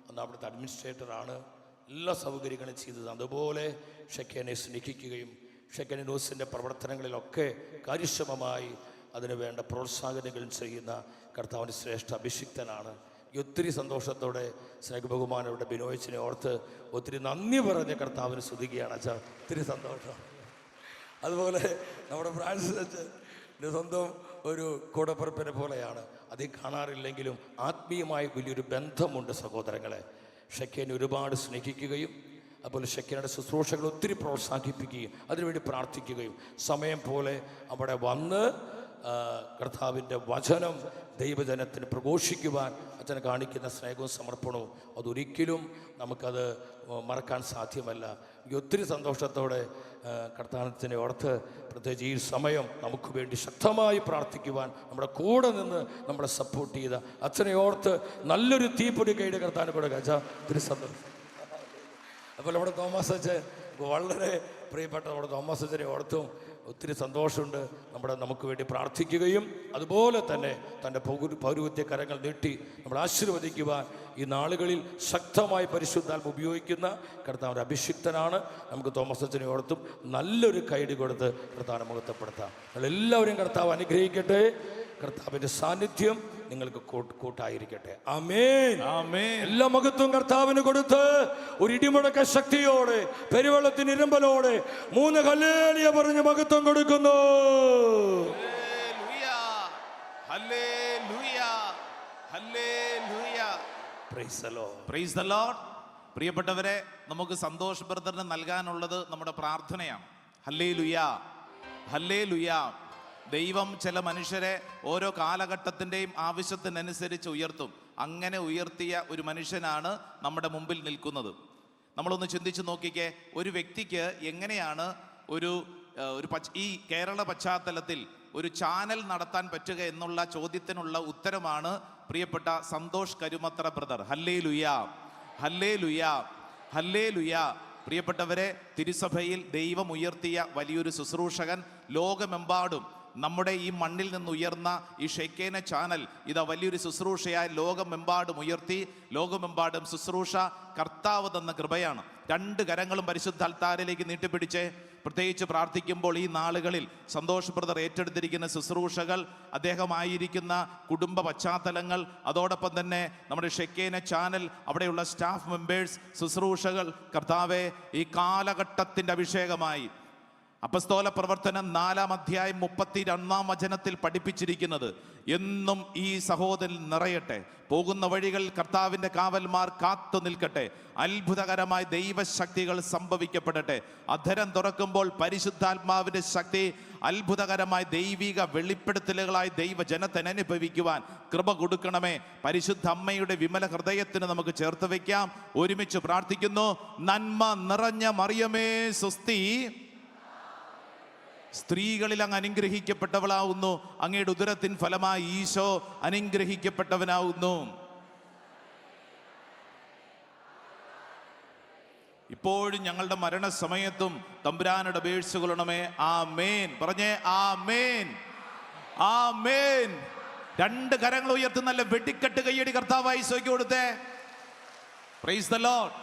അന്ന് അവിടുത്തെ അഡ്മിനിസ്ട്രേറ്ററാണ് എല്ലാ സൗകര്യങ്ങളും ചെയ്തത്. അതുപോലെ ഷെക്കേനെ സ്നേഹിക്കുകയും ഷെക്കേൻ ന്യൂസിൻ്റെ പ്രവർത്തനങ്ങളിലൊക്കെ കാര്യക്ഷമമായി അതിന് വേണ്ട പ്രോത്സാഹനങ്ങളും ചെയ്യുന്ന കർത്താവിൻ്റെ ശ്രേഷ്ഠ അഭിഷിക്തനാണ്. ഒത്തിരി സന്തോഷത്തോടെ സ്നേഹബഹുമാനയുടെ ബിനോയ്ച്ചിനെ ഓർത്ത് ഒത്തിരി നന്ദി പറഞ്ഞ് കർത്താവിന് സ്തുതിക്കുകയാണ് അച്ഛാ. ഒത്തിരി സന്തോഷം. അതുപോലെ നമ്മുടെ ഫ്രാൻസിസ് അച്ഛൻ്റെ സ്വന്തം ഒരു കൂടപ്പിറപ്പിനെ പോലെയാണ്. അതിൽ കാണാറില്ലെങ്കിലും ആത്മീയമായി വലിയൊരു ബന്ധമുണ്ട് സഹോദരങ്ങളെ. ഷെക്കേനെ ഒരുപാട് സ്നേഹിക്കുകയും അതുപോലെ ഷെക്കേനയുടെ ശുശ്രൂഷകൾ ഒത്തിരി പ്രോത്സാഹിപ്പിക്കുകയും അതിനുവേണ്ടി പ്രാർത്ഥിക്കുകയും സമയം പോലെ അവിടെ വന്ന് കർത്താവിൻ്റെ വചനം ദൈവജനത്തിന് പ്രഘോഷിക്കുവാൻ അച്ഛനെ കാണിക്കുന്ന സ്നേഹവും സമർപ്പണവും അതൊരിക്കലും നമുക്കത് മറക്കാൻ സാധ്യമല്ല. ഒത്തിരി സന്തോഷത്തോടെ കർത്താവിനെ ഓർത്ത് പ്രത്യേകിച്ച് ഈ സമയം നമുക്ക് വേണ്ടി ശക്തമായി പ്രാർത്ഥിക്കുവാൻ നമ്മുടെ കൂടെ നിന്ന് നമ്മളെ സപ്പോർട്ട് ചെയ്ത അച്ഛനെ ഓർത്ത് നല്ലൊരു തീപ്പൊടി കൈയുടെ കർത്താവിനെ കൂടെ അച്ഛാ ഒത്തിരി സന്തോഷം. അപ്പോൾ നമ്മുടെ തോമസ് അച്ഛൻ വളരെ പ്രിയപ്പെട്ട നമ്മുടെ തോമസ് അച്ഛനെ ഓർത്തും ഒത്തിരി സന്തോഷമുണ്ട്. നമുക്ക് വേണ്ടി പ്രാർത്ഥിക്കുകയും അതുപോലെ തന്നെ തൻ്റെ പൗരോഹിത്യ കരങ്ങൾ നീട്ടി നമ്മൾ ആശീർവദിക്കുവാൻ ഈ നാളുകളിൽ ശക്തമായി പരിശുദ്ധാത്മ ഉപയോഗിക്കുന്ന കർത്താവിൻ്റെ അഭിഷിക്തനാണ്. നമുക്ക് തോമസ് അച്ഛനെ ഓർത്തും നല്ലൊരു കൈഡി കൊടുത്ത് കർത്താവിനെ മുഖത്തപ്പെടുത്താം. നമ്മളെല്ലാവരും കർത്താവ് അനുഗ്രഹിക്കട്ടെ. കർത്താവിൻ്റെ സാന്നിധ്യം നിങ്ങൾക്ക് കൂട്ടായിരിക്കട്ടെ. ആമേൻ. ആമേൻ. എല്ലാ മഹത്വം കർത്താവിന് കൊടുത്ത് ഒരു ഇടിമുഴക്ക ശക്തിയോടെ പെരുവെള്ളത്തിന് ഇരമ്പലോടെ 3 ഹല്ലേലൂയ പറഞ്ഞ് മഹത്വം കൊടുക്കുന്നു. Price the Lord. പ്രിയപ്പെട്ടവരെ, നമുക്ക് സന്തോഷ് ബ്രദറിന് നൽകാനുള്ളത് നമ്മുടെ പ്രാർത്ഥനയാണ്. Hallelujah, hallelujah. ദൈവം ചില മനുഷ്യരെ ഓരോ കാലഘട്ടത്തിൻ്റെയും ആവശ്യത്തിനനുസരിച്ച് ഉയർത്തും. അങ്ങനെ ഉയർത്തിയ ഒരു മനുഷ്യനാണ് നമ്മുടെ മുമ്പിൽ നിൽക്കുന്നത്. നമ്മളൊന്ന് ചിന്തിച്ച് നോക്കിക്കേ, ഒരു വ്യക്തിക്ക് എങ്ങനെയാണ് ഈ കേരള പശ്ചാത്തലത്തിൽ ഒരു ചാനൽ നടത്താൻ പറ്റുക എന്നുള്ള ചോദ്യത്തിനുള്ള ഉത്തരമാണ് പ്രിയപ്പെട്ട Santhosh Karumathra brother. Hallelujah, hallelujah, hallelujah. പ്രിയപ്പെട്ടവരെ, തിരുസഭയിൽ ദൈവം ഉയർത്തിയ വലിയൊരു ശുശ്രൂഷകൻ ലോകമെമ്പാടും നമ്മുടെ ഈ മണ്ണിൽ നിന്ന് ഉയർന്ന ഈ ഷെക്കേന ചാനൽ ഇതാ വലിയൊരു ശുശ്രൂഷയായി ലോകമെമ്പാടും ഉയർത്തി. ലോകമെമ്പാടും ശുശ്രൂഷ കർത്താവ് തന്ന കൃപയാണ്. 2 കരങ്ങളും പരിശുദ്ധ അൽത്താരയിലേക്ക് നീട്ടിപ്പിടിച്ച് പ്രത്യേകിച്ച് പ്രാർത്ഥിക്കുമ്പോൾ ഈ നാളുകളിൽ സന്തോഷ് ബ്രദർ ഏറ്റെടുത്തിരിക്കുന്ന ശുശ്രൂഷകൾ, അദ്ദേഹമായിരിക്കുന്ന കുടുംബ പശ്ചാത്തലങ്ങൾ, അതോടൊപ്പം തന്നെ നമ്മുടെ ഷെക്കേന ചാനൽ അവിടെയുള്ള സ്റ്റാഫ് മെമ്പേഴ്സ്, ശുശ്രൂഷകൾ, കർത്താവെ ഈ കാലഘട്ടത്തിൻ്റെ അഭിഷേകമായി അപ്പസ്തോല പ്രവർത്തനം 4-ാം അധ്യായം 32-ാം പഠിപ്പിച്ചിരിക്കുന്നത്, എന്നും ഈ സഹോദരൻ നിറയട്ടെ, പോകുന്ന വഴികൾ കർത്താവിൻ്റെ കാവൽമാർ കാത്തു നിൽക്കട്ടെ, അത്ഭുതകരമായ ദൈവശക്തികൾ സംഭവിക്കപ്പെടട്ടെ, അധരം തുറക്കുമ്പോൾ പരിശുദ്ധാത്മാവിൻ്റെ ശക്തി, അത്ഭുതകരമായ ദൈവിക വെളിപ്പെടുത്തലുകളായി ദൈവജനത്തിന് അനുഭവിക്കുവാൻ കൃപ കൊടുക്കണമേ. പരിശുദ്ധ അമ്മയുടെ വിമല ഹൃദയത്തിന് നമുക്ക് ചേർത്ത് വയ്ക്കാം. ഒരുമിച്ച് പ്രാർത്ഥിക്കുന്നു. നന്മ നിറഞ്ഞ മറിയമേ സ്വസ്തി, സ്ത്രീകളിൽ അങ്ങ് അനുഗ്രഹിക്കപ്പെട്ടവളാവുന്നു, അങ്ങയുടെ ഉദരത്തിൻ ഫലമായി ഈശോ അനുഗ്രഹിക്കപ്പെട്ടവനാവുന്നു. ഇപ്പോഴും ഞങ്ങളുടെ മരണസമയത്തും തമ്പുരാനുടെ അപേക്ഷകൊള്ളണമേ. ആമേൻ. പറഞ്ഞേ ആമേൻ, ആമേൻ. 2 കരങ്ങൾ ഉയർത്തി നല്ല വെടിക്കെട്ട് കയ്യടി കർത്താവായി ഈശോയ്ക്ക് കൊടുത്തേ. Price the Lord.